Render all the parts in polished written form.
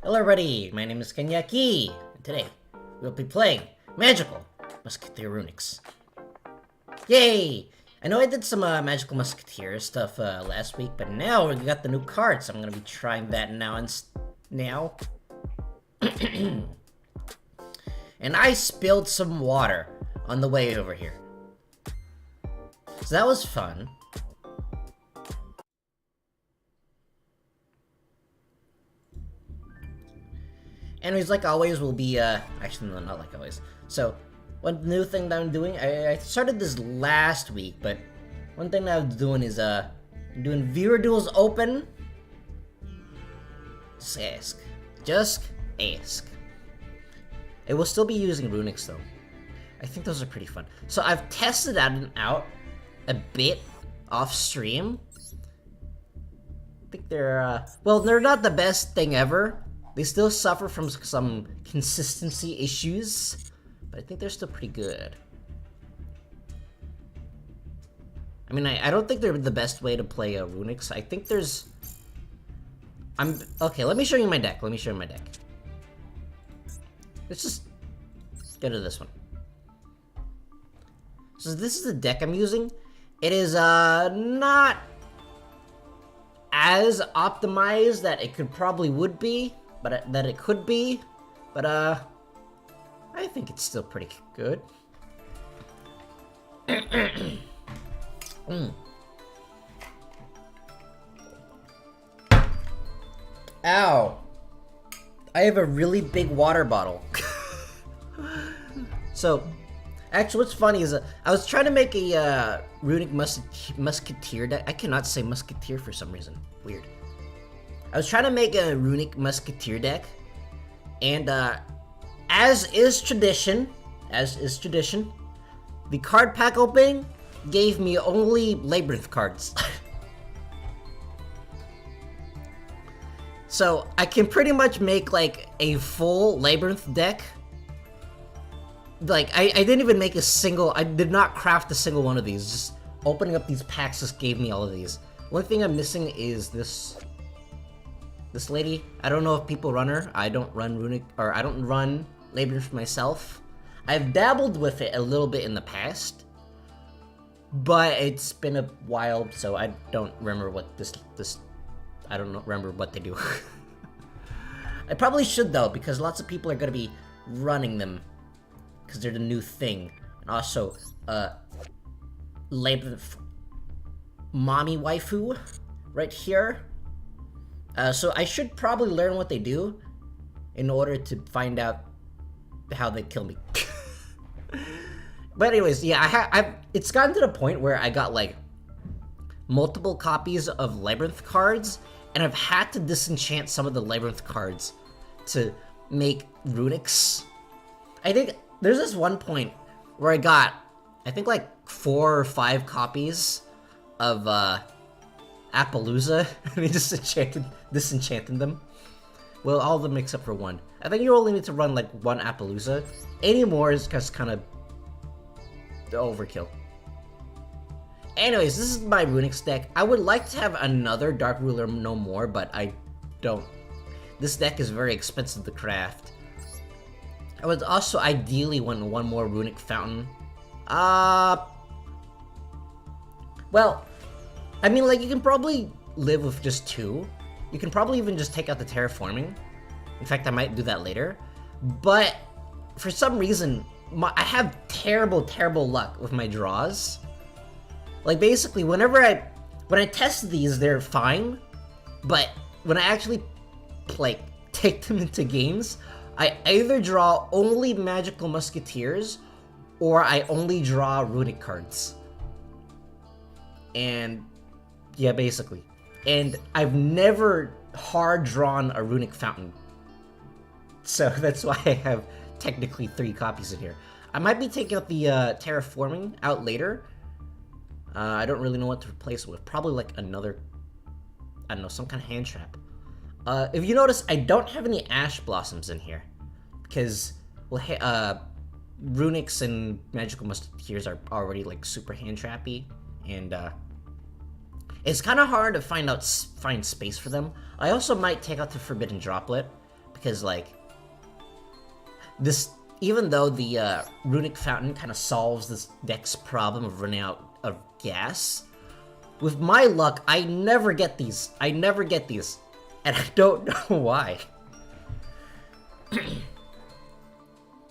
Hello everybody, my name is Kenyaki, and today we'll be playing Magical Musketeer Runicks. Yay! I know I did some Magical Musketeer stuff last week, but now we got the new cards, so I'm gonna be trying that now and I spilled some water on the way over here. So that was fun. Anyways, like always, we'll be, actually, no, not like always. So, one new thing that I'm doing, I started this last week, but one thing that I'm doing is, doing viewer duels open. Just ask. Just ask. It will still be using Runicks, though. I think those are pretty fun. So, I've tested that out a bit off stream. I think they're, well, they're not the best thing ever. They still suffer from some consistency issues, but I think they're still pretty good. I mean, I don't think they're the best way to play Runicks. I think there's... Okay, let me show you my deck. Let's just go to this one. So this is the deck I'm using. It is, not as optimized that it would be. But that it could be, but I think it's still pretty good. Ow! I have a really big water bottle. So, actually, what's funny is I was trying to make a Runick Musketeer deck. I cannot say Musketeer for some reason. Weird. I was trying to make a Runick Musketeer deck, and as is tradition, the card pack opening gave me only Labyrinth cards. So I can pretty much make like a full Labyrinth deck. Like I didn't even make I did not craft a single one of these. Just opening up these packs just gave me all of these. One thing I'm missing is this lady. I don't know if people run her. I don't run Runick, or I don't run Labyrinth myself. I've dabbled with it a little bit in the past, but it's been a while, so I don't remember what I don't remember what they do. I probably should though, because lots of people are gonna be running them, because they're the new thing. And also, Labyrinth mommy waifu right here. So I should probably learn what they do in order to find out how they kill me. But anyways, yeah, it's gotten to the point where I got like multiple copies of Labyrinth cards, and I've had to disenchant some of the Labyrinth cards to make Runicks. I think there's this one point where I got, I think like 4 or 5 copies of Appaloosa, and they just disenchanted them. Well, all of them except for one. I think you only need to run like 1 Appaloosa. Any more is just kind of overkill. Anyways, this is my Runicks deck. I would like to have another Dark Ruler no more, but I don't. This deck is very expensive to craft. I would also ideally want one more Runick Fountain. Well, I mean, like, you can probably live with just 2. You can probably even just take out the terraforming. In fact, I might do that later. But for some reason, I have terrible luck with my draws. Like, basically, when I test these, they're fine. But when I actually, like, take them into games, I either draw only Magical Musketeers, or I only draw Runick cards. And yeah, basically. And I've never hard drawn a Runick Fountain. So that's why I have technically 3 copies in here. I might be taking out the terraforming out later. I don't really know what to replace it with. Probably like another, I don't know, some kind of hand trap. If you notice, I don't have any Ash Blossoms in here. Because, well, Runicks and Magical Musketeers are already like super hand trappy. And it's kind of hard to find space for them. I also might take out the Forbidden Droplet, because, like, this, even though the Runick Fountain kind of solves this deck's problem of running out of gas, with my luck, I never get these. I never get these. And I don't know why.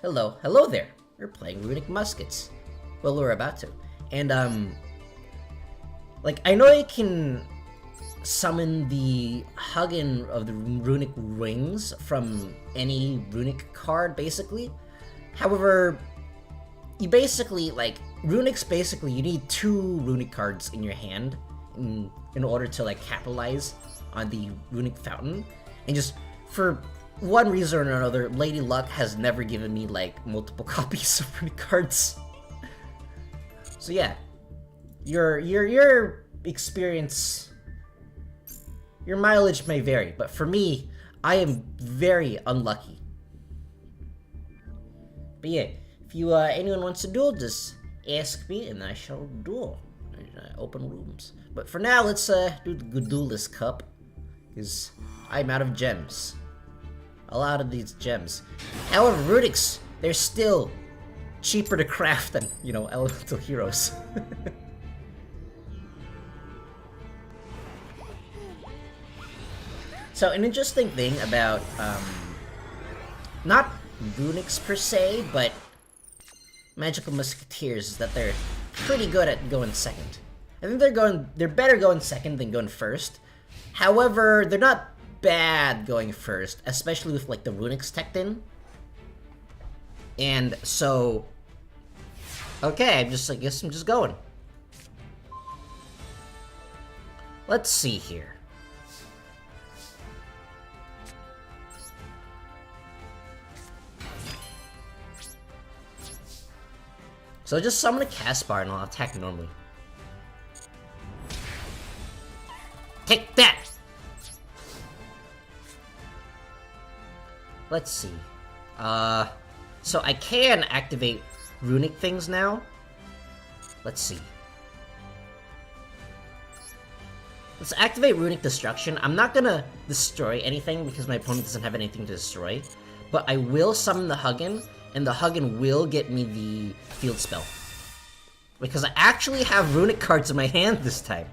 Hello there. We're playing Runick Muskets. Well, we're about to. And, like, I know I can summon the Huggin of the Runick Rings from any Runick card, basically. However, you basically, like, Runick's basically, you need 2 Runick cards in your hand in order to, like, capitalize on the Runick Fountain. And just, for one reason or another, Lady Luck has never given me, like, multiple copies of Runick cards. So yeah, your experience, your mileage may vary, but for me, I am very unlucky. But yeah, if you anyone wants to duel, just ask me and I shall duel. Open rooms. But for now, let's do the Duelist Cup, because I'm out of gems. A lot of these gems. However, Runicks, they're still cheaper to craft than, you know, elemental heroes. So an interesting thing about not Runicks per se, but Magical Musketeers is that they're pretty good at going second. I think they're better going second than going first. However, they're not bad going first, especially with, like, the Runicks teched in. And so, okay, I guess I'm just going. Let's see here. So just summon a cast bar and I'll attack normally. Take that! Let's see. So I can activate Runick things now. Let's see. Let's activate Runick Destruction. I'm not gonna destroy anything because my opponent doesn't have anything to destroy. But I will summon the Huggin, and the Huggin will get me the field spell. Because I actually have Runick cards in my hand this time.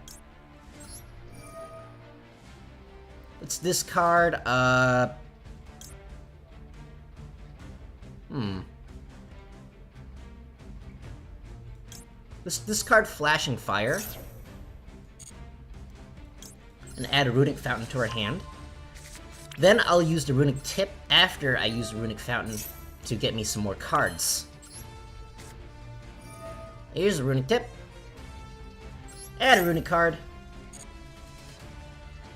Let's discard, Let's discard Flashing Fire. And add a Runick Fountain to our hand. Then I'll use the Runick Tip after I use the Runick Fountain to get me some more cards. Here's the Runick Tip. Add a Runick card.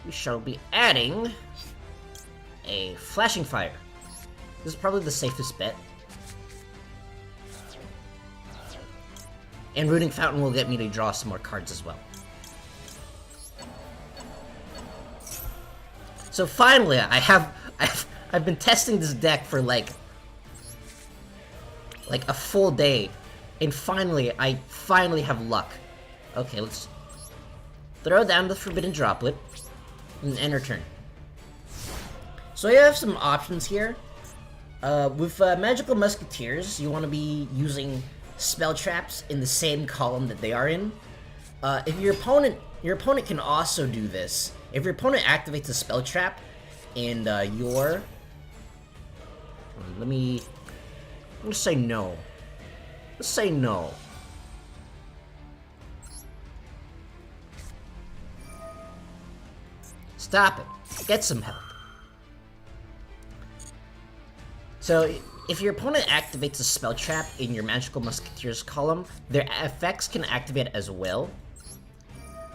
We shall be adding a Flashing Fire. This is probably the safest bet. And Runick Fountain will get me to draw some more cards as well. So finally, I've been testing this deck for like a full day, and I finally have luck. Okay, let's throw down the Forbidden Droplet and end our turn. So you have some options here. With Magical Musketeers, you want to be using spell traps in the same column that they are in. If your opponent can also do this. If your opponent activates a spell trap, and let's say no. Let's say no. Stop it. Get some help. So, if your opponent activates a spell trap in your Magical Musketeers column, their effects can activate as well.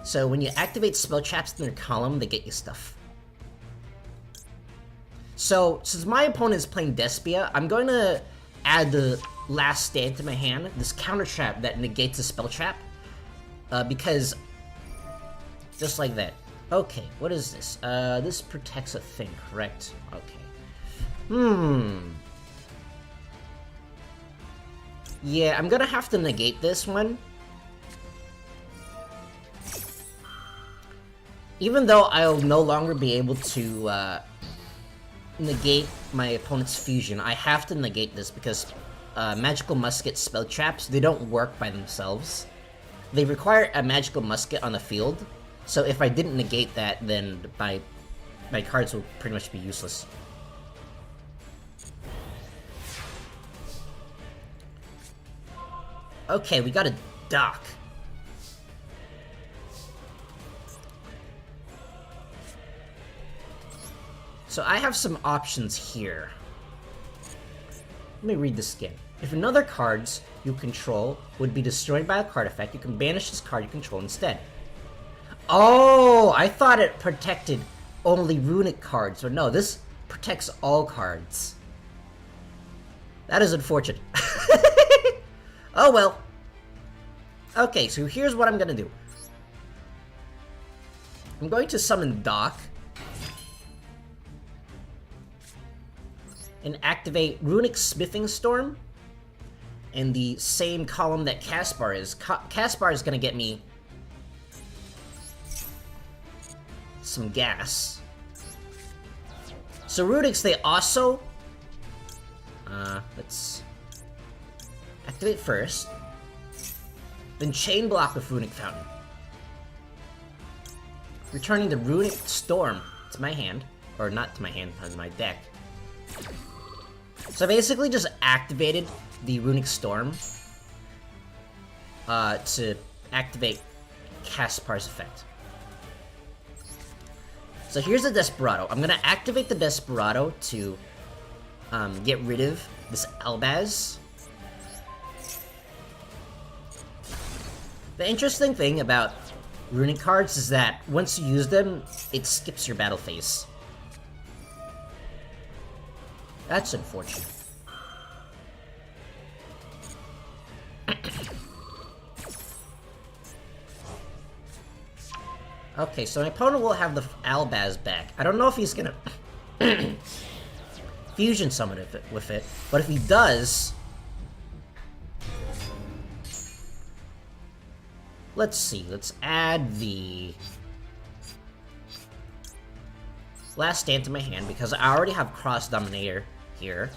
So when you activate spell traps in their column, they get you stuff. So, since my opponent is playing Despia, I'm going to add the Last Stand to my hand, this counter trap that negates a spell trap. Because, just like that. Okay, what is this? This protects a thing, correct? Okay. Yeah, I'm gonna have to negate this one. Even though I'll no longer be able to, negate my opponent's fusion, I have to negate this because magical musket spell traps, they don't work by themselves. They require a magical musket on the field, so if I didn't negate that, then my cards will pretty much be useless. Okay, we got a dock. So I have some options here. Let me read this again. If another cards you control would be destroyed by a card effect, you can banish this card you control instead. Oh, I thought it protected only Runick cards, but no, this protects all cards. That is unfortunate. Oh well. Okay, so here's what I'm gonna do. I'm going to summon Doc. And activate Runick Smithing Storm in the same column that Caspar is. Caspar is gonna get me some gas. So Runicks, they also... let's activate first. Then Chain Block with Runick Fountain. Returning the Runick Storm to my hand. Or not to my hand, to my deck. So I basically just activated the Runick Storm to activate Caspar's effect. So here's the Desperado. I'm gonna activate the Desperado to get rid of this Albaz. The interesting thing about Runick cards is that once you use them, it skips your battle phase. That's unfortunate. Okay, so my opponent will have the Albaz back. I don't know if he's gonna fusion summon with it, but if he does... Let's see, let's add the Last Stand to my hand because I already have Cross Dominator here.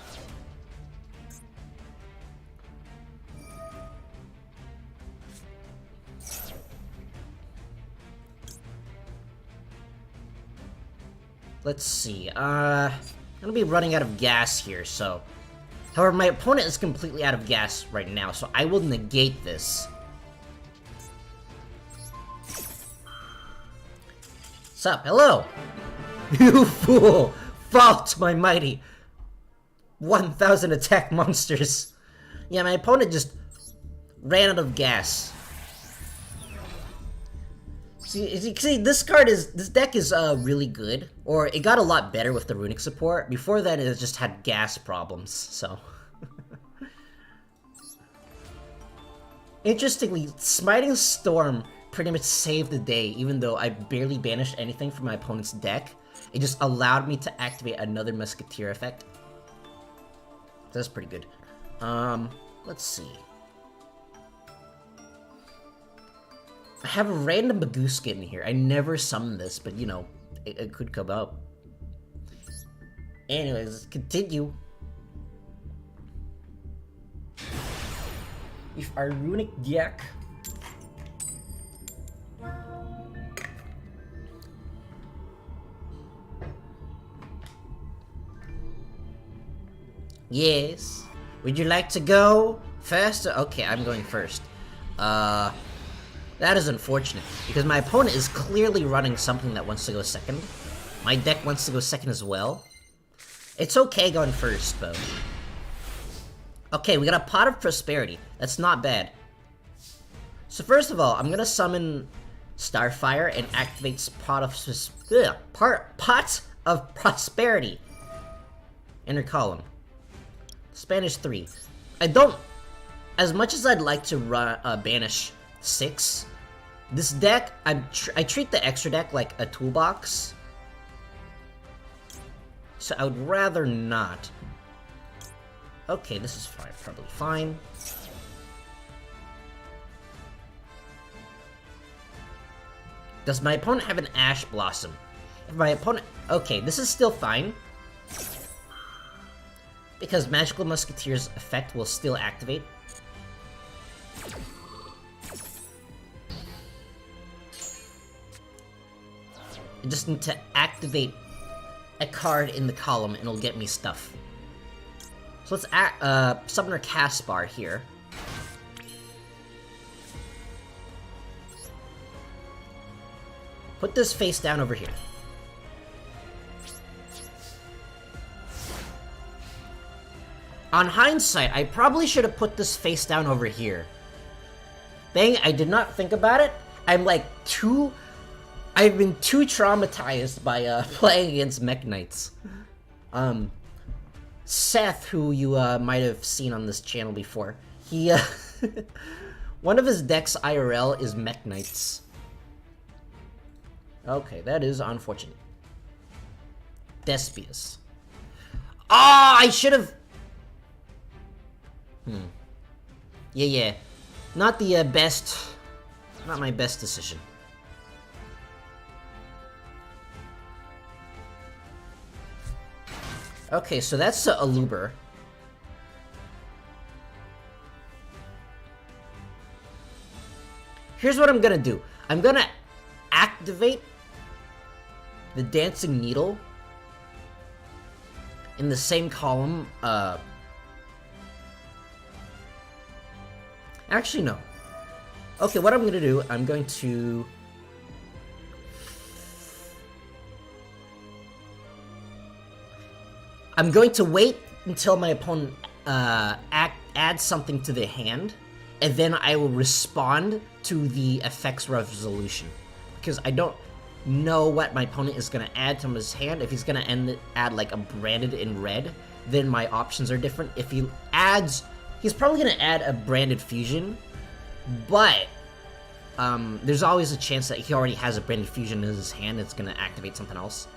Let's see, I'm gonna be running out of gas here, so... However, my opponent is completely out of gas right now, so I will negate this. Sup, hello! You fool! Fall to my mighty 1,000 attack monsters! Yeah, my opponent just ran out of gas. See, this deck is really good, or it got a lot better with the Runick support. Before that, it just had gas problems, so... Interestingly, Smiting Storm pretty much saved the day, even though I barely banished anything from my opponent's deck. It just allowed me to activate another Musketeer effect. That's pretty good. Let's see. I have a random Bagooska in here. I never summoned this, but you know, it could come up. Anyways, let's continue. If our Runick deck... Yes. Would you like to go first? Okay, I'm going first. That is unfortunate, because my opponent is clearly running something that wants to go second. My deck wants to go second as well. It's okay going first, though. Okay, we got a Pot of Prosperity. That's not bad. So first of all, I'm gonna summon Starfire and activate Pot of Prosperity. Enter column. Spanish 3. I don't... As much as I'd like to banish 6, this deck, I treat the extra deck like a toolbox. So I would rather not. Okay, this is fine, probably fine. Does my opponent have an Ash Blossom? If my opponent... Okay, this is still fine. because Magical Musketeers effect will still activate. I just need to activate a card in the column and it'll get me stuff. So let's Summoner Caspar here. Put this face down over here. On hindsight, I probably should have put this face down over here. Dang, I did not think about it. I've been too traumatized by playing against Mech Knights. Seth, who you might have seen on this channel before, he one of his decks IRL is Mech Knights. Okay, that is unfortunate. Despius. Oh, I should have. Yeah. Not the best. Not my best decision. Okay, so that's a Luber. Here's what I'm gonna do. I'm gonna activate the Dancing Needle in the same column. Actually, no. Okay, what I'm gonna do, I'm going to wait until my opponent adds something to the hand, and then I will respond to the effects resolution. Because I don't know what my opponent is going to add to his hand. If he's going to add like a branded in red, then my options are different. If he adds, he's probably going to add a branded fusion, but there's always a chance that he already has a branded fusion in his hand. It's going to activate something else.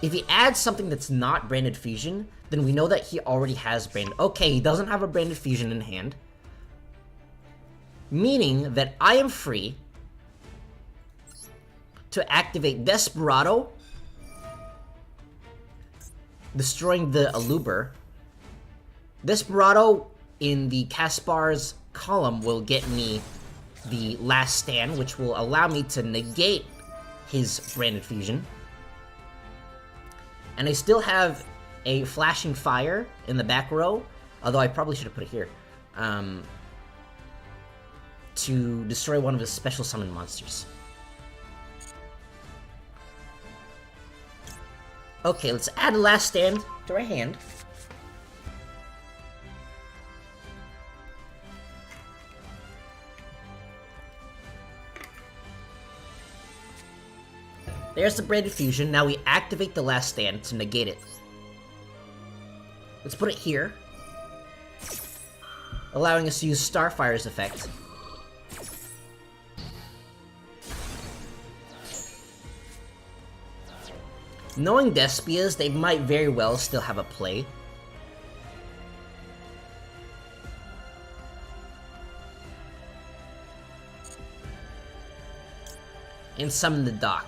If he adds something that's not branded fusion, then we know that he already has branded. Okay, he doesn't have a branded fusion in hand, meaning that I am free to activate Desperado, destroying the Aluber. Desperado in the Caspar's column will get me the Last Stand, which will allow me to negate his branded fusion. And I still have a Flashing Fire in the back row, although I probably should have put it here, to destroy one of his special summon monsters. Okay, let's add a Last Stand to our hand. There's the branded fusion. Now we activate the Last Stand to negate it. Let's put it here, allowing us to use Starfire's effect. Knowing Despias, they might very well still have a play. And summon the Dock.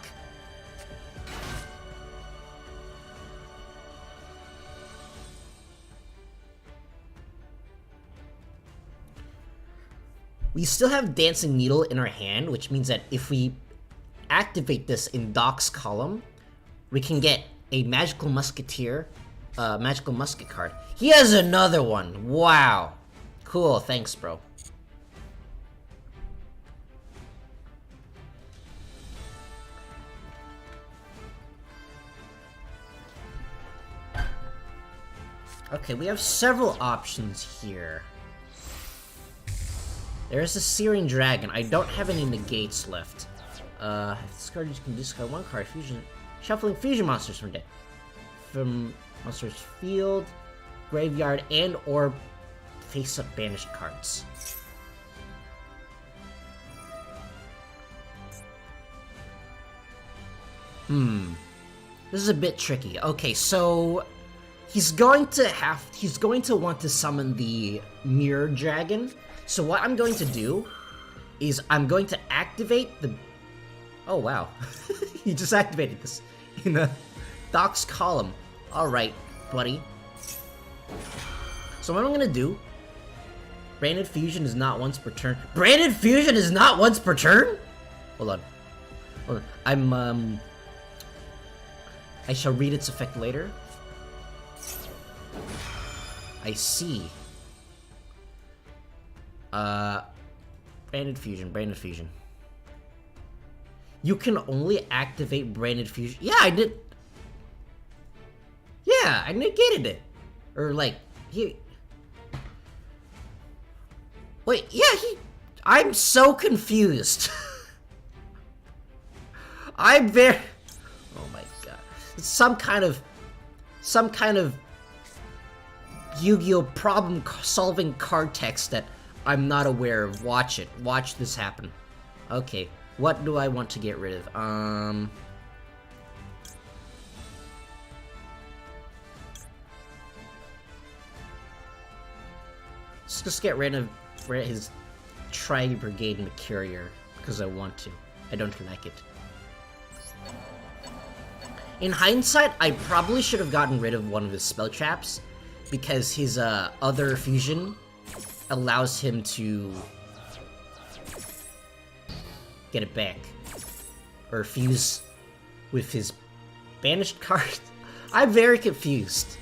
We still have Dancing Needle in our hand, which means that if we activate this in Doc's column, we can get a Magical Musketeer, Magical Musket card. He has another one! Wow! Cool, thanks, bro. Okay, we have several options here. There's a Searing Dragon. I don't have any negates left. If discarded, you can discard one card. Shuffling fusion monsters from monster's field, graveyard, and or face-up banished cards. This is a bit tricky. Okay, so he's going to want to summon the Mirror Dragon. So what I'm going to do is I'm going to activate the... Oh, wow. He just activated this in the Doc's column. Alright, buddy. So what I'm gonna do... Branded Fusion is not once per turn. Branded Fusion is not once per turn? Hold on. Hold on. I shall read its effect later. I see. Branded Fusion. You can only activate Branded Fusion. Yeah, I did. Yeah, I negated it. Or like, wait, yeah, I'm so confused. I'm very... Oh my god. It's some kind of Yu-Gi-Oh! Problem-solving card text that I'm not aware of. Watch it. Watch this happen. Okay, what do I want to get rid of? Let's just get rid of his Tri-Brigade Mercurier, because I want to. I don't like it. In hindsight, I probably should have gotten rid of one of his spell traps, because his other fusion allows him to get it back. Or fuse with his banished card. I'm very confused.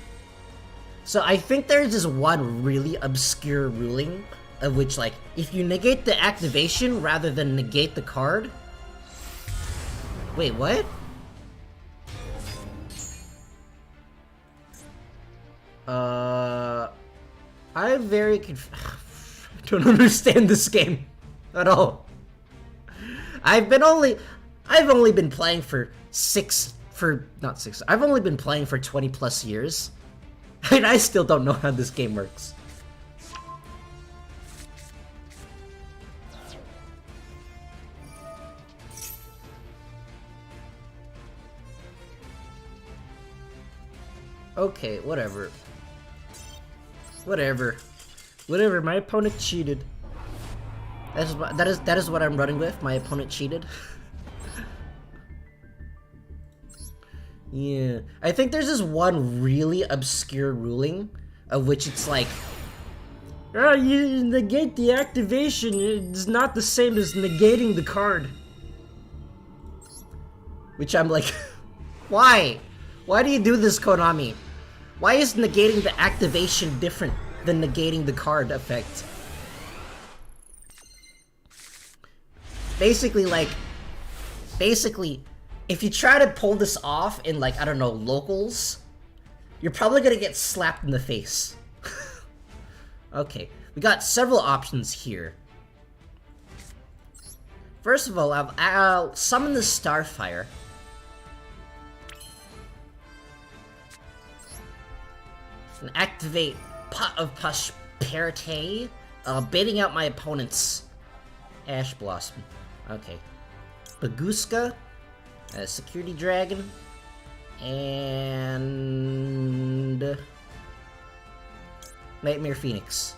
So I think there's this one really obscure ruling of which, like, if you negate the activation rather than negate the card... Wait, what? I'm very I don't understand this game at all. I've only been playing for I've only been playing for 20 plus years, and I still don't know how this game works. Okay, whatever. Whatever, my opponent cheated. That is what I'm running with. My opponent cheated. Yeah. I think there's this one really obscure ruling of which it's like, you negate the activation, it's not the same as negating the card. Which I'm like, why? Why do you do this, Konami? Why is negating the activation different than negating the card effect? Basically, if you try to pull this off in, like, I don't know, locals, you're probably gonna get slapped in the face. Okay, we got several options here. First of all, I'll summon the Starfire. And activate Pot of Prosperity, baiting out my opponent's Ash Blossom. Okay. Baguska, Security Dragon, and Nightmare Phoenix.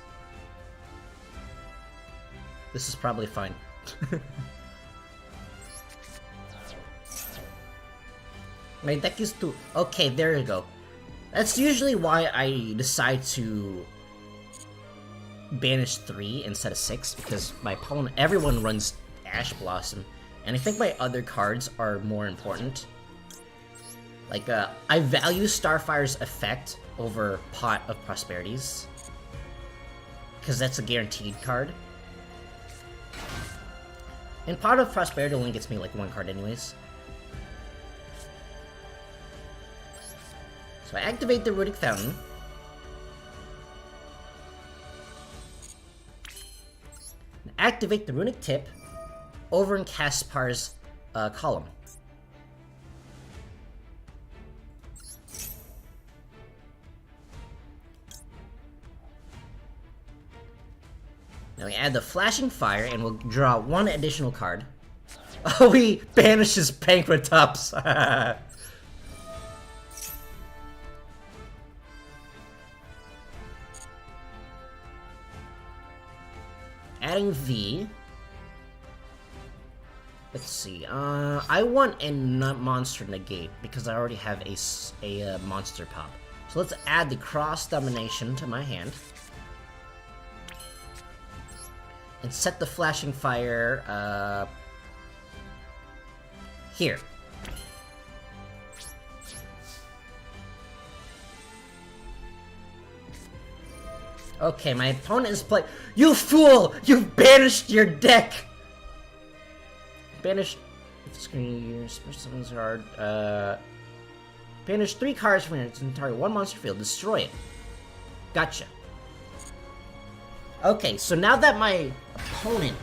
This is probably fine. My deck is too... Okay, there you go. That's usually why I decide to banish 3 instead of 6, because my opponent, everyone runs Ash Blossom, and I think my other cards are more important. Like, I value Starfire's effect over Pot of Prosperities, because that's a guaranteed card. And Pot of Prosperity only gets me like 1 card anyways. So I activate the Runick Fountain. And activate the Runick Tip over in Caspar's column. Now we add the Flashing Fire and we'll draw 1 additional card. Oh, he banishes Pankratops! Adding V. Let's see. I want a monster negate because I already have a monster pop. So let's add the cross domination to my hand. And set the flashing fire, here. Okay, my opponent is playing. You fool! You've banished your deck! Banished. Screen. Special summons card. Banish 3 cards from your target 1 monster field. Destroy it. Gotcha. Okay, so now that my opponent.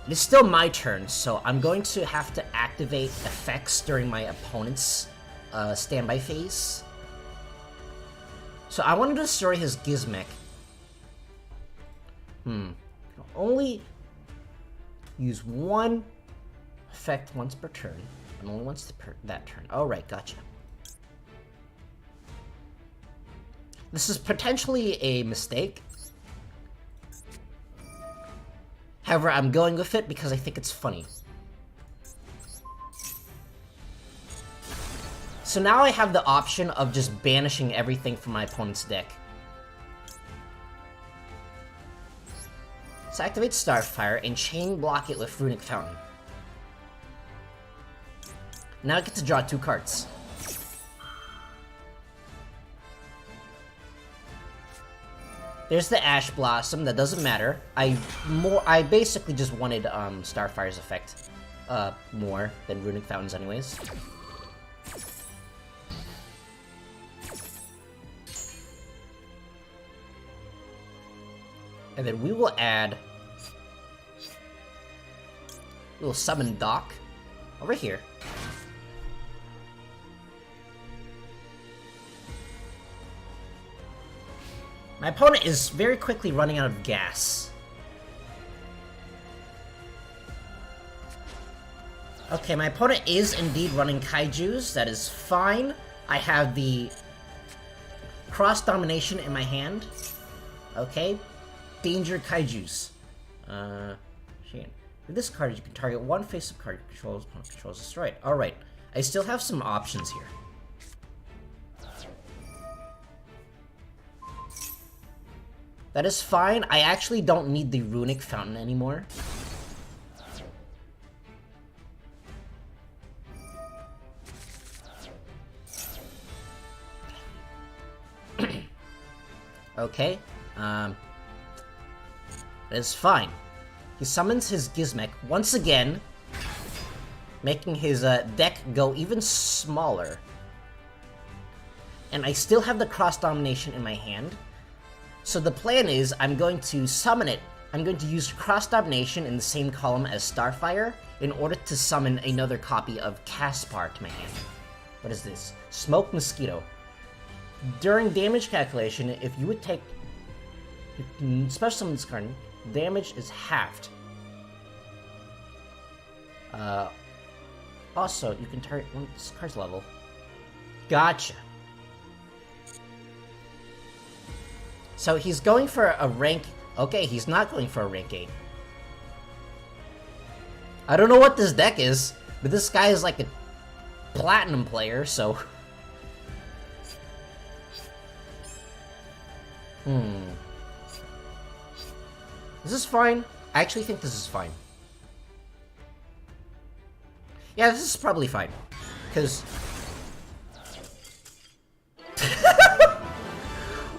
It is still my turn, so I'm going to have to activate effects during my opponent's standby phase. So I want to destroy his Gizmek. Only use 1 effect once per turn, and only once that turn. Alright, gotcha. This is potentially a mistake. However, I'm going with it because I think it's funny. So now I have the option of just banishing everything from my opponent's deck. So activate Starfire and chain block it with Runick Fountain. Now I get to draw 2 cards. There's the Ash Blossom, that doesn't matter. I basically just wanted Starfire's effect more than Runick Fountains anyways. And then we will add... we will summon Doc over here. My opponent is very quickly running out of gas. Okay, my opponent is indeed running Kaijus. That is fine. I have the Cross Domination in my hand. Okay. Danger Kaijus. Shane. With this card, you can target 1 face-up card controls destroyed. Alright. I still have some options here. That is fine. I actually don't need the Runick Fountain anymore. Okay. It's fine. He summons his Gizmek once again, making his deck go even smaller. And I still have the Cross Domination in my hand. So the plan is, I'm going to summon it. I'm going to use Cross Domination in the same column as Starfire in order to summon another copy of Caspar to my hand. What is this? Smoke Mosquito. During damage calculation, if you would take special summon this card, damage is halved. Also, you can target one this card's level. Gotcha. So he's going for a rank... okay, he's not going for a rank 8. I don't know what this deck is, but this guy is like a platinum player, so... This is fine. I actually think this is fine. Yeah, this is probably fine. Because...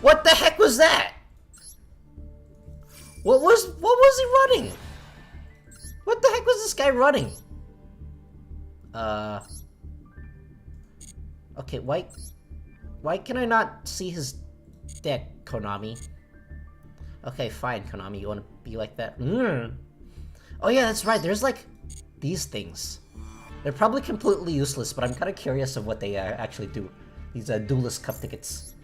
what the heck was that? What was he running? What the heck was this guy running? Okay, why can I not see his deck, Konami? Okay, fine, Konami, you wanna be like that? Oh yeah, that's right, there's like these things. They're probably completely useless, but I'm kinda curious of what they actually do. These duelist cup tickets.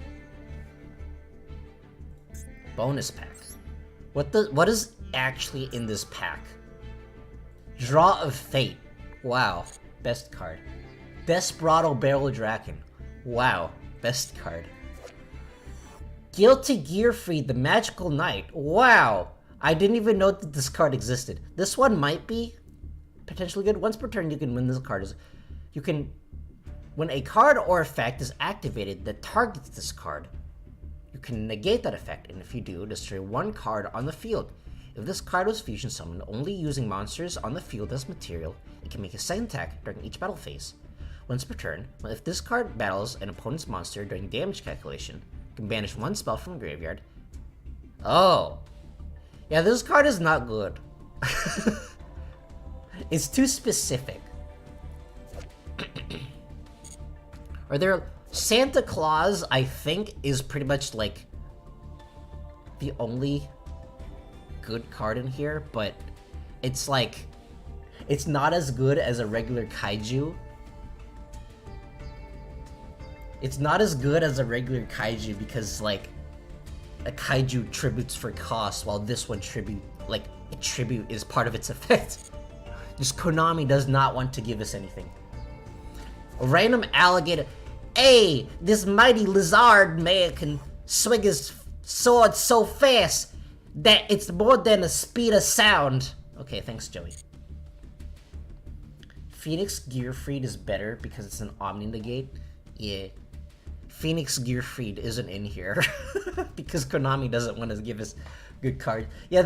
Bonus pack. What is actually in this pack? Draw of Fate. Wow. Best card. Desperado Barrel Draken. Wow. Best card. Guilty Gearfried the Magical Knight. Wow. I didn't even know that this card existed. This one might be potentially good. Once per turn you can win this card. You can When a card or effect is activated that targets this card, you can negate that effect, and if you do, destroy one card on the field. If this card was fusion summoned only using monsters on the field as material, it can make a second attack during each battle phase. Once per turn, if this card battles an opponent's monster during damage calculation, it can banish one spell from the graveyard. Oh. Yeah, this card is not good. It's too specific. Are there... Santa Claus, I think, is pretty much, like, the only good card in here, but it's, like... It's not as good as a regular kaiju. It's not as good as a regular kaiju because, like, a kaiju tributes for cost, while this one a tribute is part of its effect. Just Konami does not want to give us anything. A random alligator. Hey, this mighty lizard man can swing his sword so fast that it's more than a speed of sound. Okay, thanks, Joey. Phoenix Gearfried is better because it's an Omni Negate. Yeah. Phoenix Gearfried isn't in here because Konami doesn't want to give us good cards. Yeah,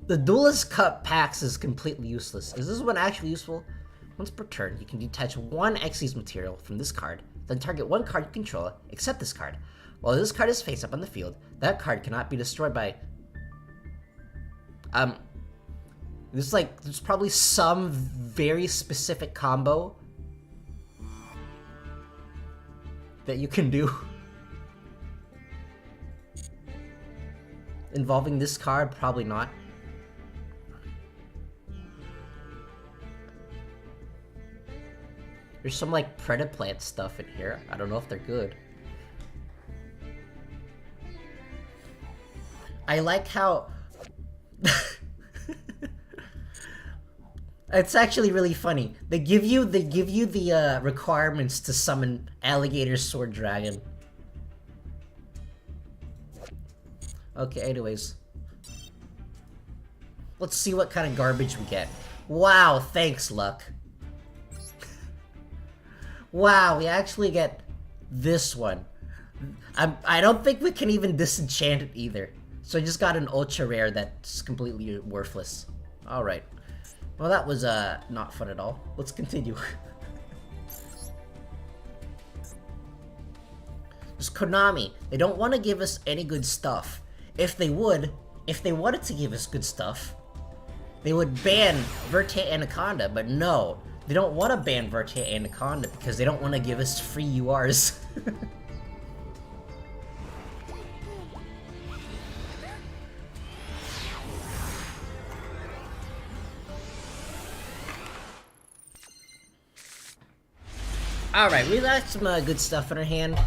the Duelist Cup packs is completely useless. Is this one actually useful? Once per turn, you can detach one Xyz material from this card, then target one card you control, except this card. While this card is face up on the field, that card cannot be destroyed by... There's probably some very specific combo that you can do involving this card. Probably not. There's some like Predaplant stuff in here. I don't know if they're good. I like how it's actually really funny. They give you the requirements to summon Alligator Sword Dragon. Okay, anyways. Let's see what kind of garbage we get. Wow, thanks, Luck. Wow, we actually get this one. I don't think we can even disenchant it either. So I just got an ultra rare that's completely worthless. Alright. Well, that was not fun at all. Let's continue. Just Konami. They don't want to give us any good stuff. If they wanted to give us good stuff, they would ban Verte Anaconda, but no. They don't want to ban Verte Anaconda because they don't want to give us free URs. Alright, we got some good stuff in our hand.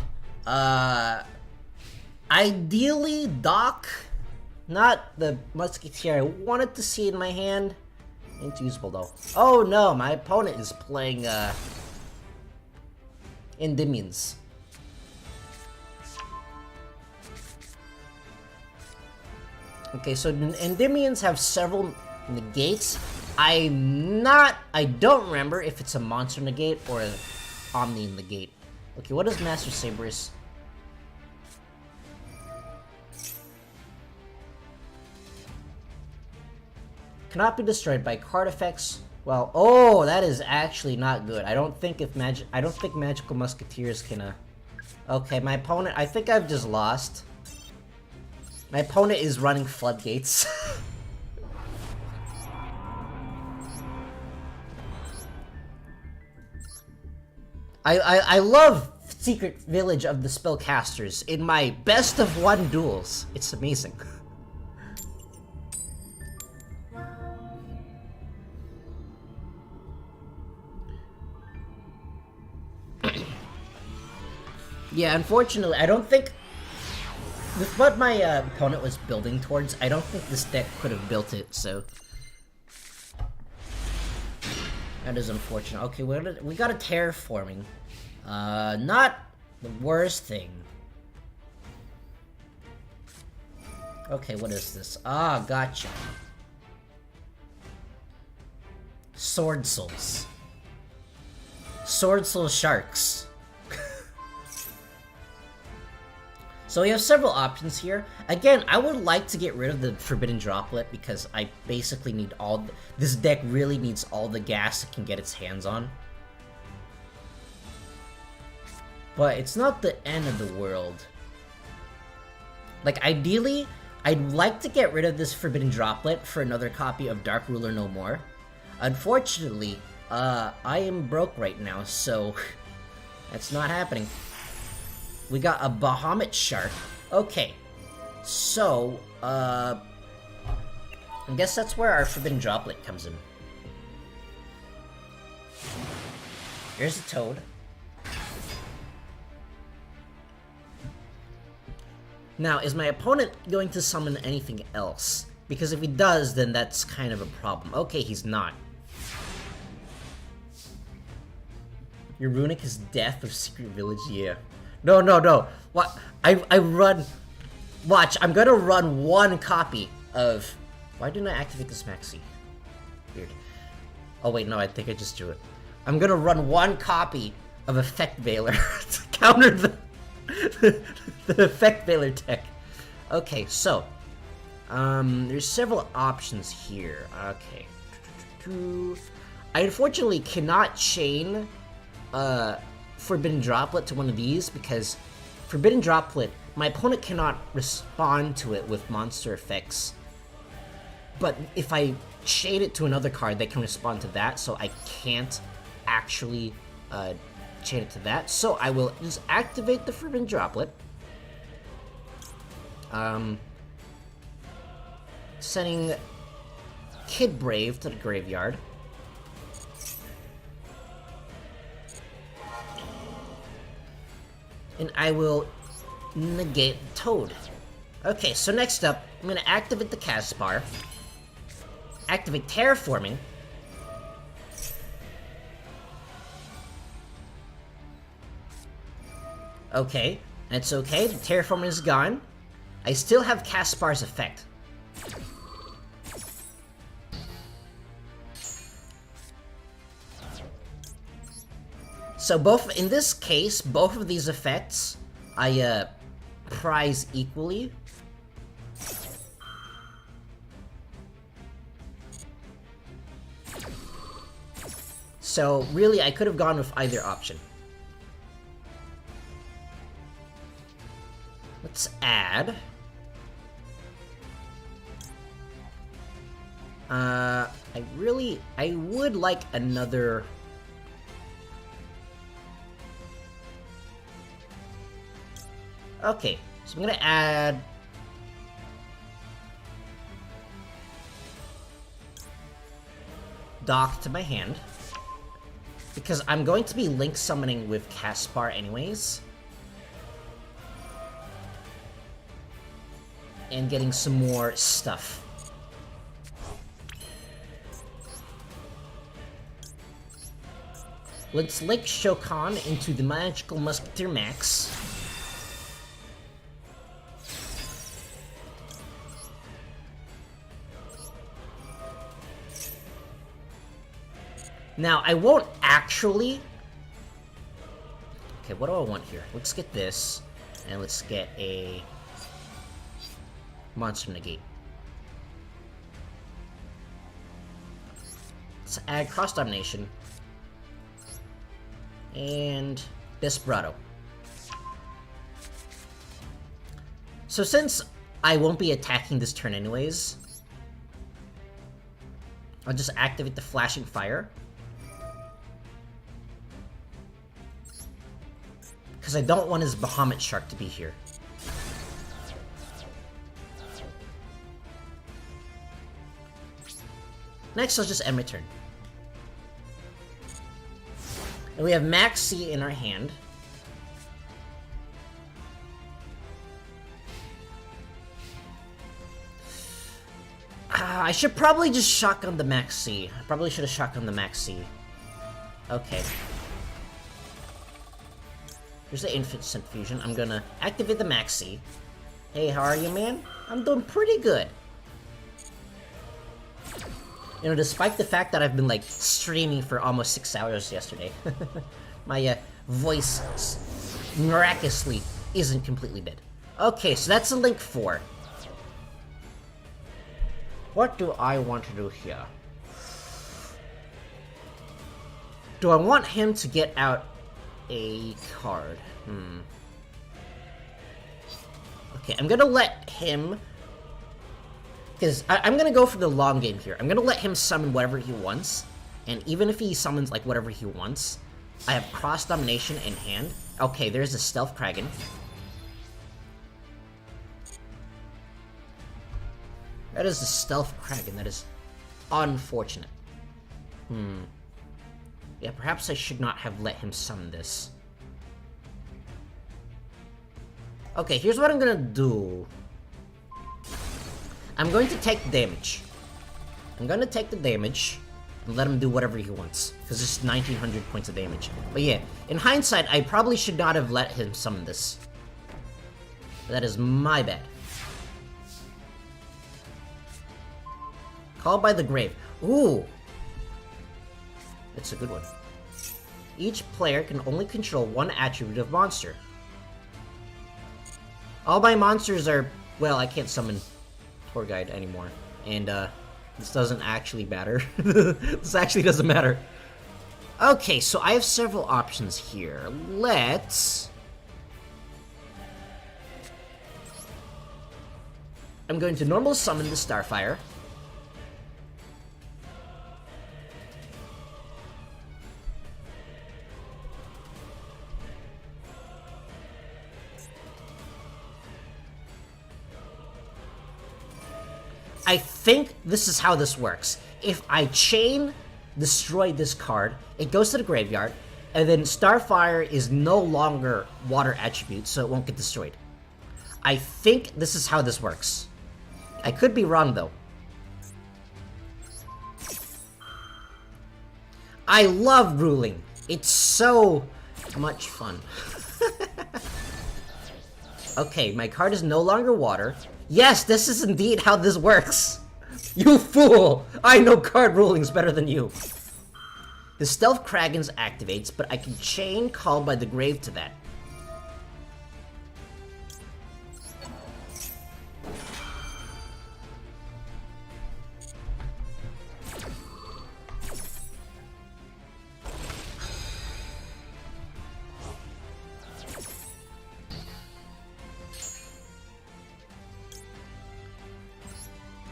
Ideally, Doc, not the Musketeer I wanted to see in my hand. Ain't usable though. Oh no, my opponent is playing Endymions. Okay, so Endymions have several negates. I don't remember if it's a monster negate or an Omni negate. Okay, what is Master Saber's? Cannot be destroyed by card effects. Well, oh, that is actually not good. I don't think Magical Musketeers can. Okay, my opponent. I think I've just lost. My opponent is running floodgates. I love Secret Village of the Spellcasters in my best of 1 duels. It's amazing. Yeah, unfortunately, I don't think... With what my opponent was building towards, I don't think this deck could have built it, so... That is unfortunate. Okay, we got a terraforming. Not the worst thing. Okay, what is this? Ah, gotcha. Sword Souls. Sword Soul Sharks. So we have several options here. Again, I would like to get rid of the Forbidden Droplet because I basically need all... This deck really needs all the gas it can get its hands on. But it's not the end of the world. Like, ideally, I'd like to get rid of this Forbidden Droplet for another copy of Dark Ruler No More. Unfortunately, I am broke right now, so that's not happening. We got a Bahamut Shark. Okay, so, I guess that's where our Forbidden Droplet comes in. Here's a Toad. Now, is my opponent going to summon anything else? Because if he does, then that's kind of a problem. Okay, he's not. Your Runick is Death of Secret Village? Yeah. No, no, no. What? I run... Watch, I'm gonna run one copy of... Why didn't I activate this Maxi? Weird. Oh wait, no, I think I just drew it. I'm gonna run one copy of Effect Veiler to counter the Effect Veiler tech. Okay, so... there's several options here. Okay. I unfortunately cannot chain Forbidden Droplet to one of these because Forbidden Droplet, my opponent cannot respond to it with monster effects. But if I chain it to another card, they can respond to that, so I can't actually chain it to that. So I will just activate the Forbidden Droplet. Sending Kid Brave to the graveyard. And I will negate Toad. Okay, so next up, I'm gonna activate the Caspar. Activate Terraforming. Okay, that's okay, the Terraforming is gone. I still have Caspar's effect. So both, in this case, both of these effects, I prize equally. So really, I could have gone with either option. Let's add. I would like another. Okay, so I'm gonna add Doc to my hand because I'm going to be link summoning with Caspar anyways and getting some more stuff. Let's link Shokan into the Magical Musketeer Max. Now, I won't actually... Okay, what do I want here? Let's get this, and let's get a Monster Negate. Let's add Cross Domination. And Desperado. So since I won't be attacking this turn anyways, I'll just activate the Flashing Fire. Because I don't want his Bahamut Shark to be here. Next, I'll just end my turn. And we have Max C in our hand. I should probably just shotgun the Max C. I probably should have shotgunned the Max C. Okay. Here's the Instant Fusion. I'm gonna activate the Max C. Hey, how are you, man? I'm doing pretty good. You know, despite the fact that I've been, like, streaming for almost 6 hours yesterday, my voice miraculously isn't completely dead. Okay, so that's a Link 4. What do I want to do here? Do I want him to get out a card? Okay, I'm gonna let him... Because I'm gonna go for the long game here. I'm gonna let him summon whatever he wants. And even if he summons, like, whatever he wants, I have cross-domination in hand. Okay, there's a Stealth Kraken. That is a Stealth Kraken. That is unfortunate. Yeah, perhaps I should not have let him summon this. Okay, here's what I'm gonna do. I'm going to take the damage. I'm gonna take the damage and let him do whatever he wants. Because it's 1900 points of damage. But yeah, in hindsight, I probably should not have let him summon this. That is my bad. Called by the Grave. Ooh! That's a good one. Each player can only control one attribute of monster. All my monsters are... Well, I can't summon Tour Guide anymore. And, this doesn't actually matter. This actually doesn't matter. Okay, so I have several options here. Let's... I'm going to normal summon the Starfire. I think this is how this works. If I chain destroy this card, it goes to the graveyard, and then Starfire is no longer water attribute, so it won't get destroyed. I think this is how this works. I could be wrong, though. I love ruling. It's so much fun. Okay, my card is no longer water. Yes, this is indeed how this works! You fool! I know card rulings better than you! The Stealth Kragans activates, but I can chain Called by the Grave to that.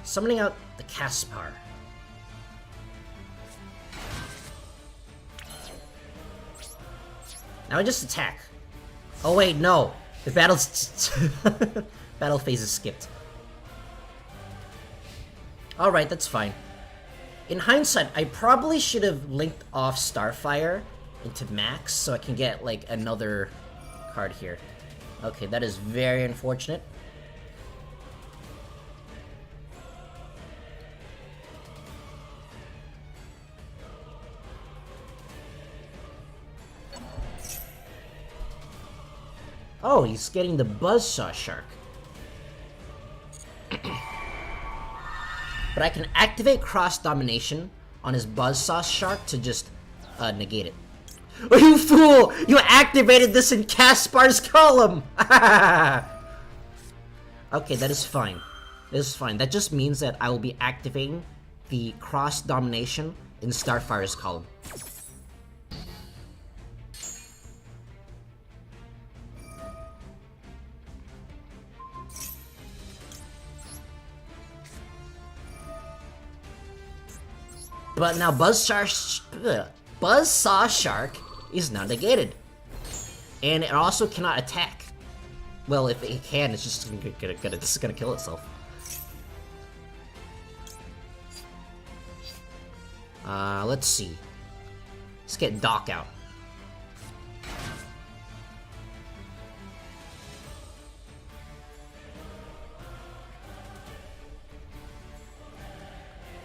Summoning out the Caspar. Now I just attack. Oh wait, no. The battle's... battle phase is skipped. Alright, that's fine. In hindsight, I probably should have linked off Starfire into Max so I can get, like, another card here. Okay, that is very unfortunate. Oh, he's getting the Buzzsaw Shark. But I can activate Cross Domination on his Buzzsaw Shark to just negate it. Oh, you fool! You activated this in Caspar's column! Okay, that is fine. That is fine. That just means that I will be activating the Cross Domination in Starfire's column. But now Buzzsaw Shark is now negated. And it also cannot attack. Well, if it can, it's just gonna kill itself. Let's see. Let's get Doc out.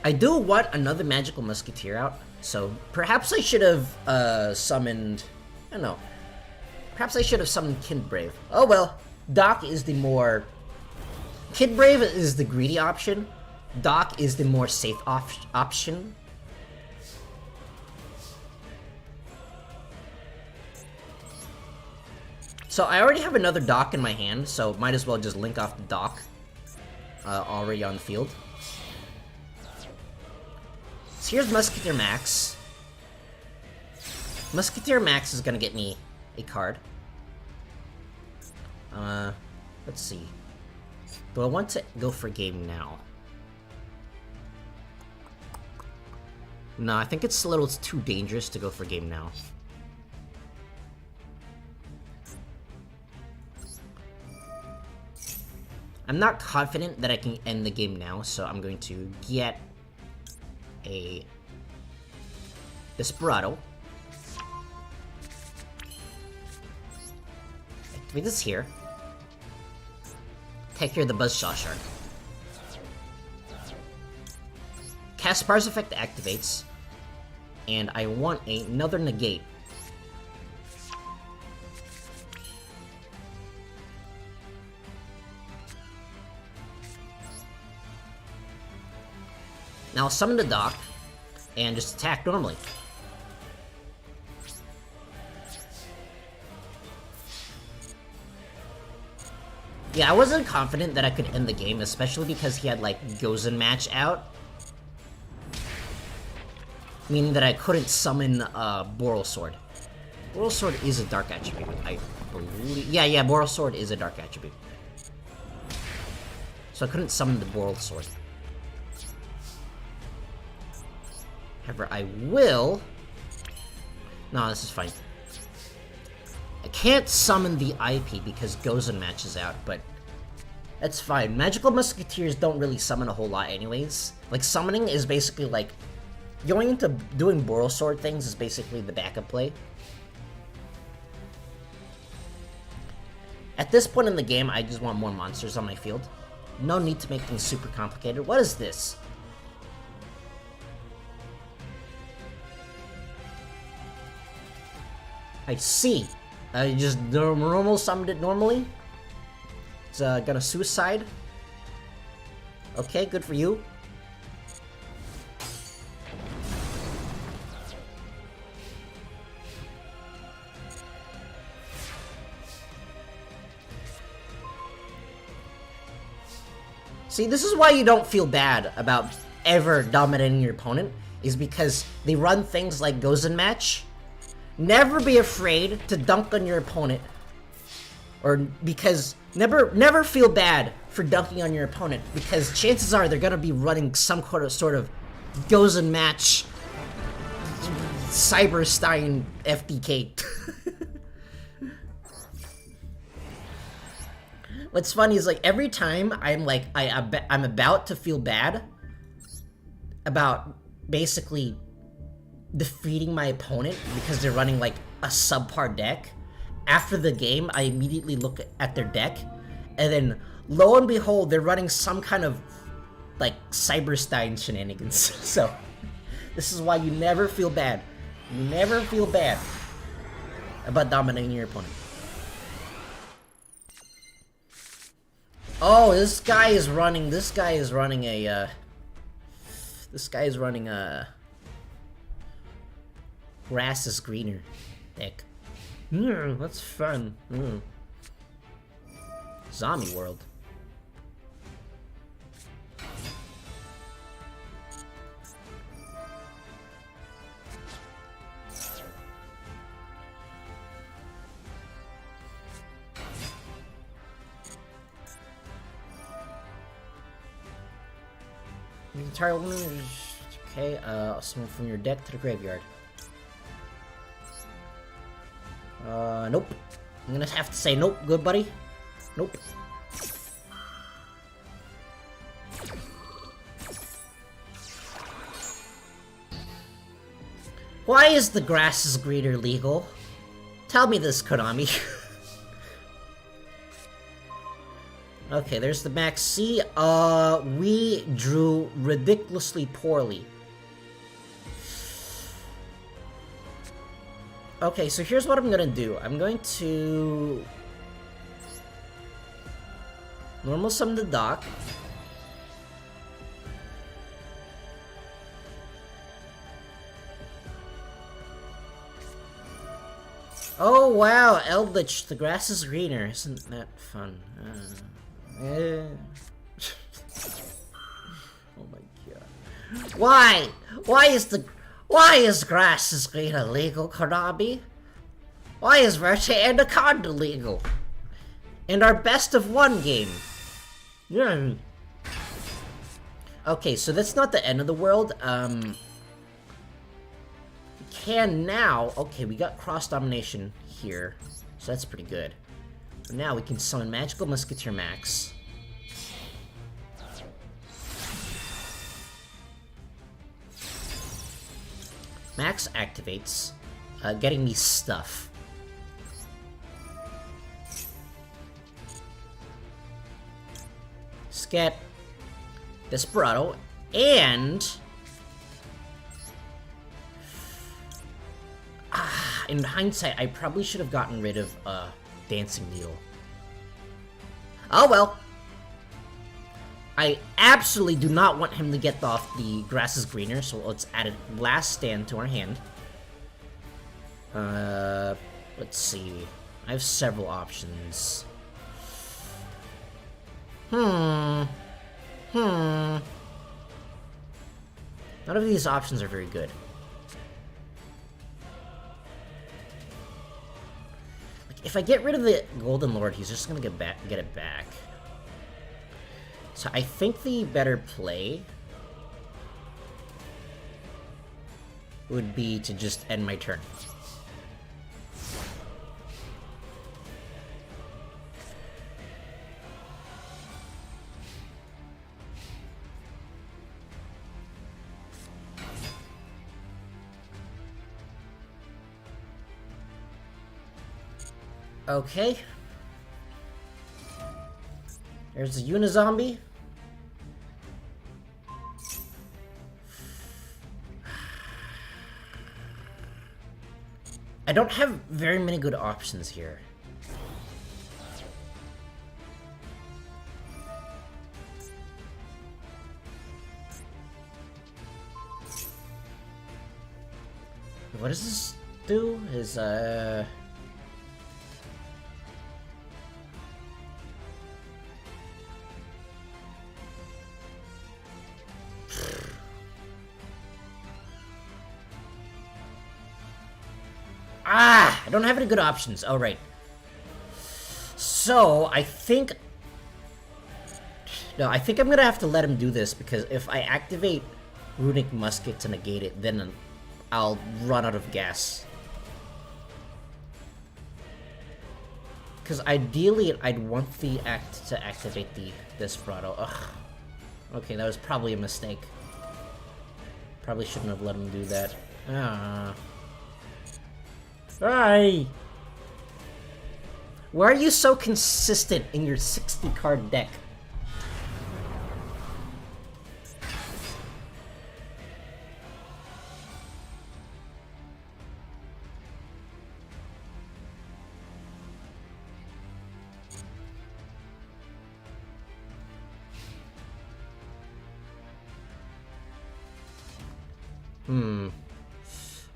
I do want another magical musketeer out, so perhaps I should have summoned... I don't know. Perhaps I should have summoned Kidbrave. Oh well, Doc is the more... Kidbrave is the greedy option, Dock is the more safe option. So I already have another dock in my hand, so might as well just link off the dock already on the field. So here's Musketeer Max. Musketeer Max is gonna get me a card. Let's see. Do I want to go for game now? No, I think it's a little too dangerous to go for game now. I'm not confident that I can end the game now, so I'm going to get a Desperado. Activate this here. Take care of the Buzzsaw Shark. Caspar's effect activates, and I want another negate. Now I'll summon the dock, and just attack normally. Yeah, I wasn't confident that I could end the game, especially because he had, like, Gozen match out. Meaning that I couldn't summon, Boral Sword. Boral Sword is a dark attribute, I believe. Yeah, Boral Sword is a dark attribute. So I couldn't summon the Boral Sword. However, I will... No, this is fine. I can't summon the IP because Gozen matches out, but that's fine. Magical Musketeers don't really summon a whole lot anyways. Like, summoning is basically like... Going into doing Boral Sword things is basically the backup play. At this point in the game, I just want more monsters on my field. No need to make things super complicated. What is this? I see. I just normal summoned it normally. It's gonna suicide. Okay, good for you. See, this is why you don't feel bad about ever dominating your opponent, is because they run things like Gozen Match. Never be afraid to dunk on your opponent. Or because never feel bad for dunking on your opponent, because chances are they're gonna be running some sort of Gozen Match Cyberstein FDK. What's funny is, like, every time I'm like I'm about to feel bad about basically defeating my opponent because they're running like a subpar deck, after the game I immediately look at their deck, and then lo and behold they're running some kind of like Cyberstein shenanigans. So this is why you never feel bad. You never feel bad about dominating your opponent. Oh, this guy is running a grass is greener deck. That's fun. Zombie world. Okay, summon from your deck to the graveyard. Nope. I'm gonna have to say nope, good buddy. Nope. Why is the grass is greener legal? Tell me this, Konami. Okay, there's the Max C. We drew ridiculously poorly. Okay, so here's what I'm gonna do. I'm going to normal summon the dock. Oh wow, Eldritch, the grass is greener. Isn't that fun? Oh my god. Why? Why is grass is green illegal, Konami? Why is Verche Anaconda legal? In our best of one game. Yeah. Okay, so that's not the end of the world. We can now... Okay, we got cross-domination here, so that's pretty good. But now we can summon Magical Musketeer Max. Max activates, getting me stuff. Get Desperado, and in hindsight, I probably should have gotten rid of Dancing Needle. Oh well. I absolutely do not want him to get off the grass is greener, so let's add a last stand to our hand. Let's see. I have several options. None of these options are very good. Like, if I get rid of the Golden Lord, he's just gonna get it back. So I think the better play would be to just end my turn. Okay. There's a Unizombie. I don't have very many good options here. What does this do? I don't have any good options. Oh, right. So, I think... No, I think I'm gonna have to let him do this, because if I activate Runick Musket to negate it, then I'll run out of gas. Because ideally, I'd want the act to activate the Desperado. Ugh. Okay, that was probably a mistake. Probably shouldn't have let him do that. Hi! Why are you so consistent in your 60-card deck?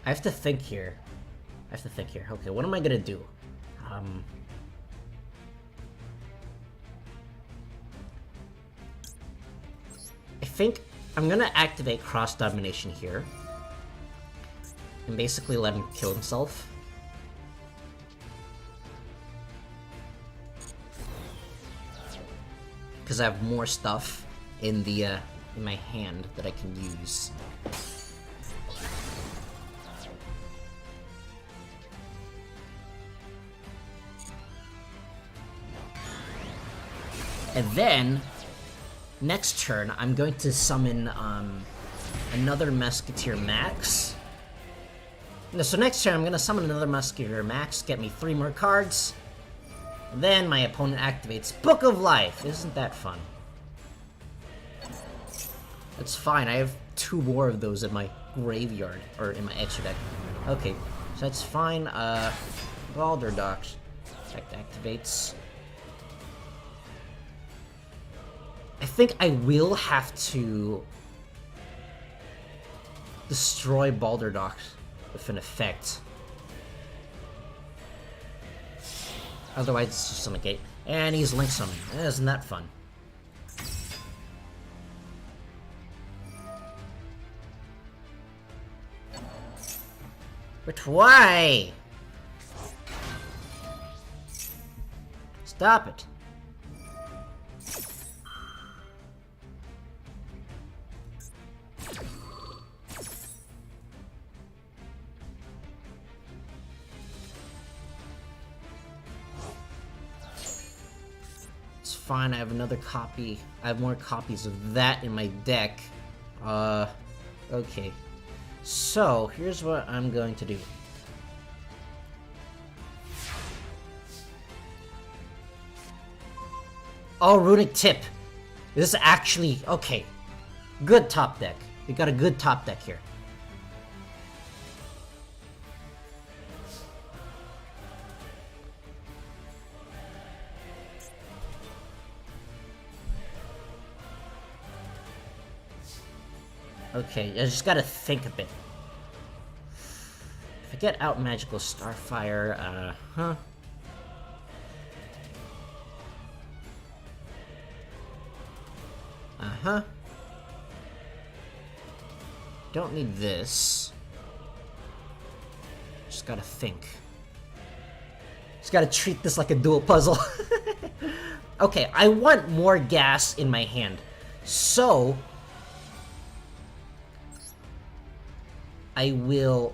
I have to think here. Okay, what am I gonna do? I think I'm gonna activate Cross Domination here. And basically let him kill himself. Because I have more stuff in the in my hand that I can use. And then, next turn, I'm going to summon another Musketeer Max. No, so next turn, I'm going to summon another Musketeer Max, get me 3 more cards. And then my opponent activates Book of Life. Isn't that fun? That's fine, I have 2 more of those in my graveyard, or in my extra deck. Okay, so that's fine. Baldur Docks. Effect activates. I think I will have to destroy Baldur Docks with an effect. Otherwise, it's just a negate. And he's Link Summon. Isn't that fun? But why? Stop it. It's fine, I have another copy. I have more copies of that in my deck. Okay. So, here's what I'm going to do. Oh, Runick tip. This is actually... okay. Good top deck. We got a good top deck here. Okay, I just gotta think a bit. If I get out Magical Starfire, huh? Uh-huh. Don't need this. Just gotta think. Just gotta treat this like a dual puzzle. Okay, I want more gas in my hand. So... I will...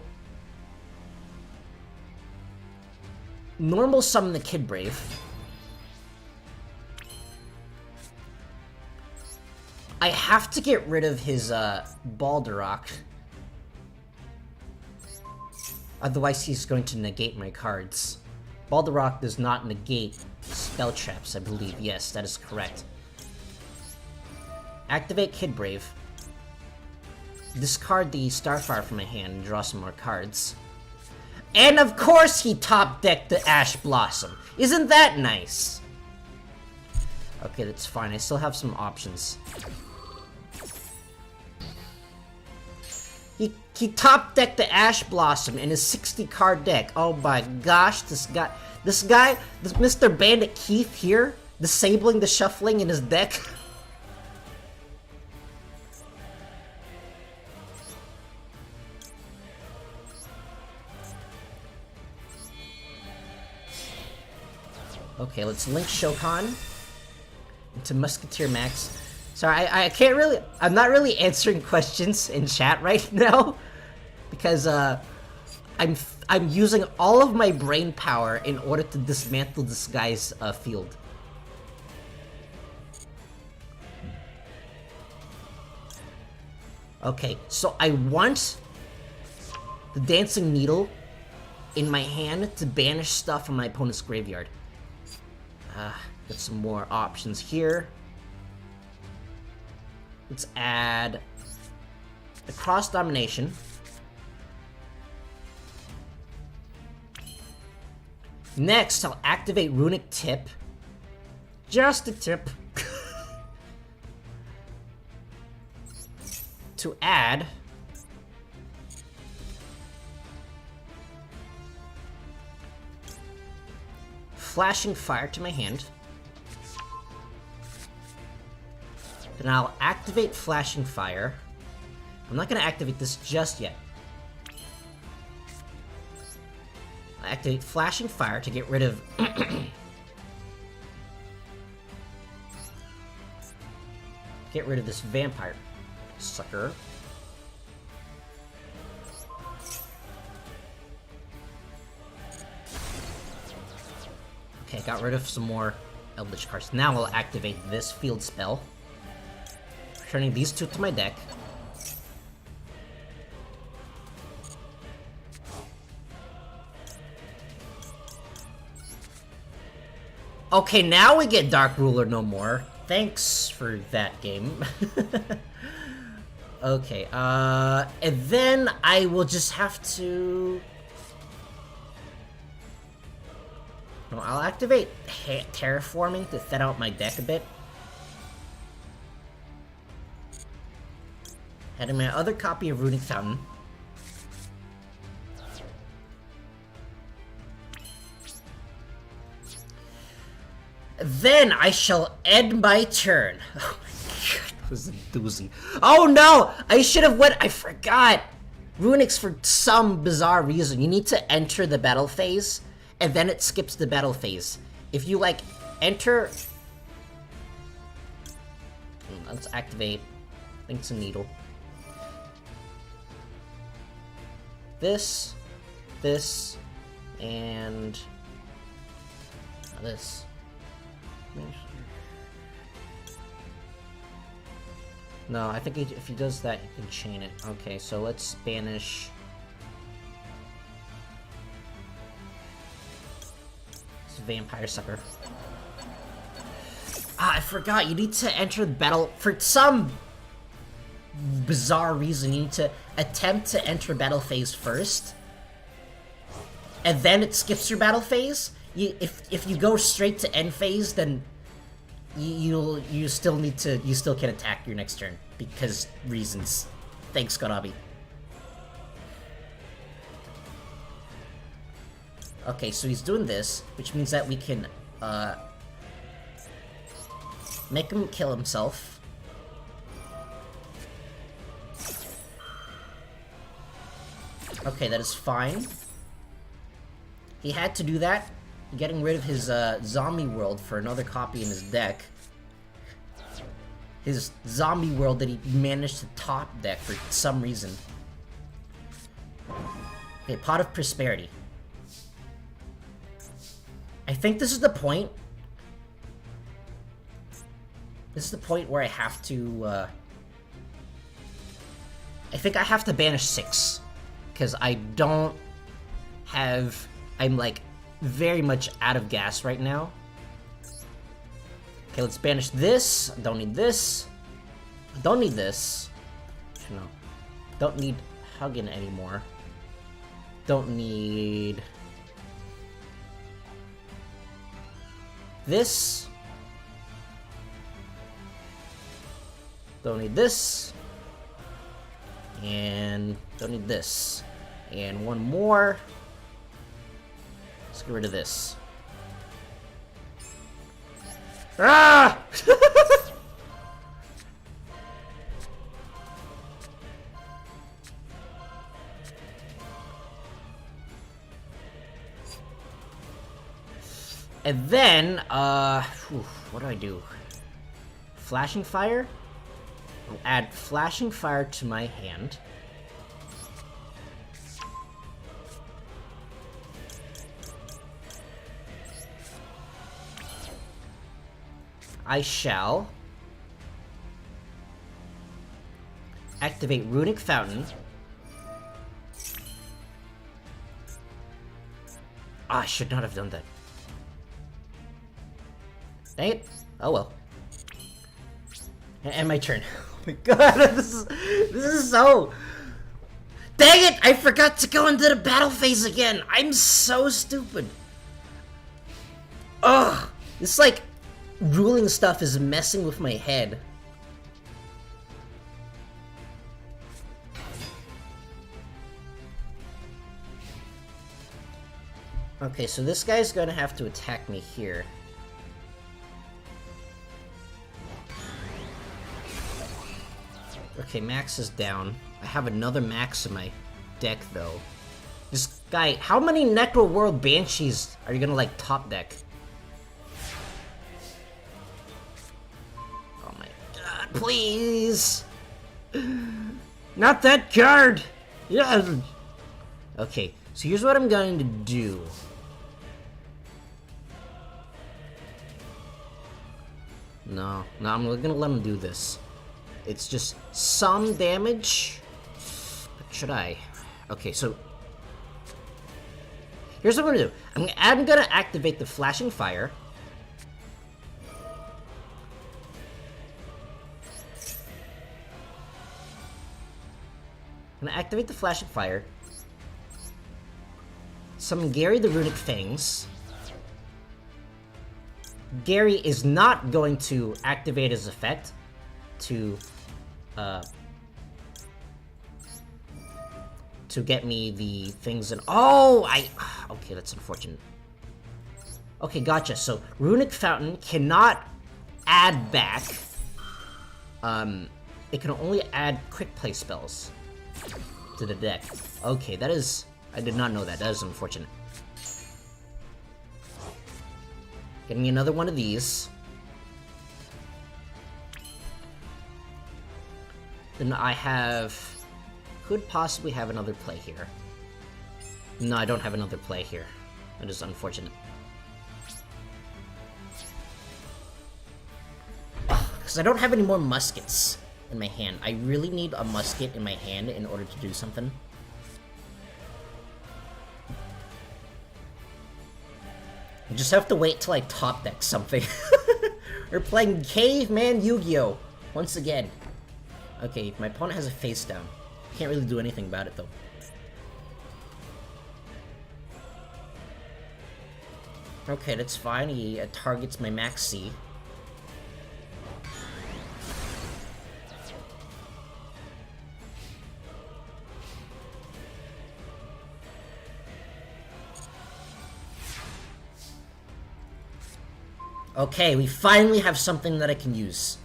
normal summon the Kid Brave. I have to get rid of his, Balderrock. Otherwise he's going to negate my cards. Balderrock does not negate spell traps, I believe. Yes, that is correct. Activate Kid Brave. Discard the Starfire from my hand and draw some more cards. And of course he top-decked the Ash Blossom. Isn't that nice? Okay, that's fine. I still have some options. He top-decked the Ash Blossom in his 60-card deck. Oh my gosh, this Mr. Bandit Keith here, disabling the shuffling in his deck. Okay, let's link Shokan into Musketeer Max. Sorry, I can't really... I'm not really answering questions in chat right now. Because, I'm using all of my brain power in order to dismantle this guy's, field. Okay, so I want the Dancing Needle in my hand to banish stuff from my opponent's graveyard. Get some more options here. Let's add the Cross Domination. Next, I'll activate Runick Tip. Just a tip. To add Flashing Fire to my hand. Then I'll activate Flashing Fire. I'm not going to activate this just yet. I'll activate Flashing Fire to get rid of... get rid of this vampire sucker. Okay, got rid of some more Eldritch cards. Now I'll activate this field spell. Returning these two to my deck. Okay, now we get Dark Ruler no more. Thanks for that game. Okay, and then I will just have to... No, I'll activate Terraforming to thin out my deck a bit. Adding my other copy of Runick Fountain. Then I shall end my turn. Oh my god, that was a doozy. Oh no! I should have went. I forgot. Runick's, for some bizarre reason, you need to enter the battle phase, and then it skips the battle phase. If you, like, enter... Let's activate... I think it's a needle. This, and... this. No, I think if he does that, he can chain it. Okay, so let's banish... this vampire sucker. Ah, I forgot, you need to enter the battle... For some bizarre reason, you need to attempt to enter battle phase first. And then it skips your battle phase. If you go straight to end phase, then... You still can attack your next turn because reasons. Thanks, Konabi. Okay, so he's doing this, which means that we can make him kill himself. Okay, that is fine. He had to do that. Getting rid of his zombie world for another copy in his deck. His zombie world that he managed to top deck for some reason. Okay, Pot of Prosperity. I think this is the point. This is the point where I have to... I think I have to banish 6. Because I don't have... I'm like... very much out of gas right now. Okay, let's banish this. Don't need this. Don't need this. No. Don't need Huggin anymore. Don't need... this. Don't need this. And don't need this. And one more. Let's get rid of this. Ah! And then, what do I do? Flashing Fire? I'll add Flashing Fire to my hand. I shall activate Runick Fountain. Ah, I should not have done that. Dang it. Oh well. And my turn. Oh my god, this is so... Dang it! I forgot to go into the battle phase again! I'm so stupid! Ugh! It's like... ruling stuff is messing with my head. Okay, so this guy's gonna have to attack me here. Okay, Max is down. I have another Max in my deck, though. This guy... how many Necro World Banshees are you gonna, like, top deck? Please! Not that card! Yeah! Okay, so here's what I'm going to do. No, I'm gonna let him do this. It's just some damage. But should I? Okay, so... here's what I'm gonna do. I'm gonna activate the Flashing Fire. I'm gonna activate the Flashing Fire. Summon Gary the Runick Fangs. Gary is not going to activate his effect to get me the things and... oh! Okay, that's unfortunate. Okay, gotcha. So, Runick Fountain cannot add back. It can only add quick play spells to the deck. Okay, that is... I did not know that. That is unfortunate. Getting me another one of these. Then I have... Could possibly have another play here. No, I don't have another play here. That is unfortunate. Because I don't have any more muskets in my hand. I really need a musket in my hand in order to do something. I just have to wait till I top deck something. We're playing Caveman Yu-Gi-Oh! Once again. Okay, my opponent has a face down. Can't really do anything about it though. Okay, that's fine. He targets my Max C. Okay, we finally have something that I can use.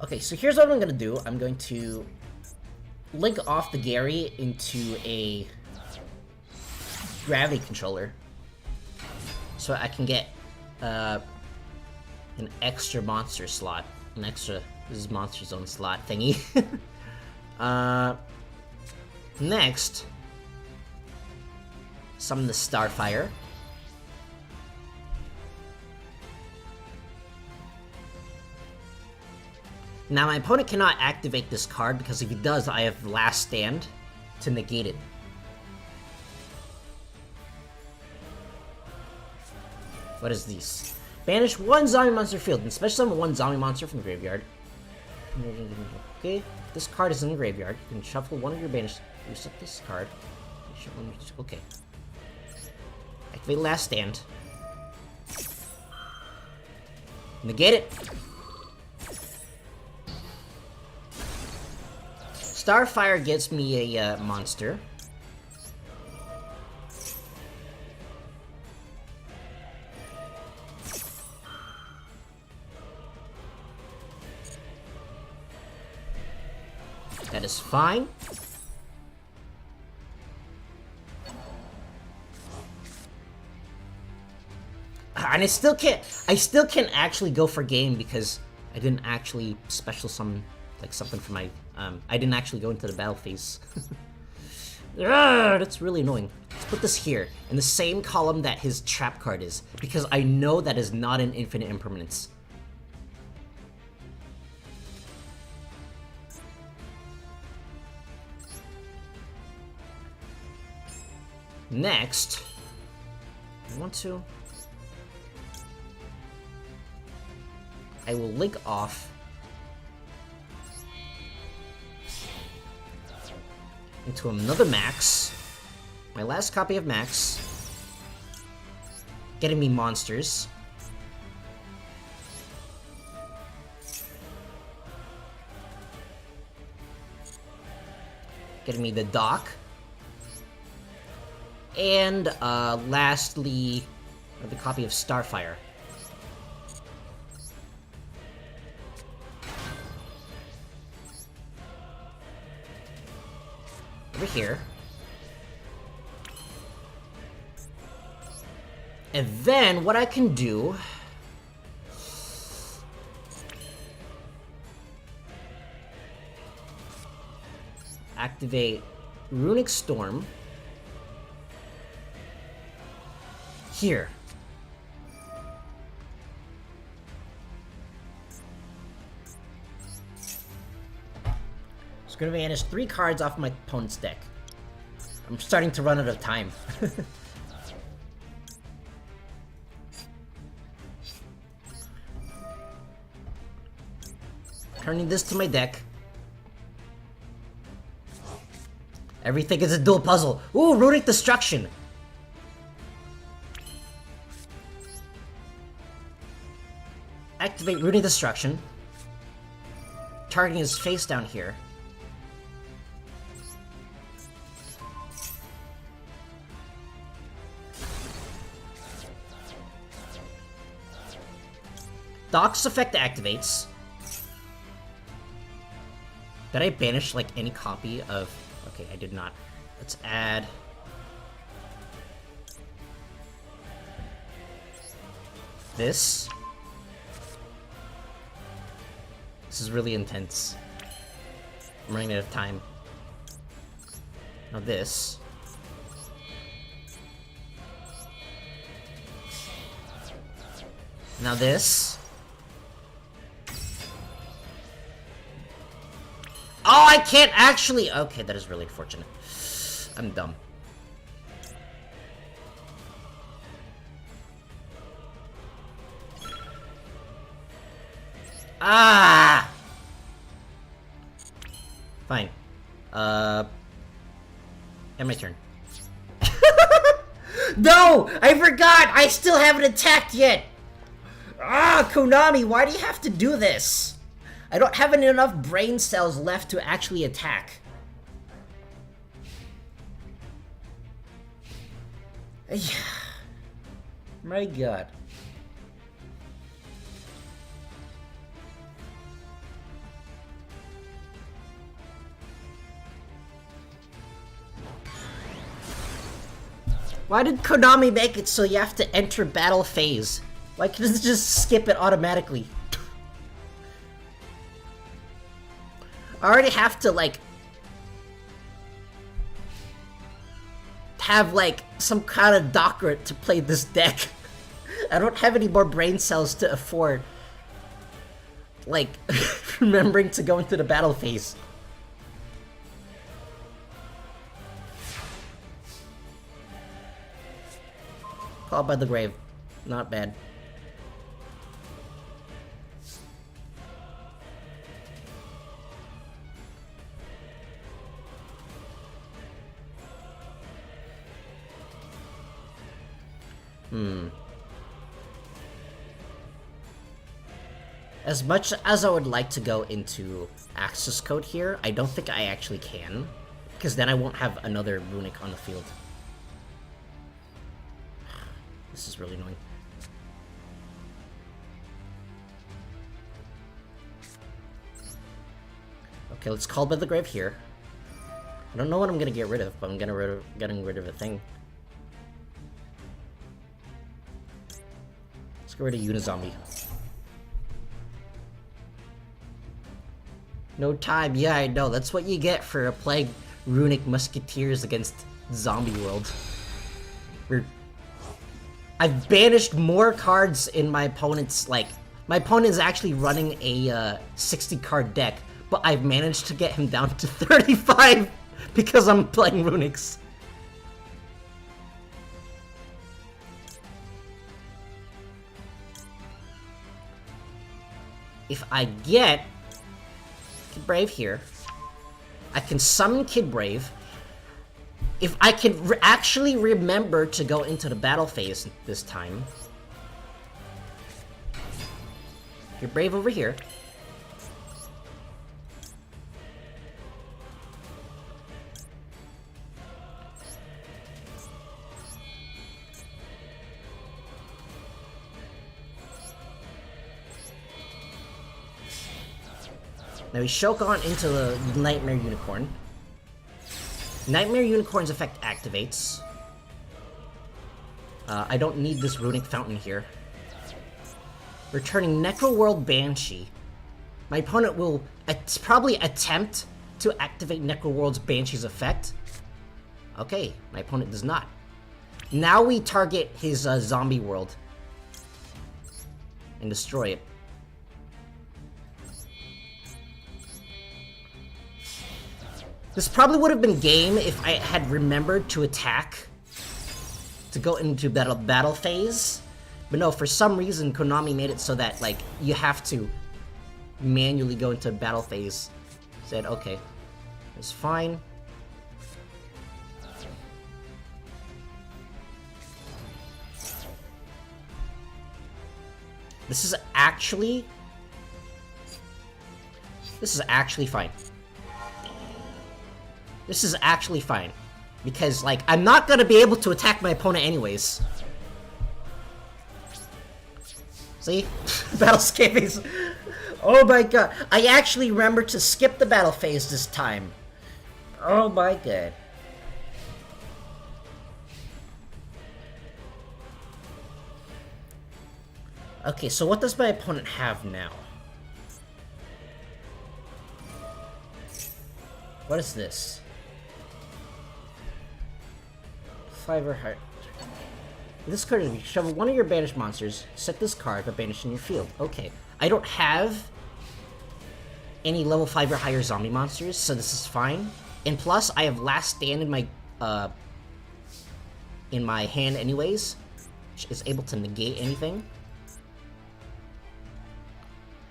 Okay, so here's what I'm gonna do. I'm going to link off the Gary into a gravity controller so I can get an extra monster slot. An extra... This is Monster Zone slot thingy. Next, summon the Starfire. Now my opponent cannot activate this card because if he does, I have Last Stand to negate it. What is this? Banish one zombie monster field and special summon one zombie monster from the graveyard. Okay, this card is in the graveyard. You can shuffle one of your banished. Reset this card. Okay. Activate Last Stand. Negate it. Starfire gets me a monster. That is fine. And I still can't actually go for game because I didn't actually special summon like something for my I didn't actually go into the battle phase. That's really annoying. Let's put this here in the same column that his trap card is because I know that is not an infinite impermanence. Next, I will link off into another Max, my last copy of Max, getting me monsters. Getting me the Dock. And, lastly, the copy of Starfire. Over here. And then, what I can do... Activate Runick Storm. Here. It's gonna banish 3 cards off my opponent's deck. I'm starting to run out of time. Turning this to my deck. Everything is a dual puzzle. Ooh, Runick Destruction. activate Runick Destruction, targeting his face down here. Doc's effect activates. Did I banish, like, any copy of... Okay, I did not. Let's add... this. This is really intense. I'm running out of time. Now this. Now this. Oh, I can't actually... Okay, that is really unfortunate. I'm dumb. Ah! Fine. And my turn. No! I forgot! I still haven't attacked yet! Ah, Konami, why do you have to do this? I don't have enough brain cells left to actually attack. My god. Why did Konami make it so you have to enter battle phase? Why can't it just skip it automatically? I already have to, like... have, like, some kind of doctorate to play this deck. I don't have any more brain cells to afford, like, remembering to go into the battle phase. Called by the Grave. Not bad. As much as I would like to go into access code here, I don't think I actually can, because then I won't have another Runick on the field. This is really annoying. Okay, let's call by the Grave here. I don't know what I'm gonna get rid of, but I'm getting rid of a thing. Let's get rid of Unizombie. No time, yeah, I know. That's what you get for playing Runick Musketeers against Zombie World. I've banished more cards in my opponent's, like... My opponent is actually running a 60-card deck, but I've managed to get him down to 35 because I'm playing Runicks. If I get Kid Brave here, I can summon Kid Brave. If I can actually remember to go into the battle phase this time. Kid Brave over here. Now we Shokan into the Nightmare Unicorn. Nightmare Unicorn's effect activates. I don't need this Runick Fountain here. Returning Necro World Banshee. My opponent will probably attempt to activate Necro World's Banshee's effect. Okay, my opponent does not. Now we target his Zombie World and destroy it. This probably would have been game if I had remembered to attack to go into battle phase. But no, for some reason Konami made it so that, like, you have to manually go into battle phase. Said, okay, it's fine. This is actually fine. This is actually fine. Because, like, I'm not gonna be able to attack my opponent anyways. See? Battle skipping. Oh my god. I actually remember to skip the battle phase this time. Oh my god. Okay, so what does my opponent have now? What is this? Fiber heart. This card is shovel one of your banished monsters, set this card by banishing your field. Okay. I don't have any level 5 or higher zombie monsters, so this is fine. And plus, I have Last Stand in my hand anyways, which is able to negate anything.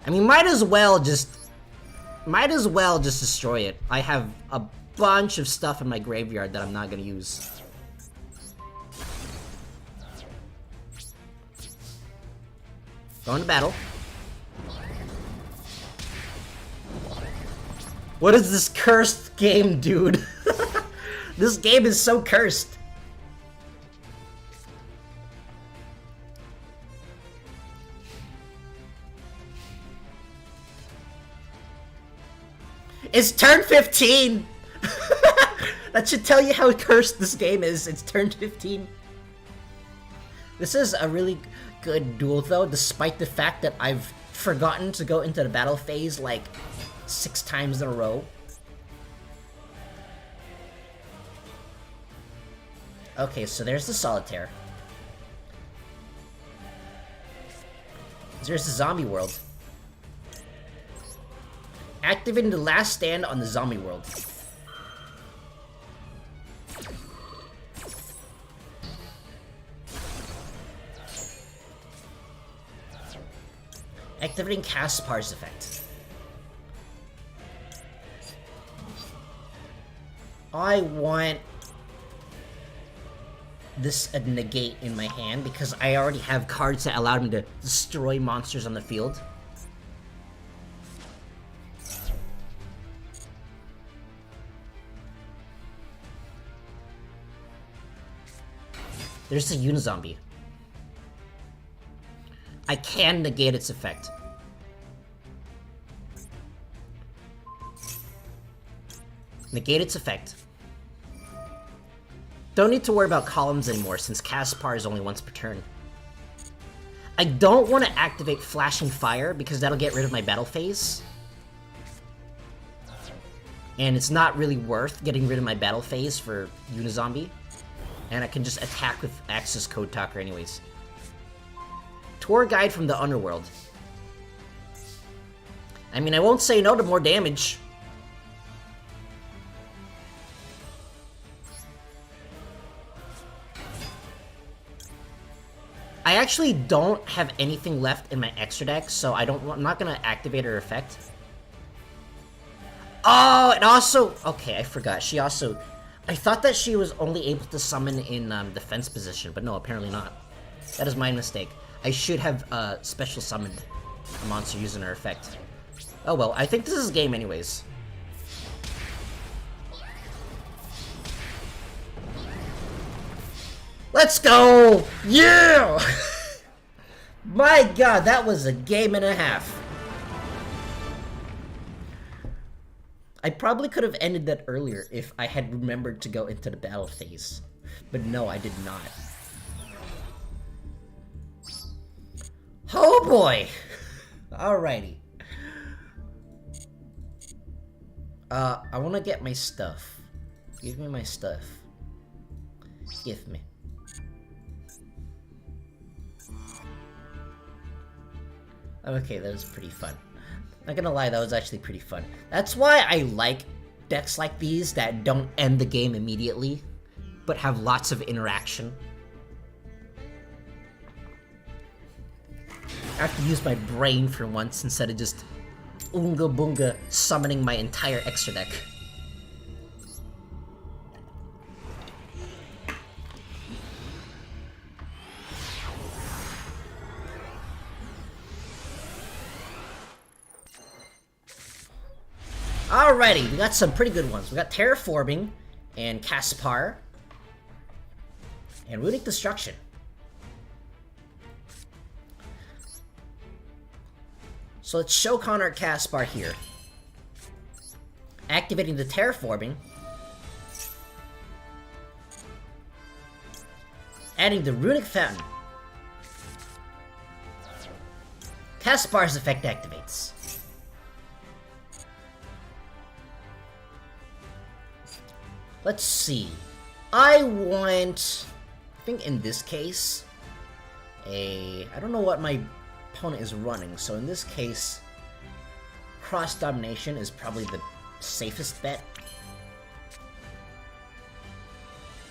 I mean, might as well just destroy it. I have a bunch of stuff in my graveyard that I'm not gonna use. Going to battle. What is this cursed game, dude? This game is so cursed. It's turn 15! That should tell you how cursed this game is. It's turn 15. This is a really good duel, though, despite the fact that I've forgotten to go into the battle phase, like, 6 times in a row. Okay, so there's the Solitaire. There's the Zombie World. Activating the Last Stand on the Zombie World. Activating Caspar's effect. I want this negate in my hand because I already have cards that allow me to destroy monsters on the field. There's the Unizombie. I can negate its effect. Negate its effect. Don't need to worry about columns anymore since Caspar is only once per turn. I don't want to activate Flashing Fire because that'll get rid of my battle phase. And it's not really worth getting rid of my battle phase for Unizombie. And I can just attack with Axis Code Talker anyways. Tour Guide from the Underworld. I mean, I won't say no to more damage. I actually don't have anything left in my extra deck, so I'm not gonna activate her effect. Oh, and also, okay, I forgot. She also, I thought that she was only able to summon in defense position, but no, apparently not. That is my mistake. I should have special summoned a monster using her effect. Oh well, I think this is a game anyways. Let's go! Yeah! My god, that was a game and a half. I probably could have ended that earlier if I had remembered to go into the battle phase. But no, I did not. Oh boy! Alrighty. I wanna get my stuff. Give me my stuff. Give me. Okay, that was pretty fun. Not gonna lie, that was actually pretty fun. That's why I like decks like these that don't end the game immediately, but have lots of interaction. I have to use my brain for once instead of just Oonga Boonga summoning my entire extra deck. Alrighty, we got some pretty good ones. We got Terraforming and Caspar and Runick Destruction. So let's show Connor Caspar here. Activating the Terraforming. Adding the Runick Fountain. Caspar's effect activates. Let's see. I think in this case, I don't know what my opponent is running, so in this case, Cross Domination is probably the safest bet.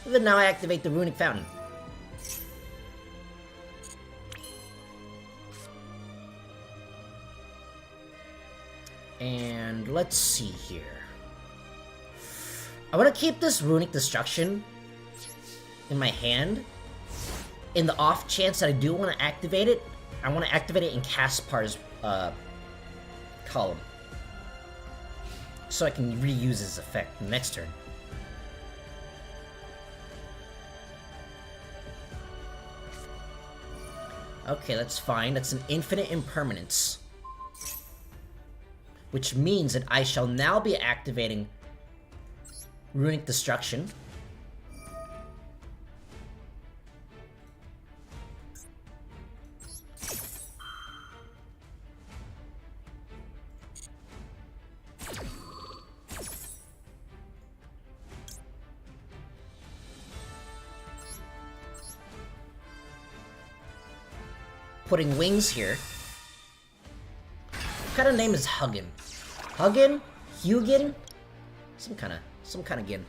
But now I activate the Runick Fountain. And let's see here. I want to keep this Runick Destruction in my hand. In the off chance that I do want to activate it, I want to activate it in Caspar's column. So I can reuse his effect next turn. Okay, that's fine. That's an infinite impermanence. Which means that I shall now be activating Runick Destruction. Putting wings here. What kind of name is Huggin? Huggin? Hugin? Some kind of gin.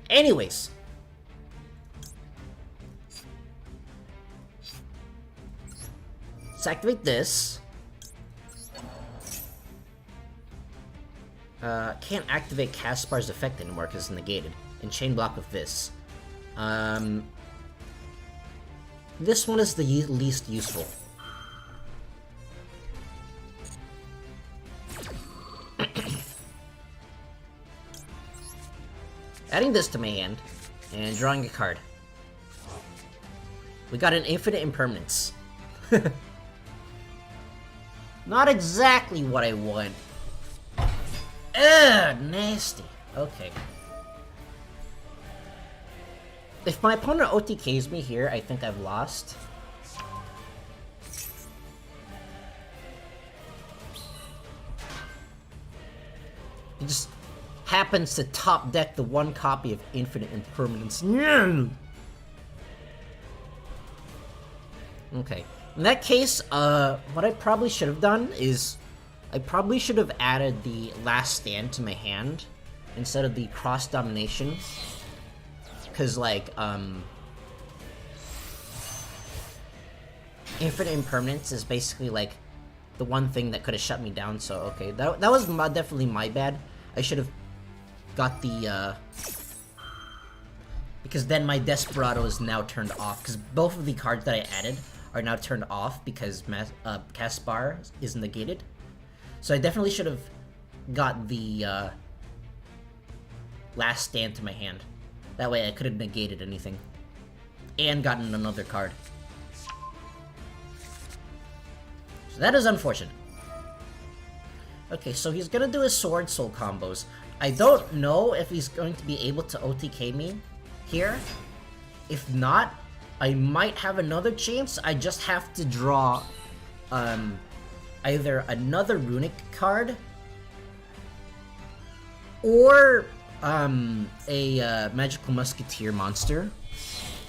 Anyways. Let's activate this. Can't activate Caspar's effect anymore because it's negated. And chain block with this. This one is the least useful. Adding this to my hand, and drawing a card. We got an infinite impermanence. Not exactly what I want. Ugh, nasty. Okay. If my opponent OTKs me here, I think I've lost. He just happens to top deck the one copy of Infinite Impermanence. No! Okay. In that case, what I probably should have done is I probably should have added the Last Stand to my hand instead of the Cross Domination. Because, like, Infinite Impermanence is basically, like, the one thing that could have shut me down, so, okay. That was definitely my bad. I should have got the, because then my Desperado is now turned off, because both of the cards that I added are now turned off because Caspar is negated. So I definitely should have got the, Last Stand to my hand. That way I could have negated anything. And gotten another card. So that is unfortunate. Okay, so he's gonna do his Sword Soul combos. I don't know if he's going to be able to OTK me here. If not, I might have another chance. I just have to draw either another Runick card or a Magical Musketeer monster.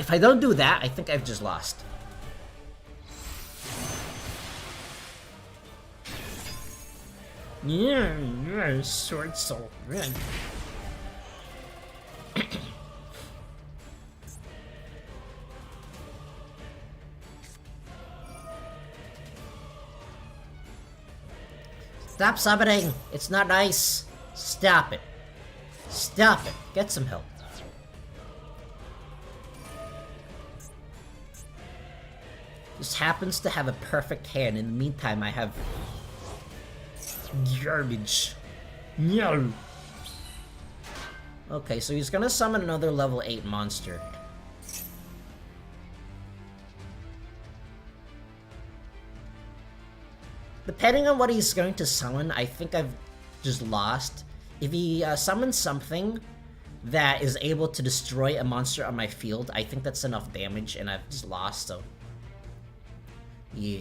If I don't do that, I think I've just lost. Yeah, Sword Soul. Yeah. Stop summoning! It's not nice! Stop it. Stop it. Get some help. This happens to have a perfect hand. In the meantime, I have garbage. No. Okay, so he's gonna summon another level 8 monster. Depending on what he's going to summon, I think I've just lost. If he summons something that is able to destroy a monster on my field, I think that's enough damage, and I've just lost, so... yeah.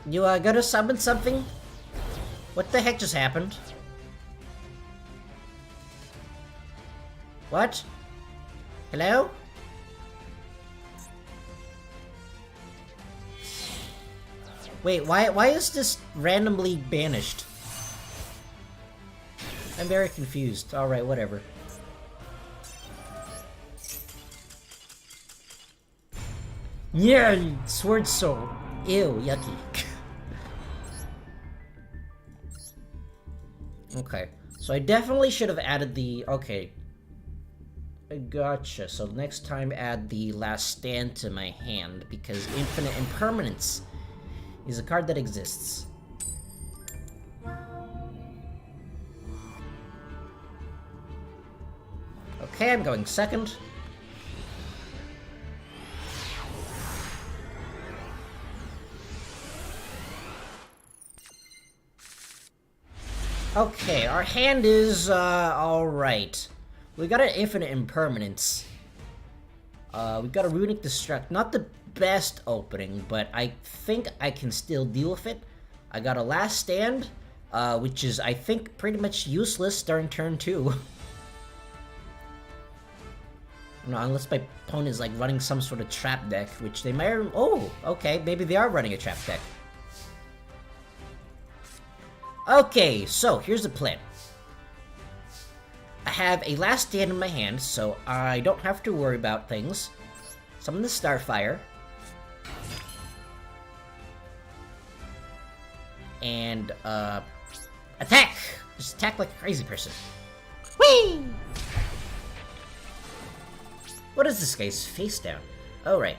You gonna summon something? What the heck just happened? What? Hello? Wait, why is this randomly banished? I'm very confused. Alright, whatever. Yeah, Sword Soul. Ew, yucky. Okay, so I definitely should have added the... okay. I gotcha. So next time add the Last Stand to my hand, because Infinite Impermanence is a card that exists. Okay, I'm going second. Okay, our hand is, alright. We got an Infinite Impermanence. We got a Runick Destruct. Not the best opening, but I think I can still deal with it. I got a Last Stand, which is, I think, pretty much useless during turn 2. No, unless my opponent is, like, running some sort of trap deck, which they might... oh, okay, maybe they are running a trap deck. Okay, so here's the plan. I have a Last Stand in my hand, so I don't have to worry about things. Summon the Starfire. And, attack! Just attack like a crazy person. Whee! What is this guy's face down? Oh, right.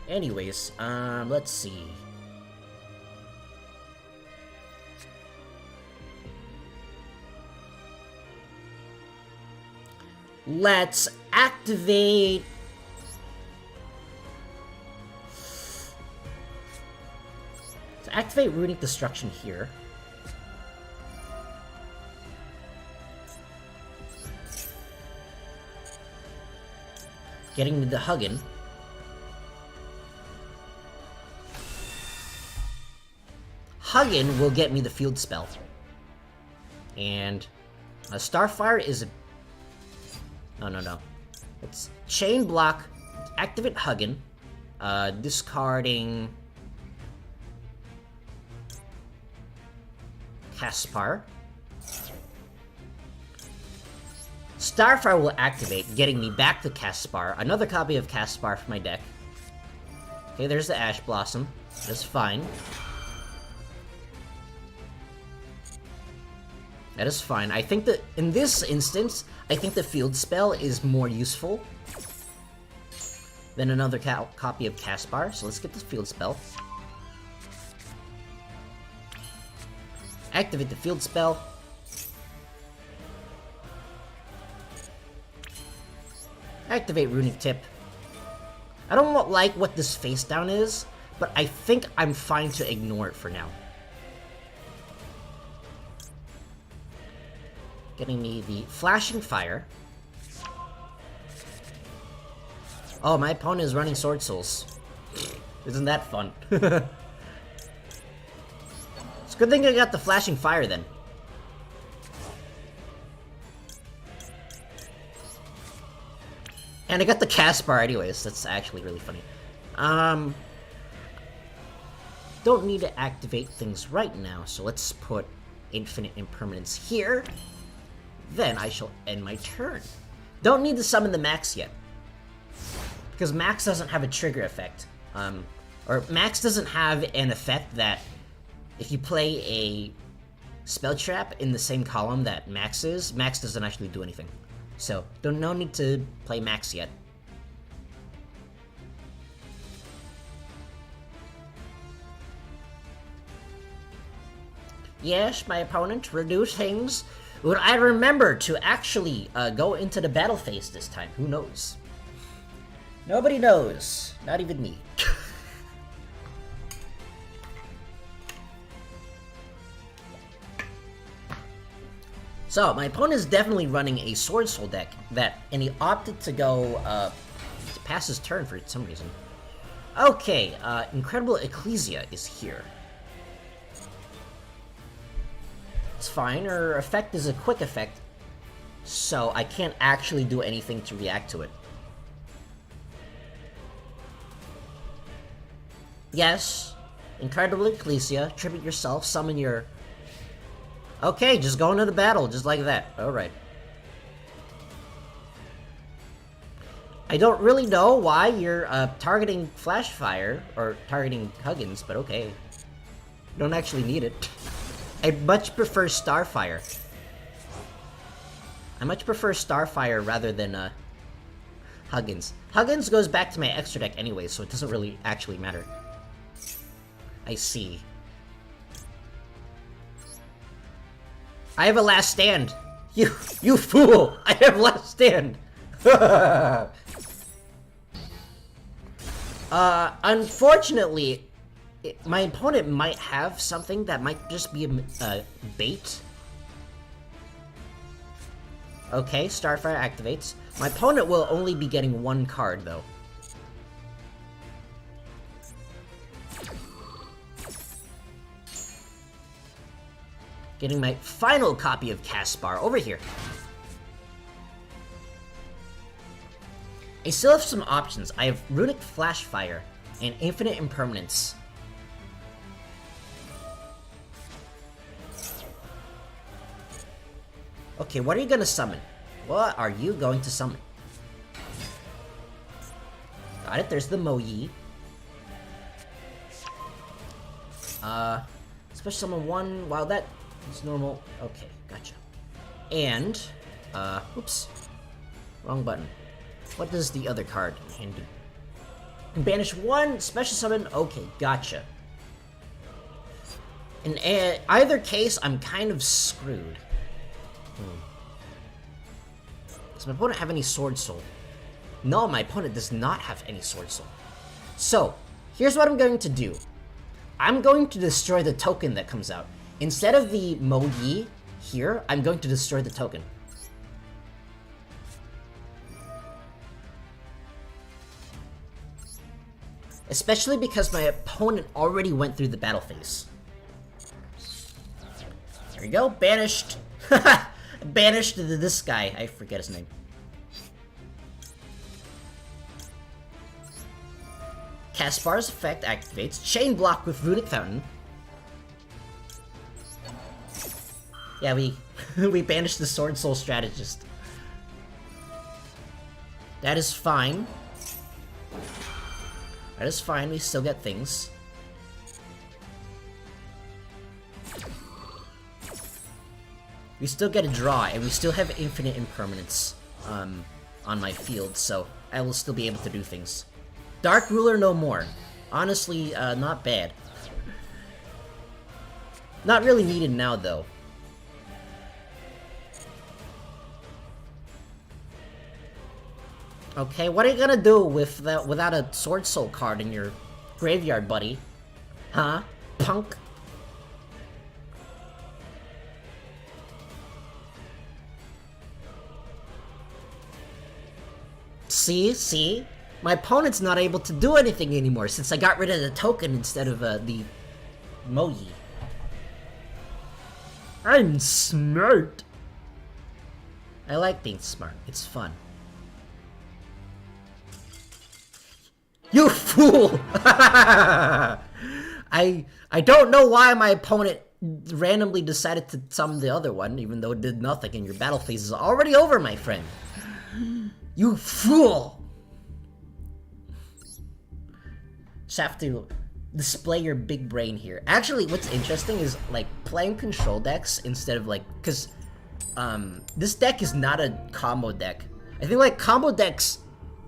Anyways, let's see. Let's activate... let's activate Runick Destruction here. Getting me the Huggin. Huggin will get me the field spell. And a Starfire is a... no. It's Chain Block, activate Huggin, discarding Caspar. Starfire will activate, getting me back to Caspar. Another copy of Caspar for my deck. Okay, there's the Ash Blossom. That's fine. That is fine. I think that, in this instance, I think the field spell is more useful than another copy of Caspar, so let's get this field spell. Activate the field spell. Activate Runick Tip. I don't like what this face down is, but I think I'm fine to ignore it for now. Getting me the Flashing Fire. Oh, my opponent is running Sword Souls. Isn't that fun? It's a good thing I got the Flashing Fire then. And I got the Caspar anyways, that's actually really funny. Don't need to activate things right now, so let's put Infinite Impermanence here. Then I shall end my turn. Don't need to summon the Max yet. Because Max doesn't have a trigger effect. Or Max doesn't have an effect that if you play a spell trap in the same column that Max is, Max doesn't actually do anything. So, no need to play Max yet. Yes, my opponent, reduce things. Would I remember to actually go into the battle phase this time? Who knows? Nobody knows. Not even me. So, my opponent is definitely running a Sword Soul deck, and he opted to go to pass his turn for some reason. Okay, Incredible Ecclesia is here. It's fine, her effect is a quick effect, so I can't actually do anything to react to it. Yes, Incredible Ecclesia, tribute yourself, summon your... Okay, just go into the battle, just like that. Alright. I don't really know why you're targeting Flash Fire, or targeting Huggins, but okay. You don't actually need it. I much prefer Starfire. I much prefer Starfire rather than Huggins. Huggins goes back to my extra deck anyway, so it doesn't really actually matter. I see. I have a last stand. You fool! I have last stand. Unfortunately, my opponent might have something that might just be a bait. Okay, Starfire activates. My opponent will only be getting one card, though. Getting my final copy of Caspar over here. I still have some options. I have Runick Flashfire and Infinite Impermanence. Okay, what are you gonna summon? What are you going to summon? Got it, there's the Moyi. Special summon 1, while that is normal. Okay, gotcha. And, oops. Wrong button. What does the other card do? Banish 1, special summon, okay, gotcha. In either case, I'm kind of screwed. Does my opponent have any Sword Soul? No, my opponent does not have any Sword Soul. So, here's what I'm going to do. I'm going to destroy the token that comes out. Instead of the Moyi here, I'm going to destroy the token. Especially because my opponent already went through the battle phase. There we go, banished. Banished this guy, I forget his name. Caspar's effect activates Chain Block with Runick Fountain. Yeah, we banished the Sword Soul Strategist. That is fine. That is fine, we still get things. We still get a draw, and we still have infinite impermanence on my field, so I will still be able to do things. Dark Ruler no more. Honestly, not bad. Not really needed now, though. Okay, what are you gonna do with without a Sword Soul card in your graveyard, buddy? Huh? Punk? See? My opponent's not able to do anything anymore since I got rid of the token instead of the Moyi. I'm smart. I like being smart. It's fun. You fool! I don't know why my opponent randomly decided to summon the other one, even though it did nothing, and your battle phase is already over, my friend. You fool! Just have to display your big brain here. Actually, what's interesting is, like, playing control decks instead of, like, because, this deck is not a combo deck. I think, like, combo decks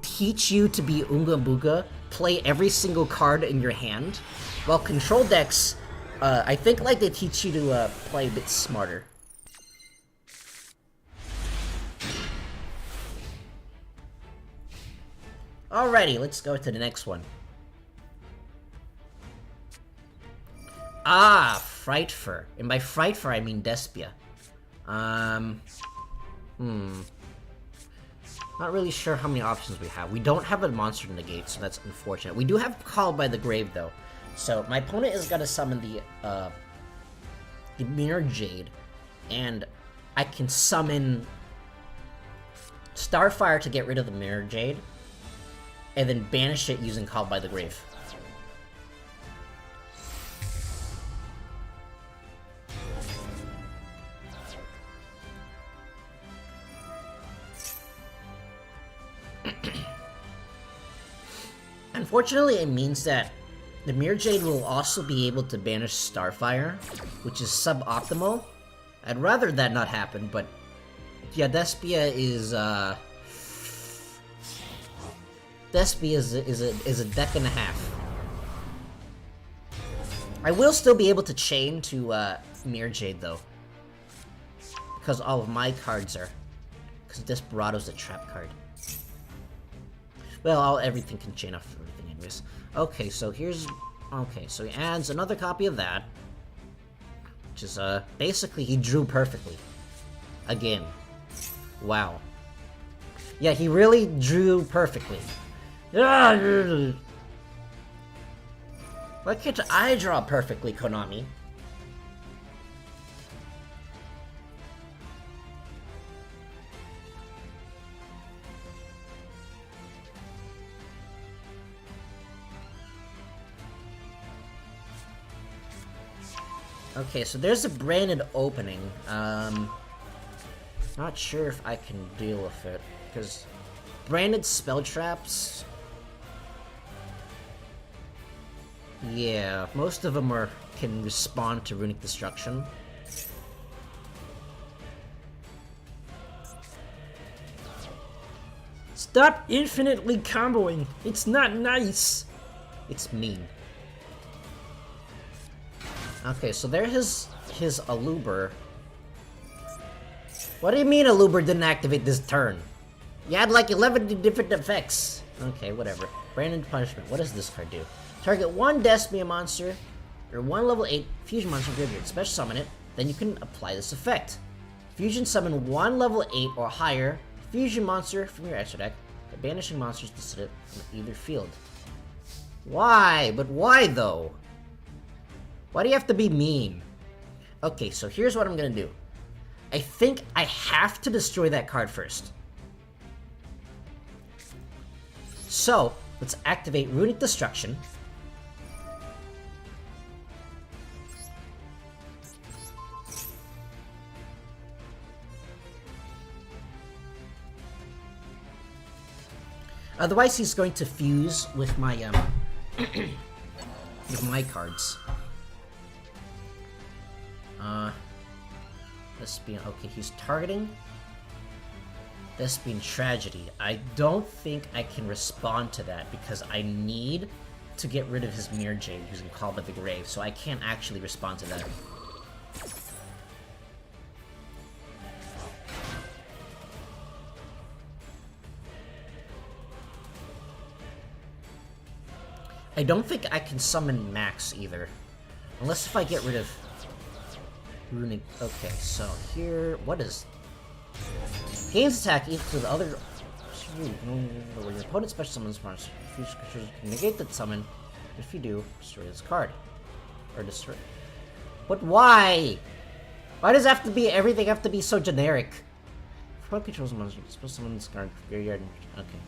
teach you to be Unga Booga, play every single card in your hand, while control decks I think like they teach you to play a bit smarter. Alrighty, let's go to the next one. Ah, Frightfur. And by Frightfur, I mean Despia. Not really sure how many options we have. We don't have a monster to negate, so that's unfortunate. We do have Called by the Grave, though. So, my opponent is gonna summon the Mirror Jade, and I can summon Starfire to get rid of the Mirror Jade, and then banish it using Called by the Grave. Unfortunately, it means that the Mirror Jade will also be able to banish Starfire, which is suboptimal. I'd rather that not happen, but yeah, Despia is a deck and a half. I will still be able to chain to Mirror Jade though, because all of my cards are. Because Desperado's a trap card. Well, everything can chain off everything anyways. Okay, so here's... Okay, so he adds another copy of that. Which is, basically he drew perfectly. Again. Wow. Yeah, he really drew perfectly. Why can't I draw perfectly, Konami? Okay, so there's a branded opening. Not sure if I can deal with it, because branded spell traps... Yeah, most of them can respond to Runick Destruction. Stop infinitely comboing. It's not nice. It's mean. Okay, so there's his Aluber. What do you mean Aluber didn't activate this turn? You had like 11 different effects. Okay, whatever. Branded Punishment. What does this card do? Target one Despia monster, or one level 8 fusion monster graveyard. Special summon it, then you can apply this effect. Fusion summon one level 8 or higher fusion monster from your extra deck by banishing monsters listed from either field. Why? But why though? Why do you have to be mean? Okay, so here's what I'm gonna do. I think I have to destroy that card first. So, let's activate Runick Destruction. Otherwise, he's going to fuse with my with my cards. Okay, he's targeting Thespian Tragedy. I don't think I can respond to that because I need to get rid of his Mirror Jade using Call by the Grave, so I can't actually respond to that. I don't think I can summon Max either. Unless if I get rid of Runick. Okay, so here... What is... Gains attack equal to the other... When your opponent special summons monster, you can negate that summon. If you do, destroy this card. Or destroy... But why? Why does it have to be... Everything have to be so generic? If one controls a monster, special summon this card. Graveyard. Okay.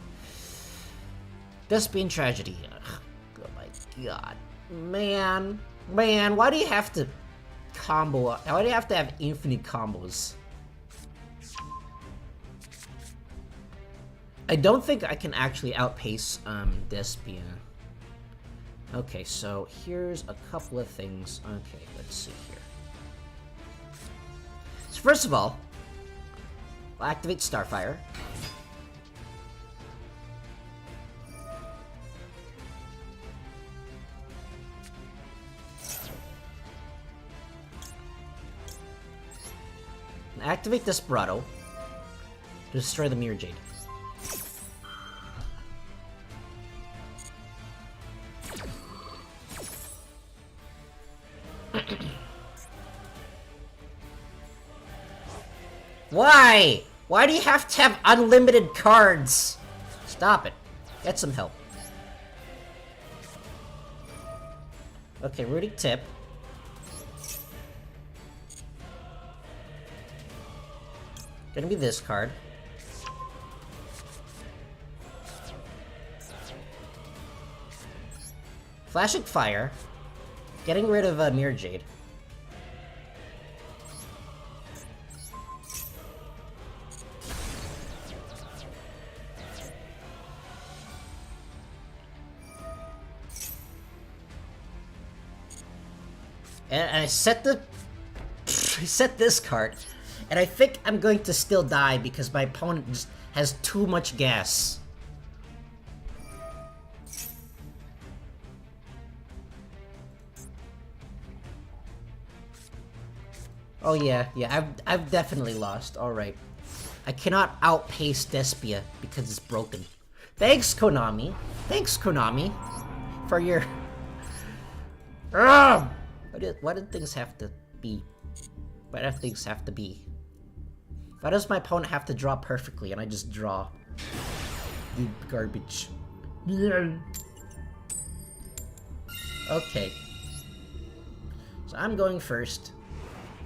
Thespian Tragedy. Ugh. Oh my god. Man, why do you have to combo? Why do you have to have infinite combos? I don't think I can actually outpace Despia. Okay, so here's a couple of things. Okay, let's see here. So first of all, I'll activate Starfire. activate Desperado to destroy the Mirror Jade. Why? Why do you have to have unlimited cards? Stop it. Get some help. Okay, Runick tip. Gonna be this card. Flashing Fire. Getting rid of Mirror Jade. And I set the... I set this card. And I think I'm going to still die because my opponent just has too much gas. Oh yeah, I've definitely lost. Alright. I cannot outpace Despia because it's broken. Thanks, Konami. Thanks, Konami. For your... Ugh! Why did things have to be? Why do things have to be? Why does my opponent have to draw perfectly and I just draw? The garbage. Okay. So I'm going first.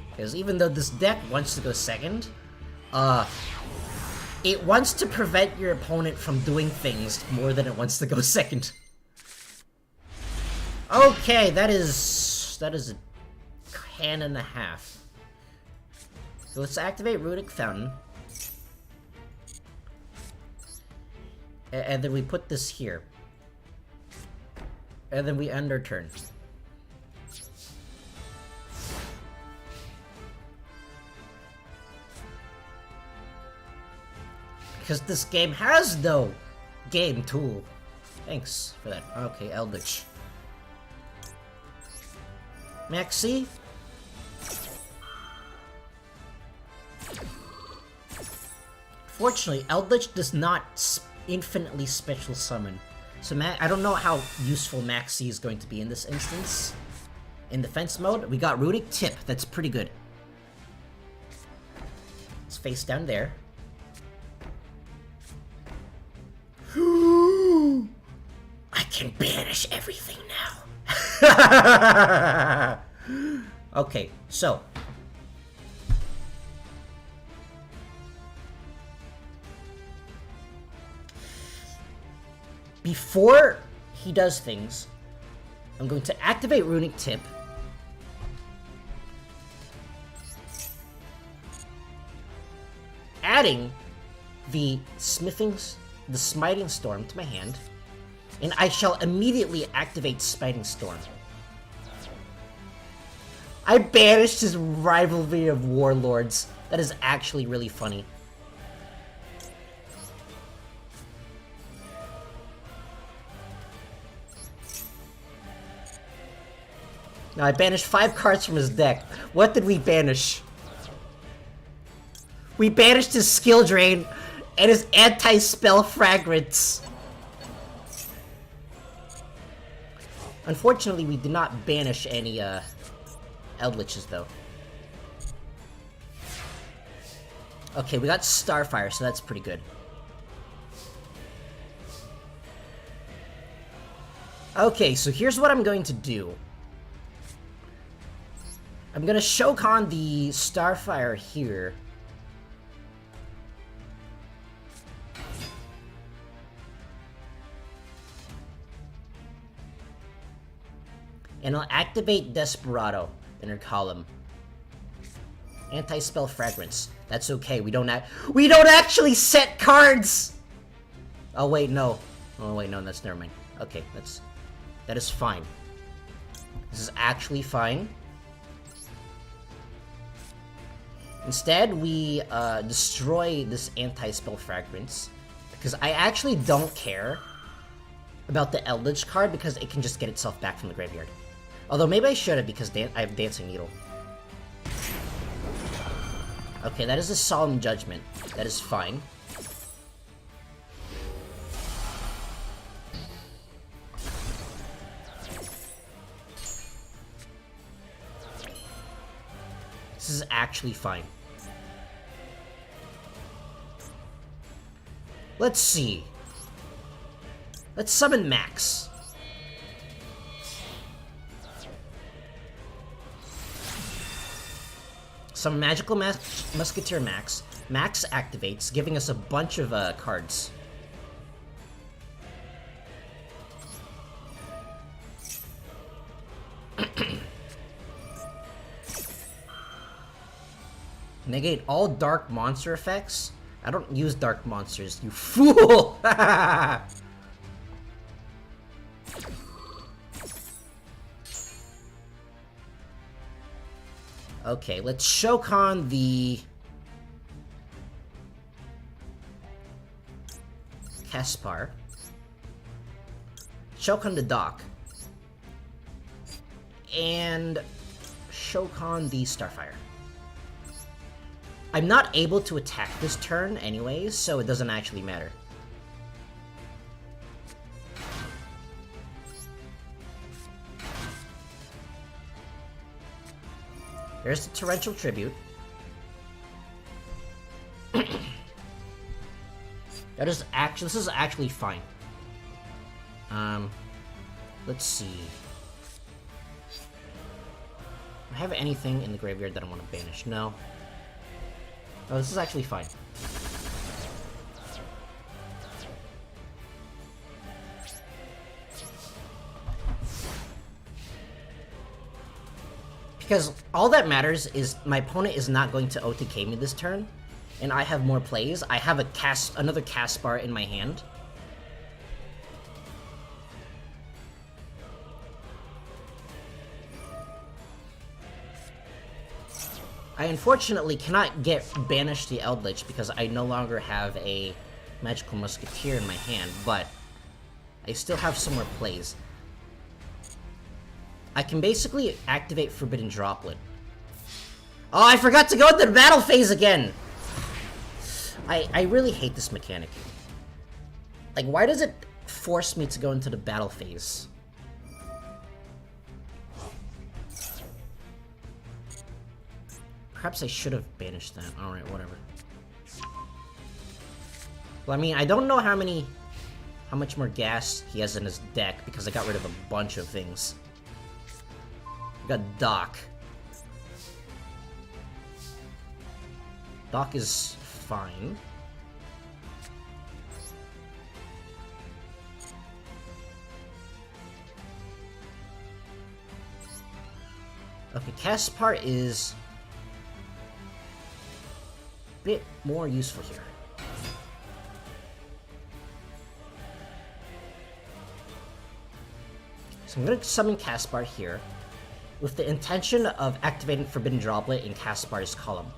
Because even though this deck wants to go second, it wants to prevent your opponent from doing things more than it wants to go second. Okay, that is a can and a half. So let's activate Runick Fountain. And then we put this here. And then we end our turn. Because this game has no game tool. Thanks for that. Okay, Eldritch. Maxi? Fortunately, Eldritch does not infinitely special summon. So I don't know how useful Maxi is going to be in this instance. In defense mode, we got Runick Tip. That's pretty good. It's face down there. I can banish everything now. Okay, so before he does things, I'm going to activate Runick Tip. Adding the Smiting Storm to my hand, and I shall immediately activate Smiting Storm. I banished his Rivalry of Warlords. That is actually really funny. Now I banished 5 cards from his deck. What did we banish? We banished his Skill Drain and his Anti-Spell Fragrance. Unfortunately, we did not banish any Eldritches though. Okay, we got Starfire, so that's pretty good. Okay, so here's what I'm going to do. I'm gonna Shokan the Starfire here. And I'll activate Desperado in her column. Anti-Spell Fragrance. That's okay, we don't actually set cards! Oh wait, no. Oh wait, no, that's never mind. Okay, that is fine. This is actually fine. Instead, we destroy this Anti-Spell Fragrance. Because I actually don't care about the Eldritch card because it can just get itself back from the graveyard. Although maybe I should have because I have Dancing Needle. Okay, that is a solemn judgment. That is fine. This is actually fine. Let's see. Let's summon Max. Some magical Musketeer Max. Max activates, giving us a bunch of cards. Negate all dark monster effects. I don't use dark monsters, you fool! Okay, let's Shokan the Caspar. Shokan the Doc. And Shokan the Starfire. I'm not able to attack this turn anyways, so it doesn't actually matter. There's the Torrential Tribute. This is actually fine. Let's see. Do I have anything in the graveyard that I want to banish? No. Oh, this is actually fine. Because all that matters is my opponent is not going to OTK me this turn, and I have more plays. I have another Caspar in my hand. I unfortunately cannot banish the Eldritch because I no longer have a Magical Musketeer in my hand, but I still have some more plays. I can basically activate Forbidden Droplet. Oh, I forgot to go into the battle phase again! I really hate this mechanic. Like, why does it force me to go into the battle phase? Perhaps I should have banished that. Alright, whatever. Well, I mean, I don't know how much more gas he has in his deck because I got rid of a bunch of things. I got Doc. Doc is fine. Okay, Caspar is a bit more useful here. So I'm gonna summon Caspar here with the intention of activating Forbidden Droplet in Caspar's column.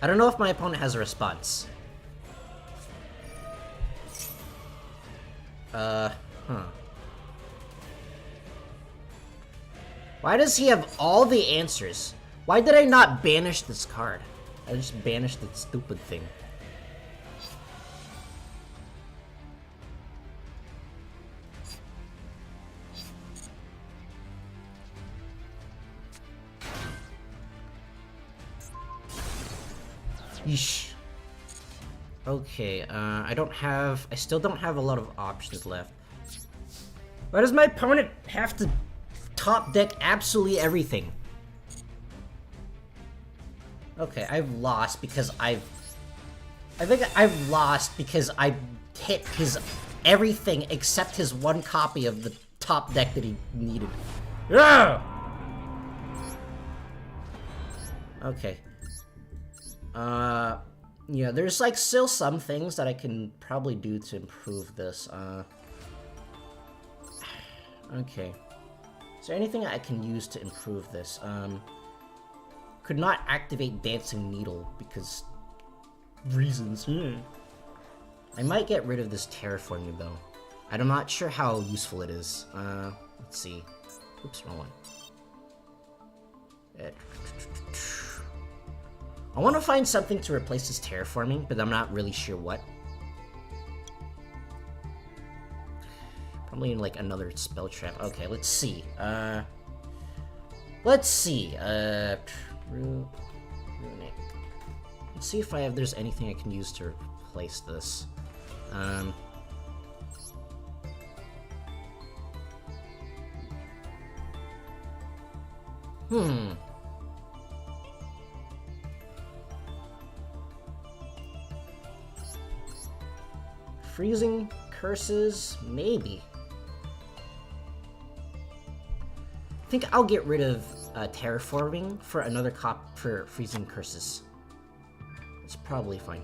I don't know if my opponent has a response. Why does he have all the answers? Why did I not banish this card? I just banished the stupid thing. Yeesh. Okay, I still don't have a lot of options left. Why does my opponent have to Top deck absolutely everything. Okay, I've lost because I think I've lost because I hit his everything except his one copy of the top deck that he needed. Yeah! Okay. Yeah, there's like still some things that I can probably do to improve this. Okay. Is there anything I can use to improve this? Could not activate Dancing Needle because reasons. I might get rid of this Terraforming though. I'm not sure how useful it is. Let's see. Oops, wrong one. I want to find something to replace this terraforming, but I'm not really sure what. Probably like another spell trap. Okay, let's see. Let's see. Runick. Let's see if there's anything I can use to replace this. Freezing curses, maybe. I think I'll get rid of terraforming for another cop for freezing curses. It's probably fine.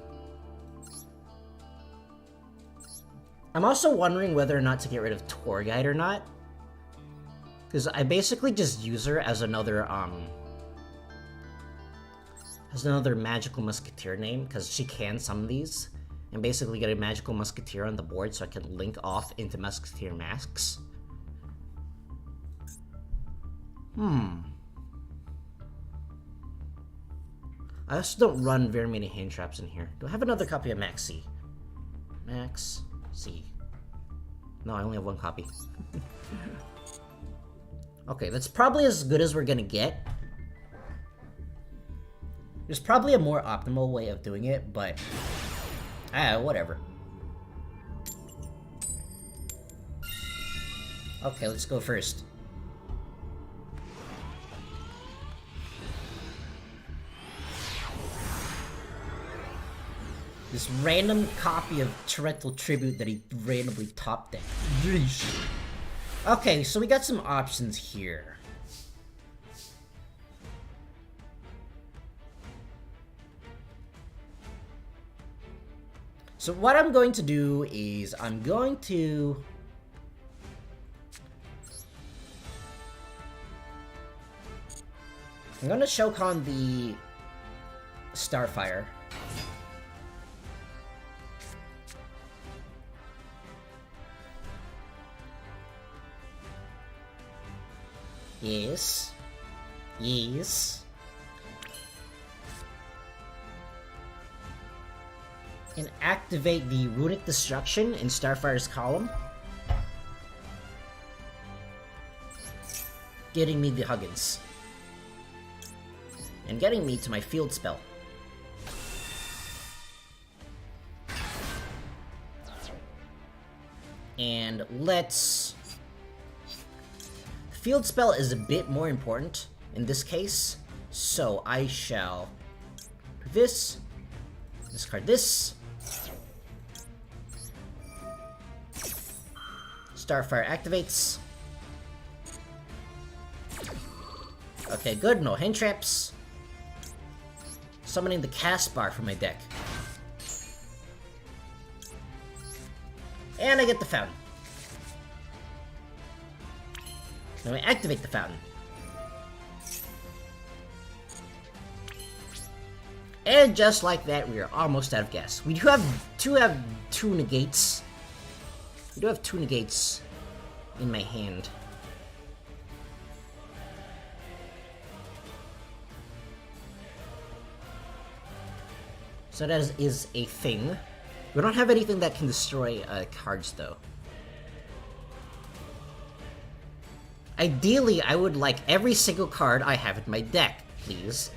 I'm also wondering whether or not to get rid of tour guide or not, because I basically just use her as another magical musketeer name, because she can summon these, and basically get a magical musketeer on the board so I can link off into musketeer masks. I also don't run very many hand traps in here. Do I have another copy of Max C? Max C. No, I only have one copy. Okay, that's probably as good as we're gonna get. There's probably a more optimal way of doing it, but whatever. Okay, let's go first. This random copy of Torrential Tribute that he randomly top decked. Okay, so we got some options here. So what I'm going to do is I'm going to choke on the Starfire. Yes. Yes. And activate the Runick Destruction in Starfire's column. Getting me the Huggins. And getting me to my field spell. And let's... Field spell is a bit more important in this case, so I shall do this, discard this, Starfire activates. Okay, good, no hand traps. Summoning the cast bar from my deck. And I get the fountain. Now I activate the fountain. And just like that, we are almost out of gas. We do have two negates. We do have two negates in my hand. So that is a thing. We don't have anything that can destroy cards, though. Ideally, I would like every single card I have in my deck, please.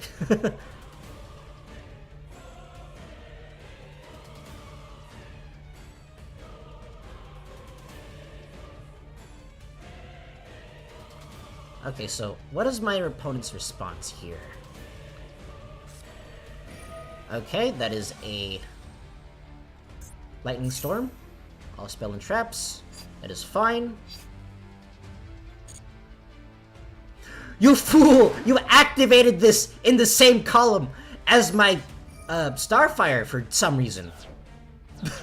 Okay, so what is my opponent's response here? Okay, that is a Lightning Storm. All spell and traps. That is fine. You fool! You activated this in the same column as my Starfire for some reason.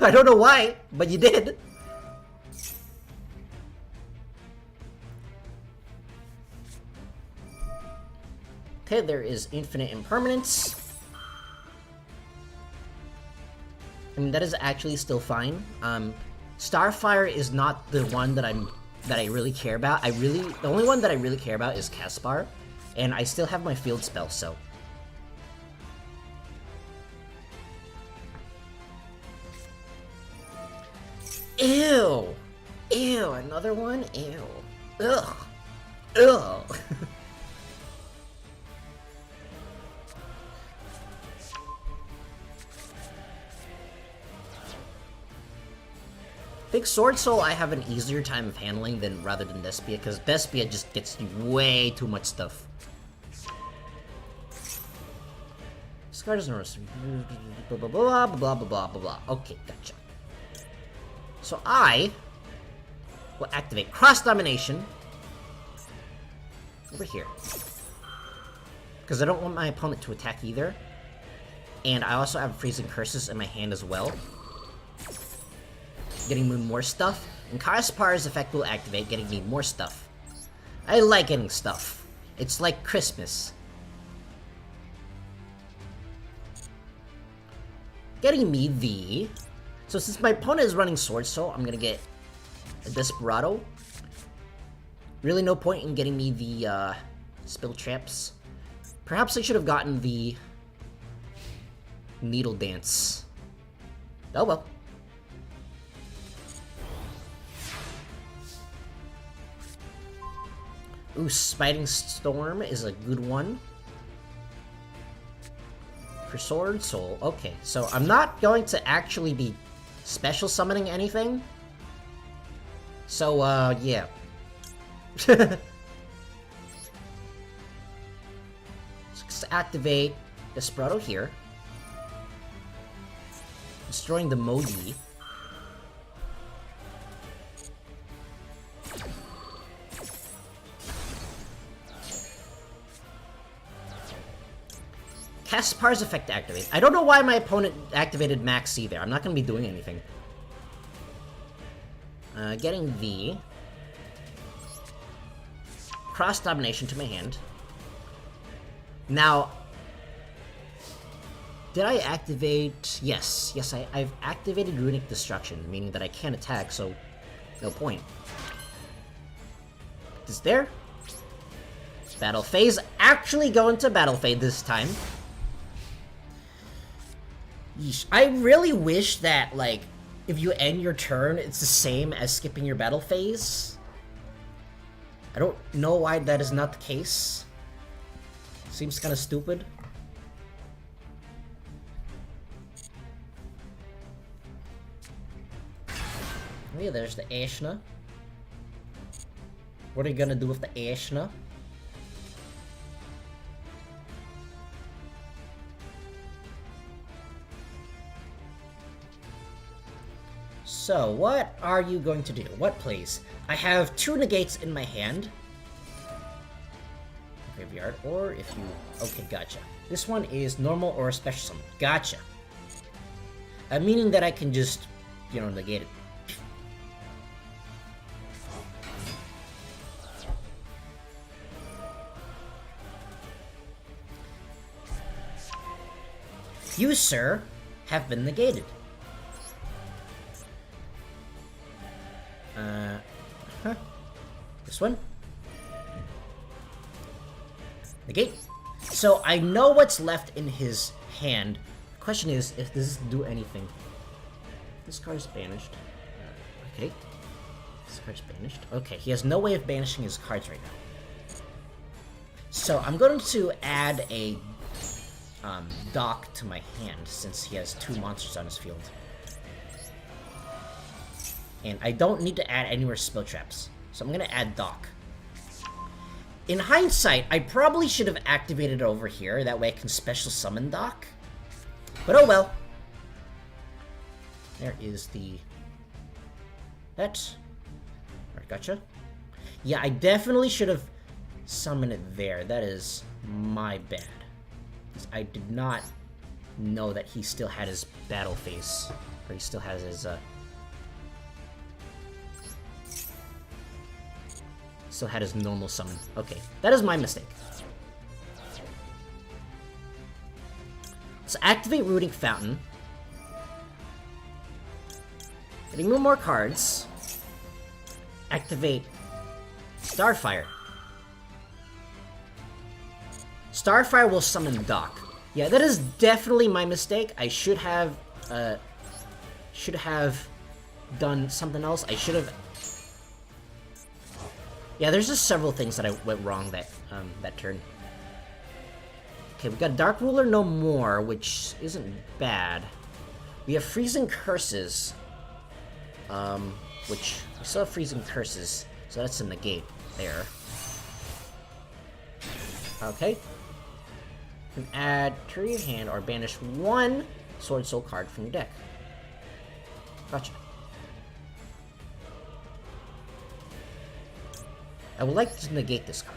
I don't know why, but you did. Okay, there is infinite impermanence. I mean, that is actually still fine. Starfire is not the one that I really care about. The only one that I really care about is Caspar, and I still have my field spell, so. Ew! Ew, another one? Ew. Ugh. Ugh. I think Sword Soul I have an easier time of handling rather than Despia, because Despia just gets way too much stuff. Scar doesn't blah blah blah blah blah blah blah blah. Okay, gotcha. So I will activate Cross Domination over here, because I don't want my opponent to attack either, and I also have Freezing Curses in my hand as well, getting me more stuff. And Caspar's effect will activate, getting me more stuff. I like getting stuff. It's like Christmas. Getting me the... So since my opponent is running Sword Soul, I'm gonna get a Desperado. Really no point in getting me the Spill Traps. Perhaps I should have gotten the Needle Dance. Oh well. Ooh, Spiting Storm is a good one. For Sword Soul, okay. So I'm not going to actually be special summoning anything. So, yeah. Let's activate Desperado here. Destroying the Modi. Caspar's effect activated. I don't know why my opponent activated Max either. I'm not going to be doing anything. Getting the Cross Domination to my hand. Now, did I activate... Yes, I've activated Runick Destruction, meaning that I can't attack, so no point. Is there? Battle Phase. Actually going to Battle Phase this time. Yeesh. I really wish that, like, if you end your turn, it's the same as skipping your battle phase. I don't know why that is not the case. Seems kind of stupid. Oh yeah, there's the Ashna. What are you gonna do with the Ashna? So, what are you going to do? What plays? I have 2 negates in my hand. Graveyard, or if you... Okay, gotcha. This one is normal or a special summon. Gotcha. Meaning that I can just, you know, negate it. You, sir, have been negated. This one? Negate. So I know what's left in his hand. The question is, if does this do anything? This card is banished. Okay. This card's banished. Okay, he has no way of banishing his cards right now. So I'm going to add a dock to my hand, since he has 2 monsters on his field. And I don't need to add any more spell traps. So I'm gonna add Dock. In hindsight, I probably should have activated it over here. That way I can special summon Dock. But oh well. There is the... That. Alright, gotcha. Yeah, I definitely should have summoned it there. That is my bad. I did not know that he still had his battle phase. Or he still has his, still had his normal summon. Okay, that is my mistake. Let's activate Rooting Fountain. Remove more cards. Activate Starfire. Starfire will summon Doc. Yeah, that is definitely my mistake. I should have done something else. I should have. Yeah, there's just several things that I went wrong that turn. Okay, we got Dark Ruler no more, which isn't bad. We have Freezing Curses. Which we still have Freezing Curses, so that's a negate there. Okay. You can add to your hand or banish one Sword Soul card from your deck. Gotcha. I would like to negate this card.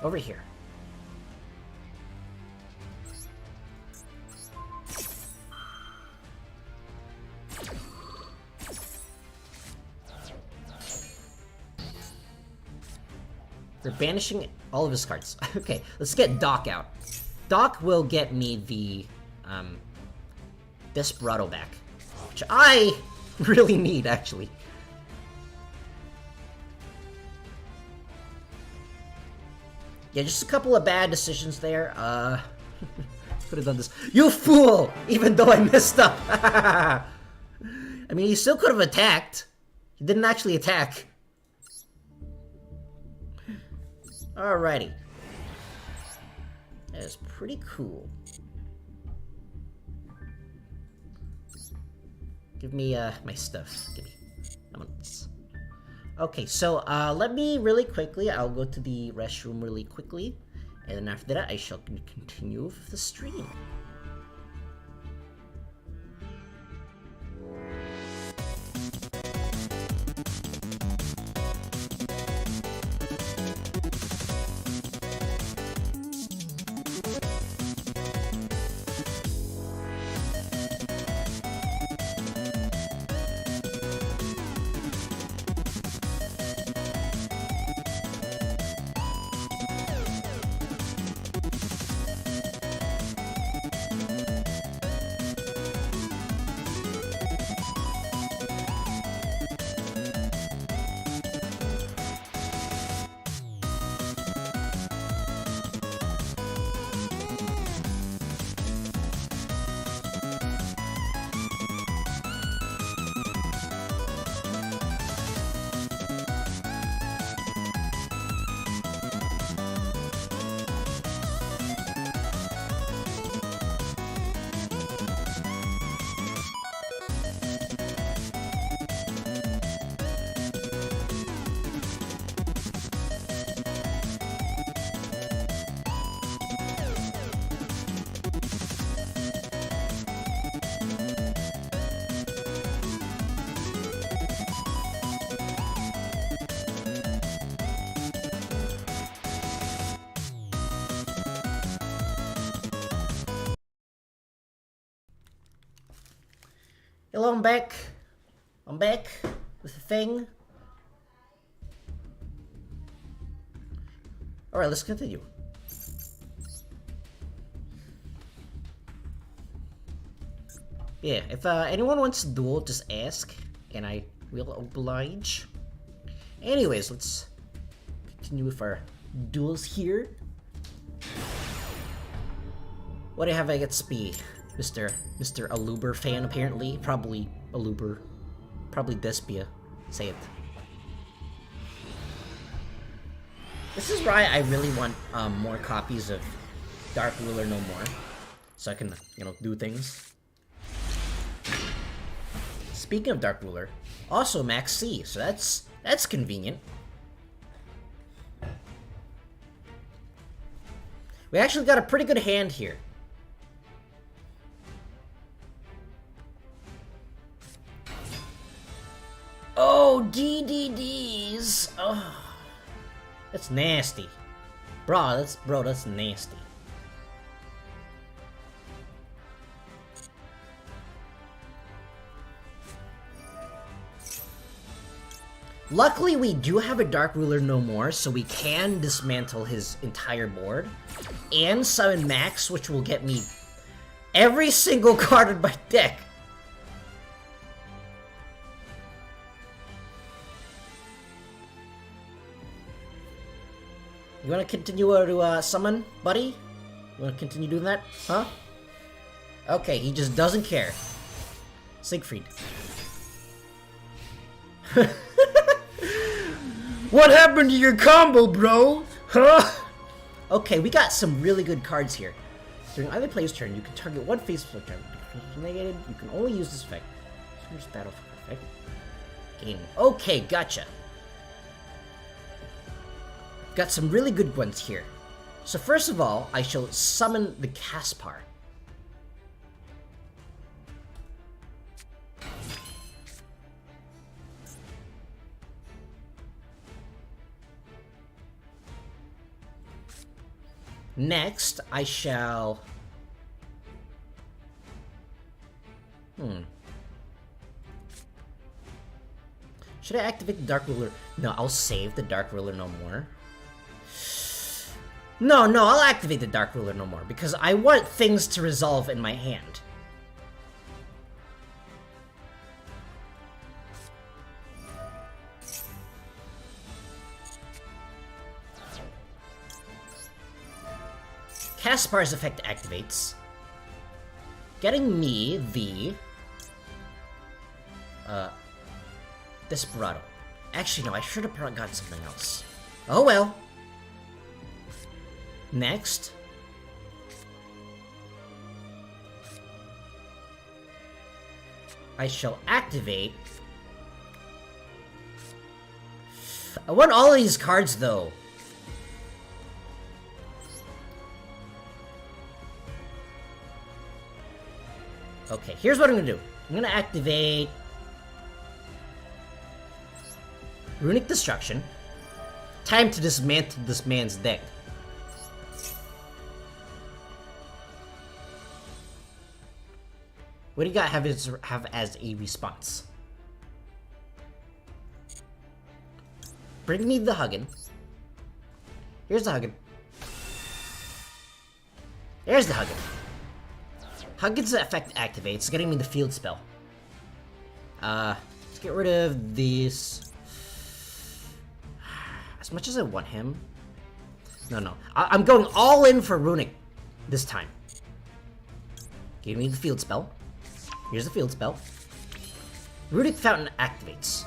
Over here. We're banishing all of his cards. Okay, let's get Doc out. Doc will get me the Desperado back, which I really need, actually. Yeah, just a couple of bad decisions there. Could have done this. You fool! Even though I messed up. I mean, he still could have attacked. He didn't actually attack. Alrighty. That is pretty cool. Give me my stuff. Give me. Okay, so let me really quickly. I'll go to the restroom really quickly, and then after that, I shall continue with the stream. Hello, I'm back. I'm back with the thing. Alright, let's continue. Yeah, if anyone wants to duel, just ask, and I will oblige. Anyways, let's continue with our duels here. What do I have against me? Mr. Aluber fan, apparently. Probably Aluber. Probably Despia. Say it. This is why I really want more copies of Dark Ruler No More. So I can, you know, do things. Speaking of Dark Ruler, also Max C, so that's convenient. We actually got a pretty good hand here. Oh, DDDs. Oh, that's nasty, bro. That's nasty. Luckily, we do have a Dark Ruler No More, so we can dismantle his entire board and summon Max, which will get me every single card in my deck. You wanna continue to summon, buddy? You wanna continue doing that? Huh? Okay, he just doesn't care. Siegfried. What happened to your combo, bro? Huh? Okay, we got some really good cards here. During either player's turn, you can target one face flip turn. Negated, you can only use this effect. Here's battle effect. Game. Okay, gotcha. Got some really good ones here. So first of all, I shall summon the Caspar. Next, I shall... Should I activate the Dark Ruler? No, I'll save the Dark Ruler no more. No, I'll activate the Dark Ruler no more, because I want things to resolve in my hand. Caspar's effect activates, getting me the Desperado. Actually, no, I should have got something else. Oh well. Next, I shall activate. I want all of these cards though. Okay, here's what I'm gonna do. I'm gonna activate Runick Destruction. Time to dismantle this man's deck. What do you got have as a response? Bring me the Huggin. Here's the Huggin. There's the Huggin. Huggin's effect activates, getting me the field spell. Let's get rid of these. As much as I want him. No. I'm going all in for Runick this time. Give me the field spell. Here's the field spell. Runick Fountain activates.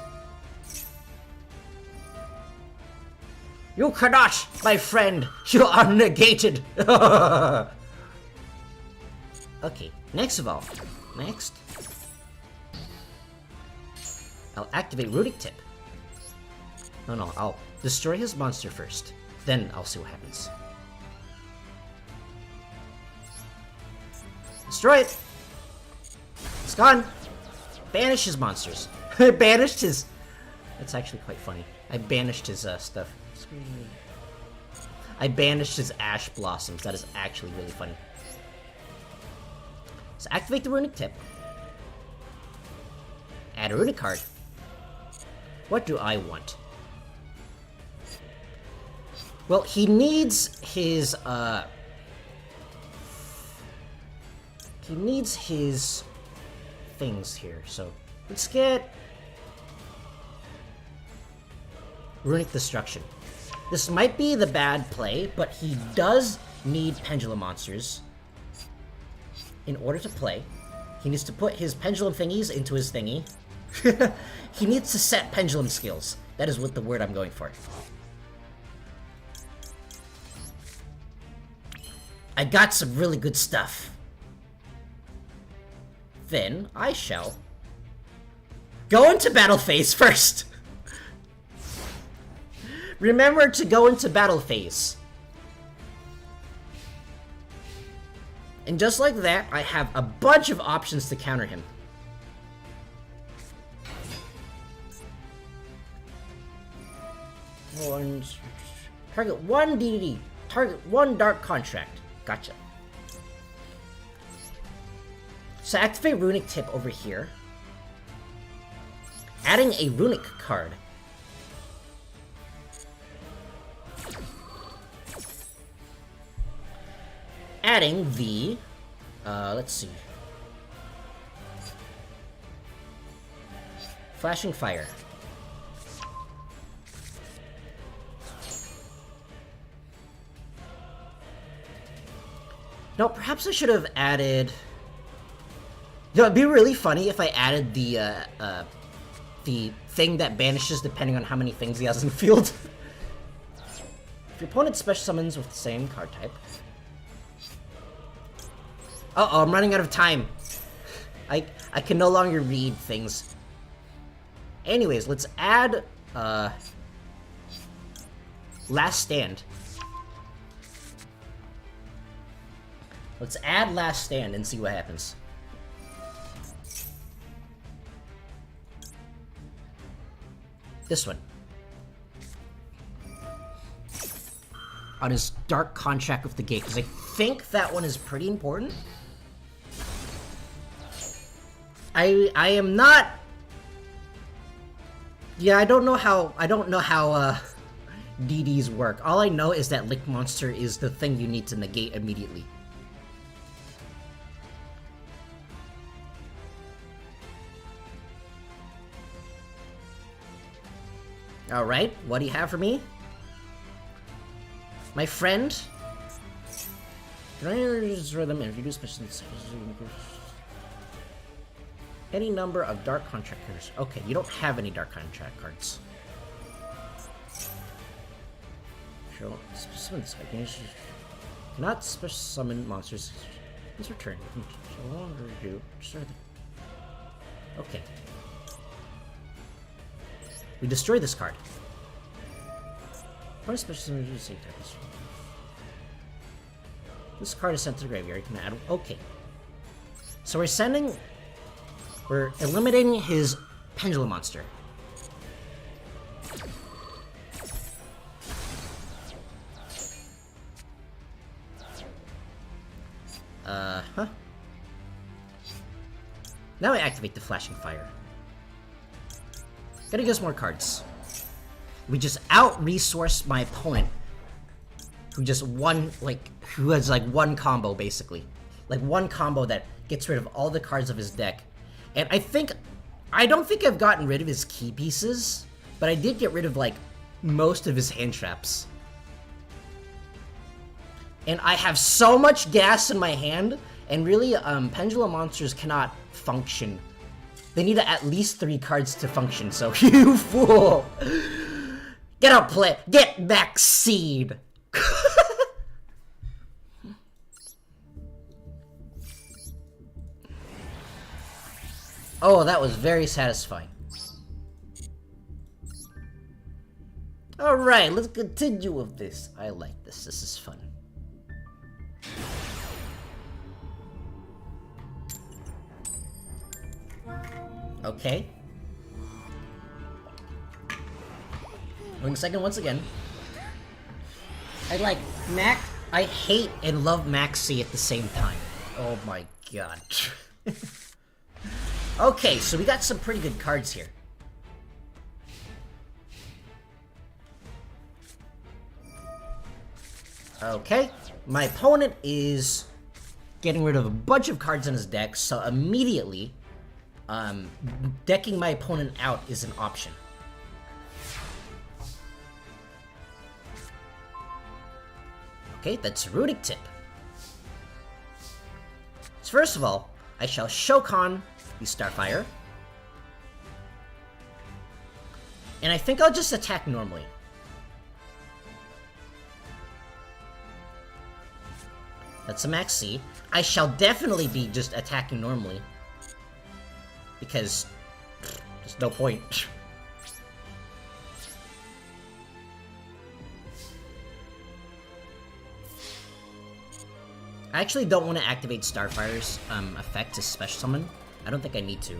You cannot, my friend! You are negated! Okay, next of all. Next. I'll activate Runick Tip. No, I'll destroy his monster first. Then I'll see what happens. Destroy it! It's gone! Banish his monsters. Banished his... That's actually quite funny. I banished his stuff. I banished his Ash Blossoms. That is actually really funny. So activate the Runick Tip. Add a Runick card. What do I want? Well, he needs his, he needs his things here, so let's get Runick Destruction. This might be the bad play, but he does need Pendulum Monsters in order to play. He needs to put his Pendulum thingies into his thingy. He needs to set Pendulum skills. That is what the word I'm going for. I got some really good stuff. Then I shall go into battle phase first. Remember to go into battle phase. And just like that, I have a bunch of options to counter him. Target one DDD. Target one Dark Contract. Gotcha. So activate Runick Tip over here. Adding a Runick card. Adding the Let's see. Flashing fire. No, perhaps I should have added... No, it'd be really funny if I added the thing that banishes depending on how many things he has in the field. If your opponent special summons with the same card type... Uh-oh, I'm running out of time. I can no longer read things. Anyways, let's add, Last Stand. Let's add Last Stand and see what happens. This one. On his dark contract with the gate, because I think that one is pretty important. I am not... Yeah, I don't know how DDs work. All I know is that Lick Monster is the thing you need to negate immediately. Alright, what do you have for me? My friend? Can I destroy them if you do special... Any number of Dark Contract cards. Okay, you don't have any Dark Contract cards. Show summon cannot special summon monsters. Please return. So longer do. Okay. We destroy this card. What special summon do you say? This card is sent to the graveyard. You can add. Okay. So we're eliminating his Pendulum Monster. Huh? Now I activate the Flashing Fire. Gotta get more cards. We just out-resource my opponent, who just who has like one combo basically. Like one combo that gets rid of all the cards of his deck. And I don't think I've gotten rid of his key pieces, but I did get rid of like most of his hand traps. And I have so much gas in my hand, and really, Pendulum Monsters cannot function. They need at least 3 cards to function, so you fool! Get up, play! Get back, seed! Oh, that was very satisfying. Alright, let's continue with this. I like this. This is fun. Okay. Going second once again. I hate and love Maxi at the same time. Oh my god. Okay, so we got some pretty good cards here. Okay, my opponent is getting rid of a bunch of cards in his deck, so immediately, decking my opponent out is an option. Okay, that's Runick tip. So first of all, I shall Shokan the Starfire. And I think I'll just attack normally. That's a max C. I shall definitely be just attacking normally. Because there's no point. I actually don't want to activate Starfire's effect to special summon. I don't think I need to.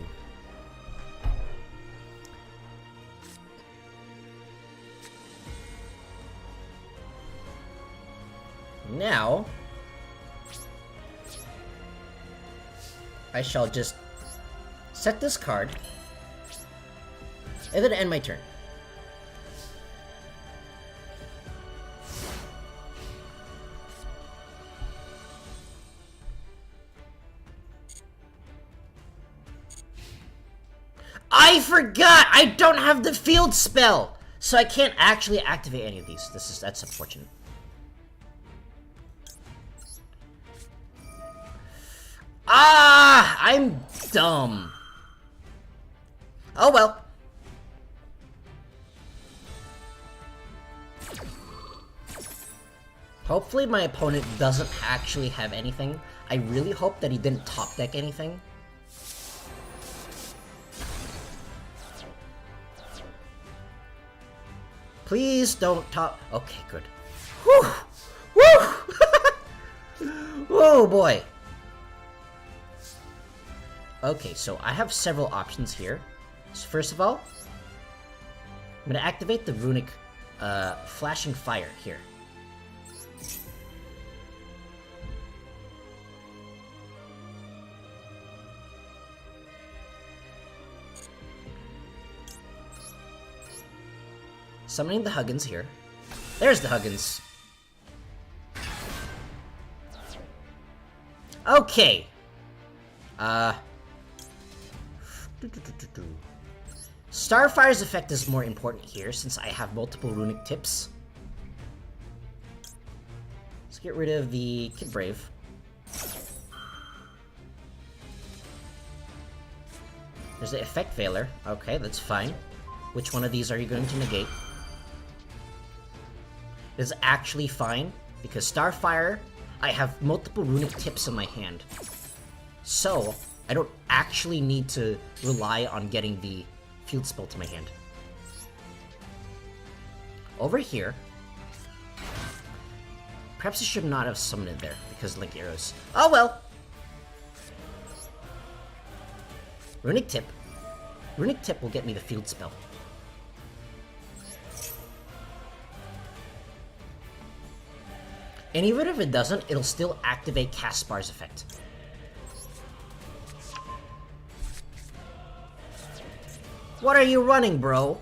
Now, I shall just set this card, and then end my turn. I forgot! I don't have the field spell! So I can't actually activate any of these. That's unfortunate. Ah! I'm dumb. Oh well. Hopefully my opponent doesn't actually have anything. I really hope that he didn't top deck anything. Please don't top... Okay, good. Whew! Woo! Oh boy. Okay, so I have several options here. So first of all, I'm gonna activate the Runick Flashing Fire here. Summoning the Huggins here. There's the Huggins. Okay. Starfire's effect is more important here since I have multiple runic tips. Let's get rid of the Kid Brave. There's the Effect Veiler. Okay, that's fine. Which one of these are you going to negate? This is actually fine, because Starfire, I have multiple runic tips in my hand. So, I don't actually need to rely on getting the field spell to my hand. Over here, perhaps I should not have summoned it there, because Link Arrows. Oh well! Runic Tip. Runic Tip will get me the field spell. And even if it doesn't, it'll still activate Caspar's effect. What are you running, bro?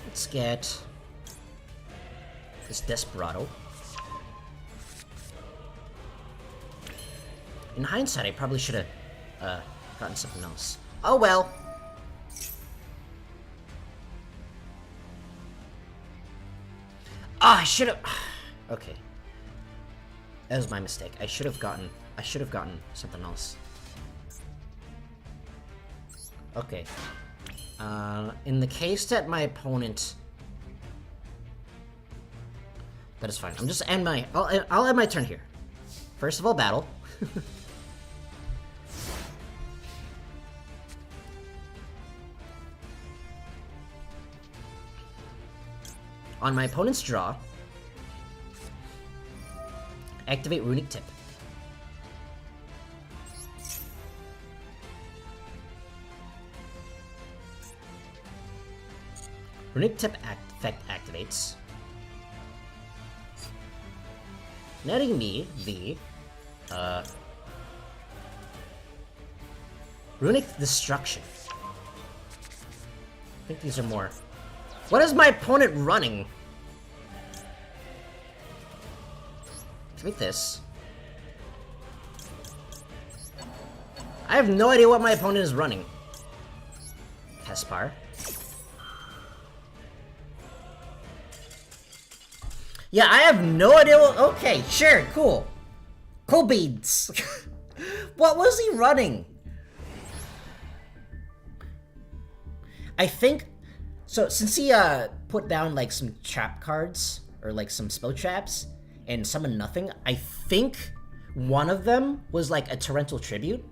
Let's get this Desperado. In hindsight, I probably should have gotten something else. Oh well. Ah, I should have. Okay, that was my mistake. I should have gotten something else. Okay. In the case that my opponent, that is fine. I'm just end my. I'll end my turn here. First of all, battle. On my opponent's draw, activate Runic Tip. Runic Tip effect activates, netting me the Runic Destruction. I think these are more. What is my opponent running? Activate this. I have no idea what my opponent is running. Caspar. Yeah, I have no idea what. Okay, sure, cool. Cool beads. What was he running? I think. So, since he put down, like, some trap cards, or, like, some spell traps, and summoned nothing, I think one of them was, like, a Torrential Tribute.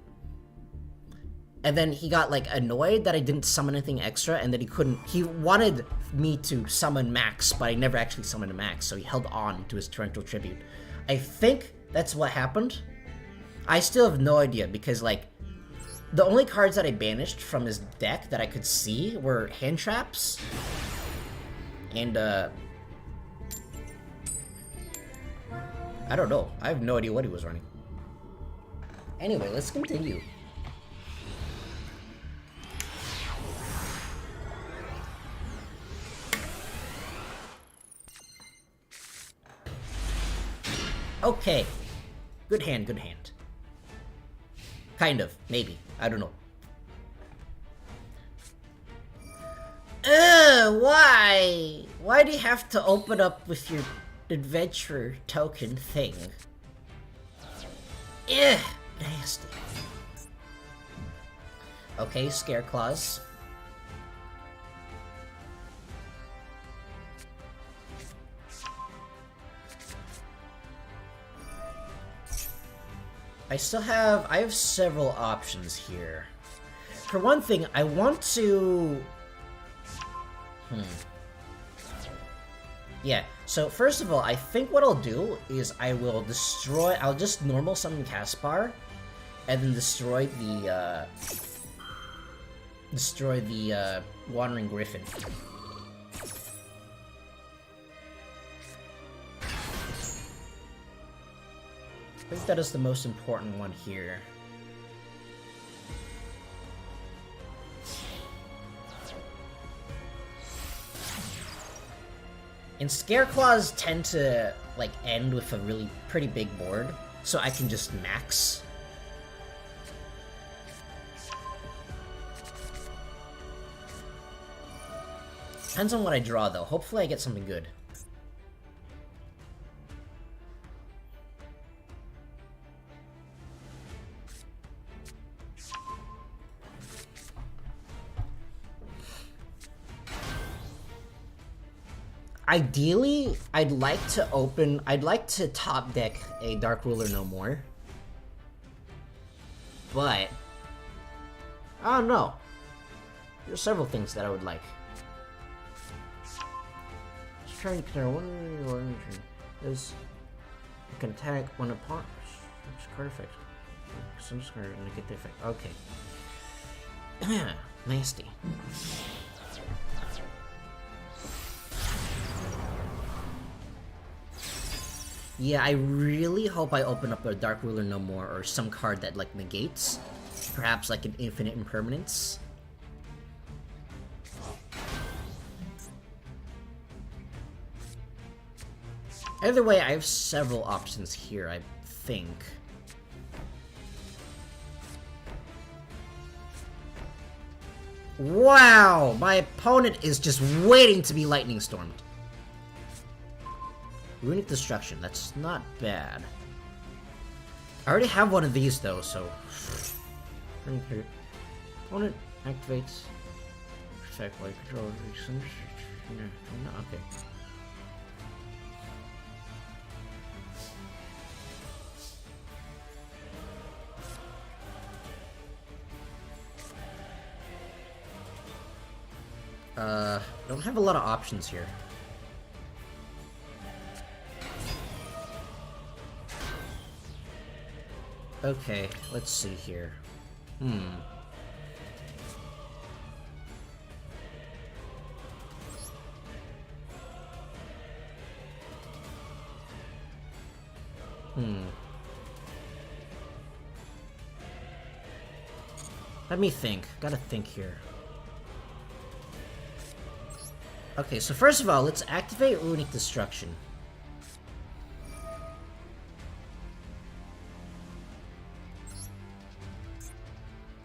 And then he got, like, annoyed that I didn't summon anything extra, and that he wanted me to summon Max, but I never actually summoned a Max, so he held on to his Torrential Tribute. I think that's what happened. I still have no idea, because, like, the only cards that I banished from his deck that I could see were hand traps. And, I don't know. I have no idea what he was running. Anyway, let's continue. Okay. Good hand, good hand. Kind of, maybe. I don't know. Why? Why do you have to open up with your adventure token thing? Ugh, nasty. Okay, Scare Claws. I have several options here. For one thing, I want to... Yeah, so first of all, I think what I'll do is I'll just normal summon Caspar, and then destroy the Wandering Griffin. I think that is the most important one here. And Scare Claws tend to, like, end with a really pretty big board, so I can just max. Depends on what I draw, though. Hopefully I get something good. Ideally, I'd like to top deck a Dark Ruler No More. But I don't know. There's several things that I would like. Just trying to clear one is you can attack one opponent. It's card effect. So I'm just gonna get the effect. Okay. Nasty. Yeah, I really hope I open up a Dark Ruler No More or some card that, like, negates. Perhaps, like, an Infinite Impermanence. Either way, I have several options here, I think. Wow! My opponent is just waiting to be Lightning Stormed. Runick Destruction, that's not bad. I already have one of these though, so... Opponent activates... Protect white control... Okay. Don't have a lot of options here. Okay, let's see here. Let me think. Gotta think here. Okay, so first of all, let's activate Runick Destruction.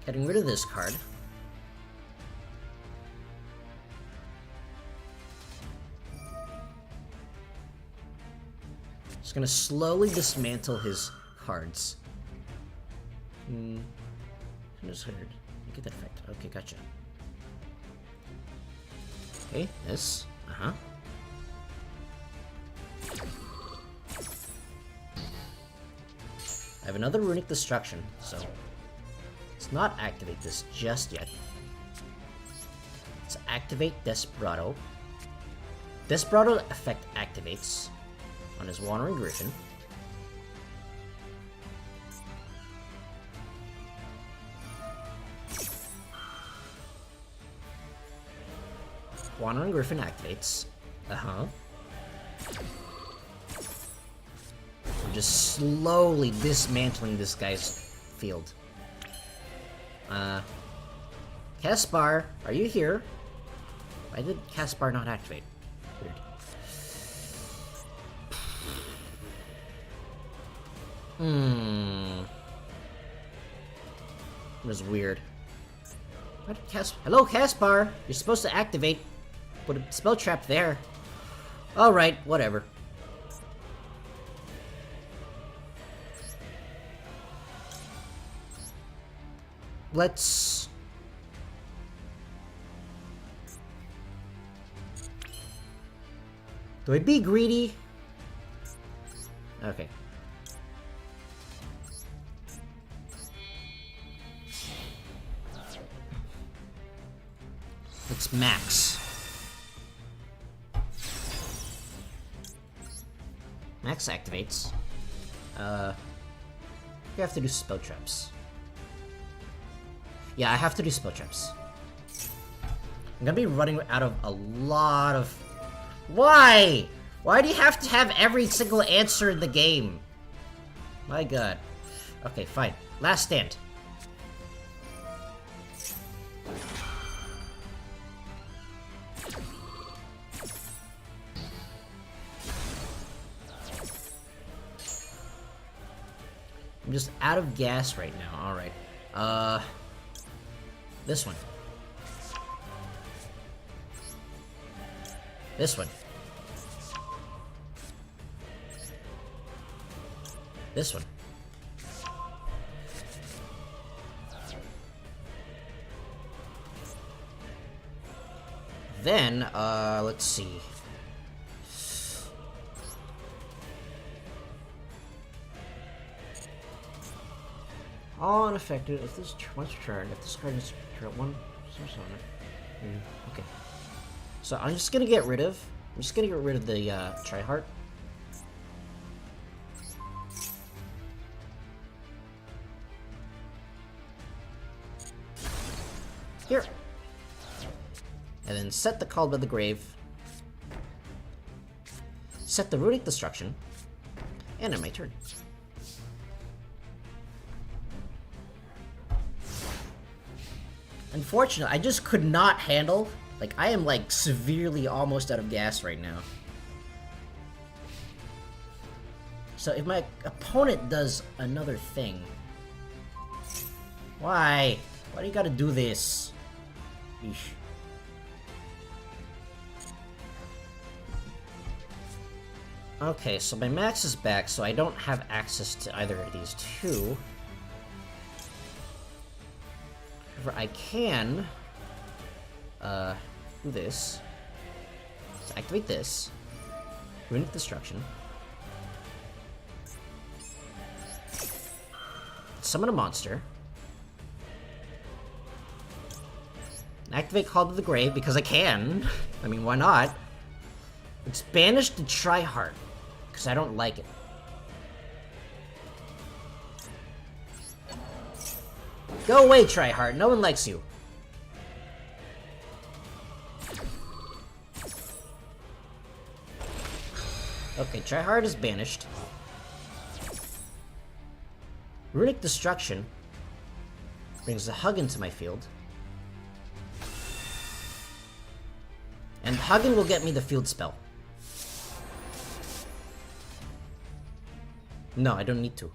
Getting rid of this card. Just gonna slowly dismantle his cards. Just heard. Get that effect. Okay, gotcha. Okay, this. I have another Runick Destruction, so let's not activate this just yet. Let's activate Desperado. Desperado effect activates on his Wandering Griffin. Wandering Griffin activates. We're just slowly dismantling this guy's field. Caspar, are you here? Why did Caspar not activate? Weird. It was weird. What did Hello, Caspar! You're supposed to activate. Put a spell trap there. Alright, whatever. Let's... Do I be greedy? Okay. Let's max. Max activates. You have to do spell traps. Yeah, I have to do spell traps. I'm gonna be running out of a lot of... Why? Why do you have to have every single answer in the game? My god. Okay, fine. Last stand. I'm just out of gas right now. Alright. This one. This one. This one. Then, let's see. All unaffected if this once per turn. If this card is turn one source on it. Okay. So I'm just gonna get rid of. I'm just gonna get rid of the Tryhard. Here. And then set the Called by the Grave. Set the Runick Destruction. And end my turn. Unfortunately, I just could not handle. Like, I am like severely almost out of gas right now. So if my opponent does another thing. Why? Why do you gotta do this? Eesh. Okay, so my max is back, so I don't have access to either of these two. However, I can do this. Let's activate this. Runick Destruction. Summon a monster. Activate Call to the Grave because I can. I mean, why not? Let's banish the Tryhard because I don't like it. Go away, Tryhard. No one likes you. Okay, Tryhard is banished. Runick Destruction brings the Hug into my field. And Huggin will get me the field spell. No, I don't need to.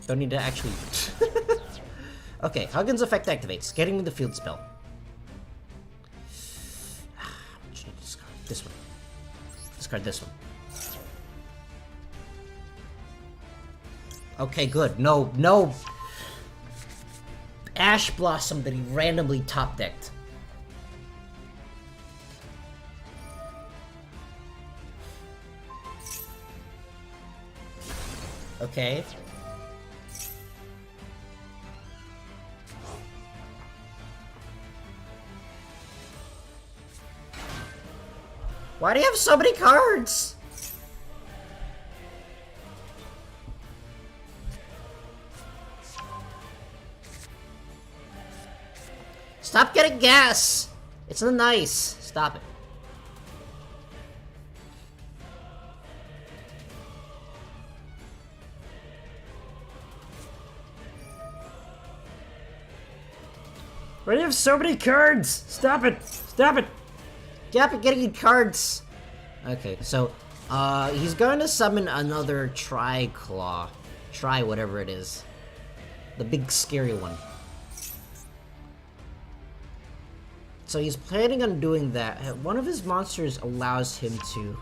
Don't need to actually... Okay, Huggin's effect activates, getting me the field spell. What should I discard? This one. Discard this one. Okay, good. No, no... Ash Blossom that he randomly top-decked. Okay. Why do you have so many cards? Stop getting gas! It's not nice. Stop it. Why do you have so many cards? Stop it! Stop it! Stop it getting cards! Okay, so He's going to summon another Tri-Claw. Try whatever it is. The big scary one. So he's planning on doing that. One of his monsters allows him to...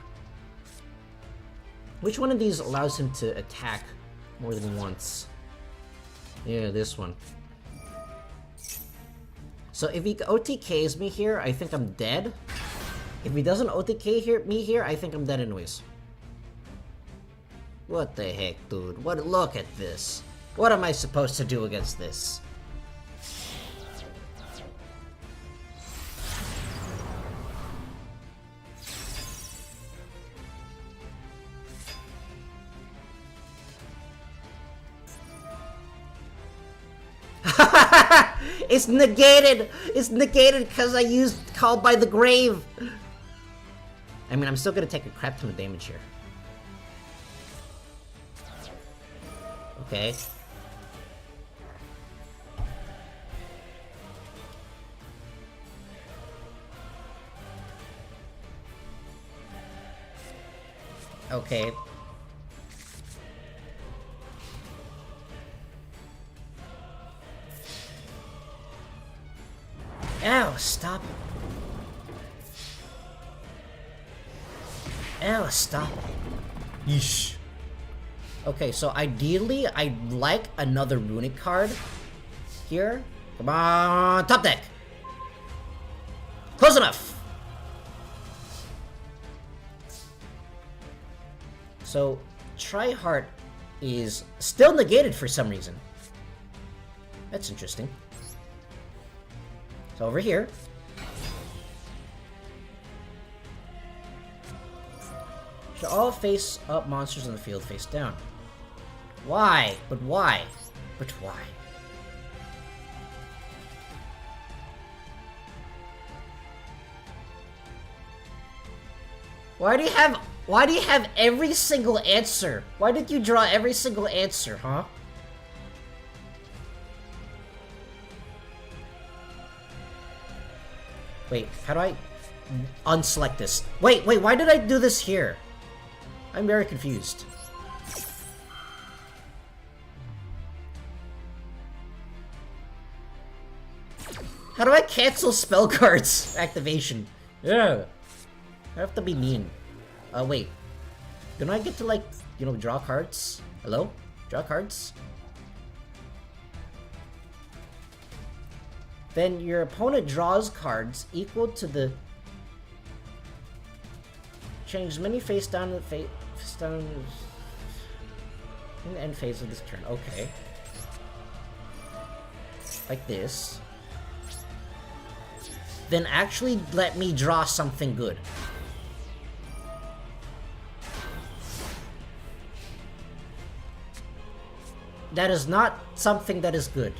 Which one of these allows him to attack more than once? Yeah, this one. So if he OTKs me here, I think I'm dead. If he doesn't OTK me here, I think I'm dead anyways. What the heck, dude? Look at this. What am I supposed to do against this? It's negated! It's negated because I used Called by the Grave! I mean, I'm still gonna take a crap ton of damage here. Okay. Okay. Ow, stop. Ow, stop. Yeesh. Okay, so ideally, I'd like another Runick card here. Come on, top deck. Close enough. So, Tryhard is still negated for some reason. That's interesting. So over here. Should all face-up monsters on the field face down. Why? But why? But why? Why do you have every single answer? Why did you draw every single answer, huh? Wait, how do I unselect this? Wait, why did I do this here? I'm very confused. How do I cancel spell cards activation? Yeah. I have to be mean. Wait. Don't I get to, like, you know, draw cards? Hello? Draw cards? Then your opponent draws cards equal to the... Change many face down to face down in the end phase of this turn. Okay. Like this. Then actually let me draw something good. That is not something that is good.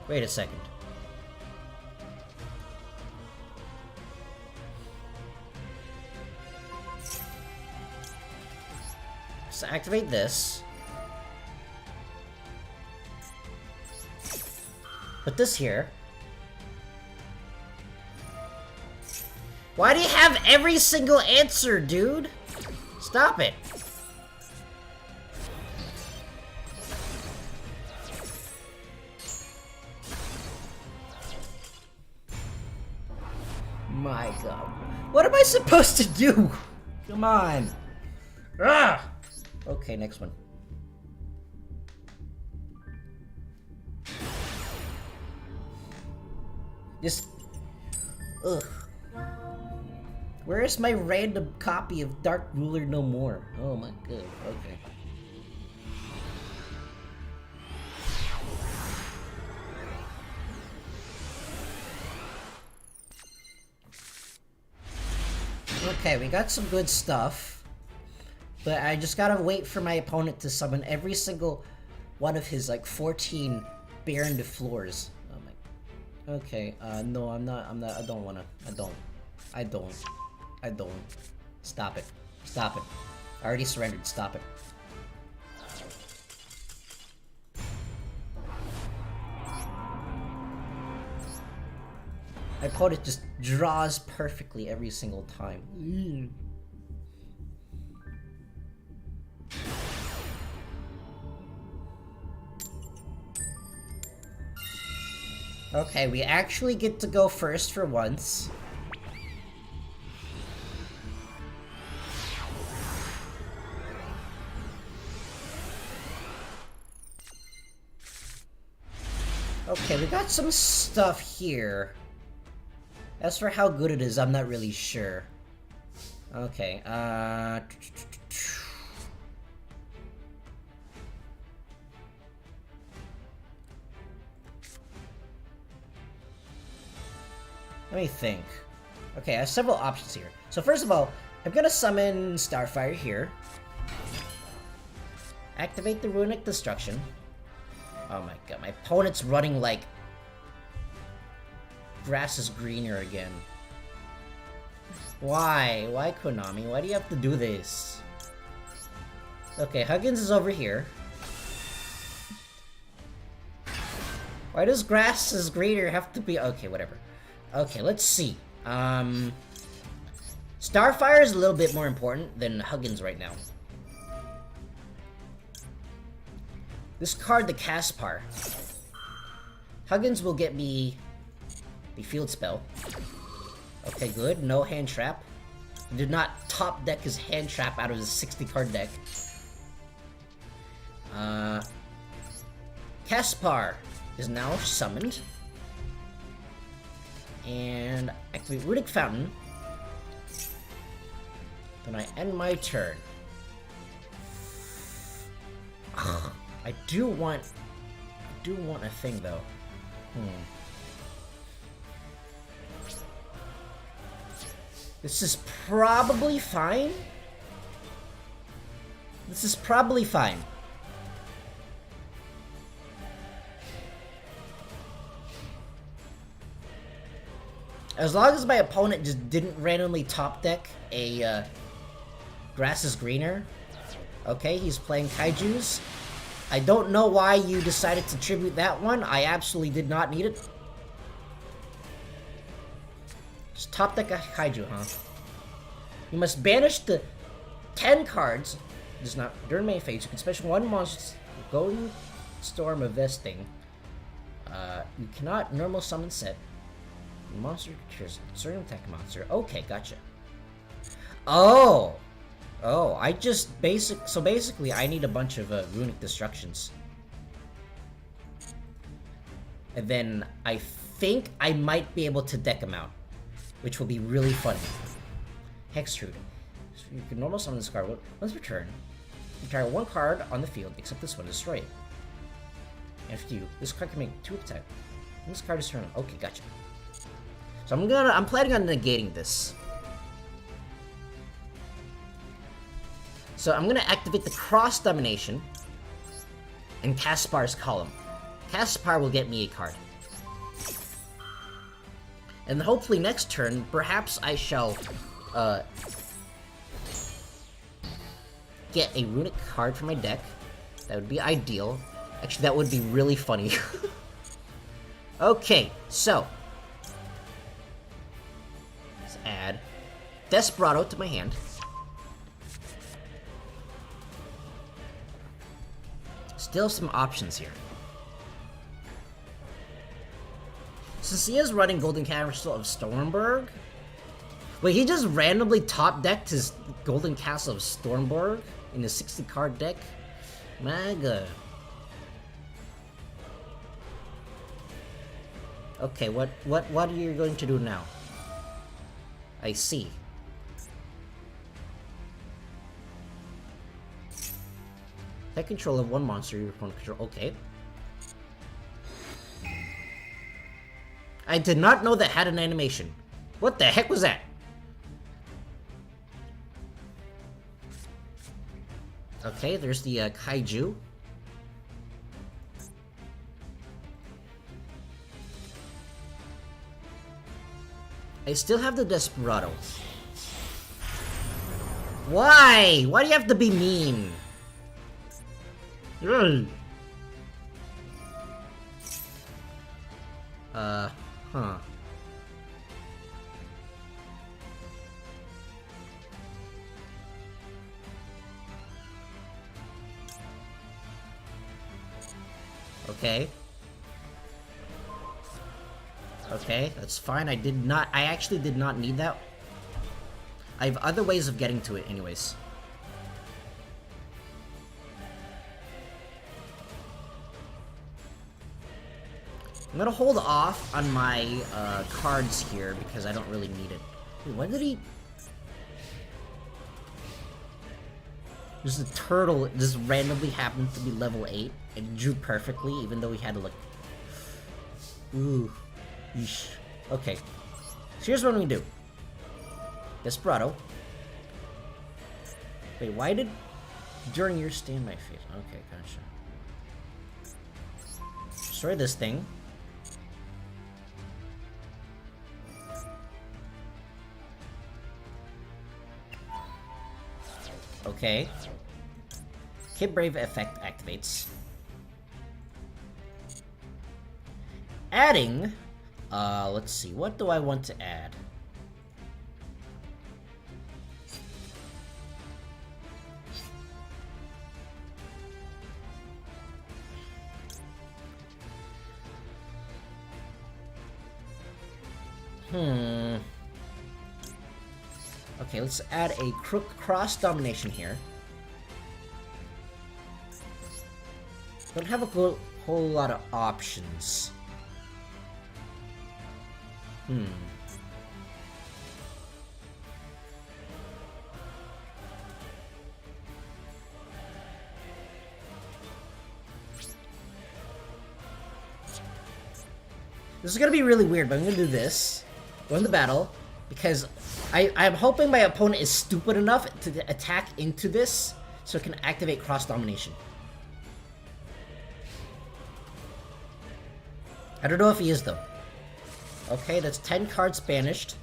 Wait a second. So activate this. Put this here. Why do you have every single answer, dude? Stop it. My god. What am I supposed to do? Come on. Ah! Okay, next one. Just... Ugh. Where is my random copy of Dark Ruler No More? Oh my god, okay. Okay, we got some good stuff. But I just gotta wait for my opponent to summon every single one of his, like, 14 Baron de Floors. Oh my... Okay, no, I don't wanna. I don't. I don't. I don't. Stop it. Stop it. I already surrendered. Stop it. My opponent just draws perfectly every single time. Okay, we actually get to go first for once. Okay, we got some stuff here. As for how good it is, I'm not really sure. Okay, let me think. Okay, I have several options here. So first of all, I'm gonna summon Starfire here. Activate the Runick Destruction. Oh my god, my opponent's running like... grass is greener again. Why? Why, Konami? Why do you have to do this? Okay, Huggins is over here. Why does grass is greener have to be... Okay, whatever. Okay, let's see. Starfire is a little bit more important than Huggins right now. Discard the Caspar. Huggins will get me the field spell. Okay, good. No hand trap. He did not top deck his hand trap out of his 60 card deck. Caspar is now summoned. And activate Runick Fountain. Then I end my turn. I do want a thing though. This is probably fine. This is probably fine. As long as my opponent just didn't randomly top deck a grass is greener. Okay, he's playing kaijus. I don't know why you decided to tribute that one. I absolutely did not need it. Just top deck a kaiju, huh? You must banish the 10 cards. Does not during main phase. You can special one monster Golden Storm of Vesting. You cannot normal summon set. Monster creatures, certain attack monster. Okay, gotcha. Oh, I just so basically I need a bunch of Runick Destructions. And then I think I might be able to deck them out, which will be really funny. Hextrude. So you can normal summon this card. Once per turn, you target one card on the field, except this one, destroy it. And if you, this card can make 2 attack. And this card is turned on. Okay, gotcha. So I'm planning on negating this. So I'm gonna activate the Cross Domination and Caspar's Column. Caspar will get me a card. And hopefully next turn, perhaps I shall get a Runick card for my deck. That would be ideal. Actually, that would be really funny. Okay, so let's add Desperado to my hand. Still some options here. Since he is running Golden Castle of Stormberg... Wait, he just randomly top-decked his Golden Castle of Stormberg in his 60-card deck? My god. Okay, what are you going to do now? I see. Take control of one monster your opponent control. Okay. I did not know that had an animation. What the heck was that? Okay, there's the kaiju. I still have the Desperado. Why? Why do you have to be mean? Ugh. Huh. Okay. Okay, that's fine. I actually did not need that. I have other ways of getting to it anyways. I'm gonna hold off on my cards here because I don't really need it. Wait, why did he... There's a turtle just randomly happened to be level 8 and drew perfectly even though he had to like... Ooh. Yeesh. Okay. So here's what we do. Desperado. Wait, why did... During your standby phase. Okay, gotcha. Destroy this thing. Okay. Kid Brave effect activates. Adding... let's see. What do I want to add? Okay, let's add a cross domination here. Don't have a whole lot of options. This is gonna be really weird, but I'm gonna do this. Go into battle, because I'm hoping my opponent is stupid enough to attack into this, so it can activate cross-domination. I don't know if he is, though. Okay, that's 10 cards banished.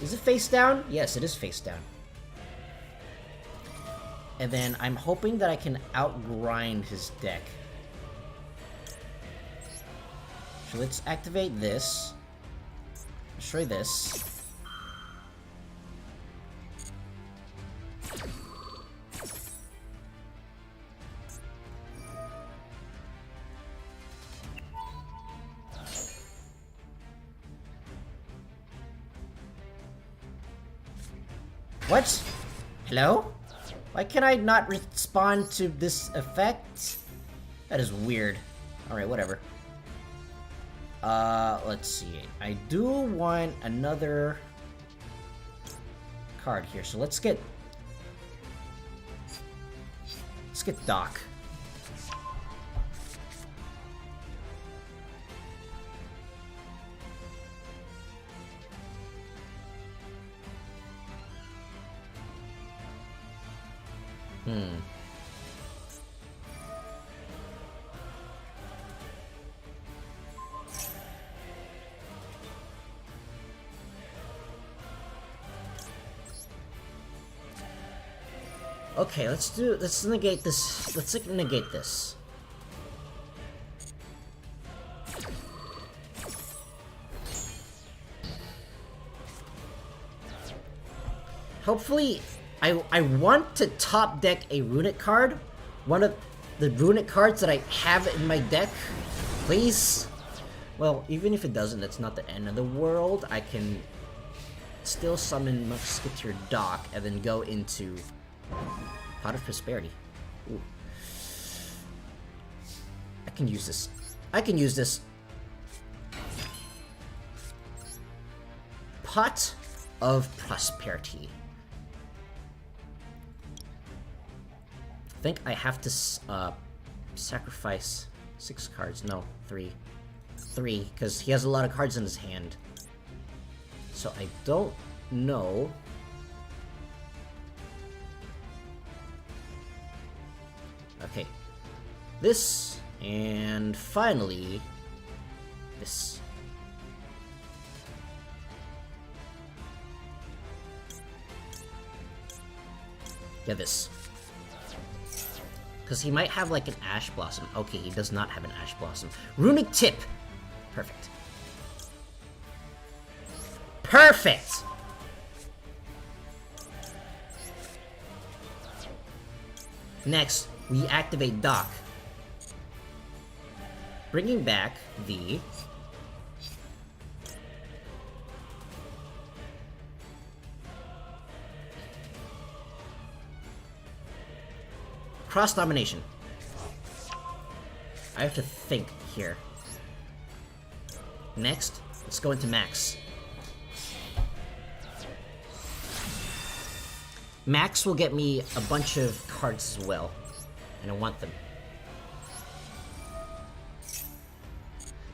Is it face down? Yes, it is face down. And then I'm hoping that I can outgrind his deck. So let's activate this. Destroy this. What? Hello? Why can I not respond to this effect? That is weird. Alright, whatever. Let's see. I do want another card here, so let's get Doc. Okay, let's negate this. Let's negate this. Hopefully, I want to top deck a Runick card. One of the Runick cards that I have in my deck. Please. Well, even if it doesn't, it's not the end of the world. I can still summon Musketeer Doc and then go into Pot of Prosperity. Ooh. I can use this. I can use this. Pot of Prosperity. I think I have to sacrifice 6 cards. No, 3. 3, because he has a lot of cards in his hand. So I don't know. Okay. This, and finally, this. Yeah, this. Because he might have like an Ash Blossom. Okay, he does not have an Ash Blossom. Runick Tip! Perfect. Perfect! Next, we activate Dock. Bringing back the... Cross-domination. I have to think here. Next, let's go into Max. Max will get me a bunch of cards as well, and I want them.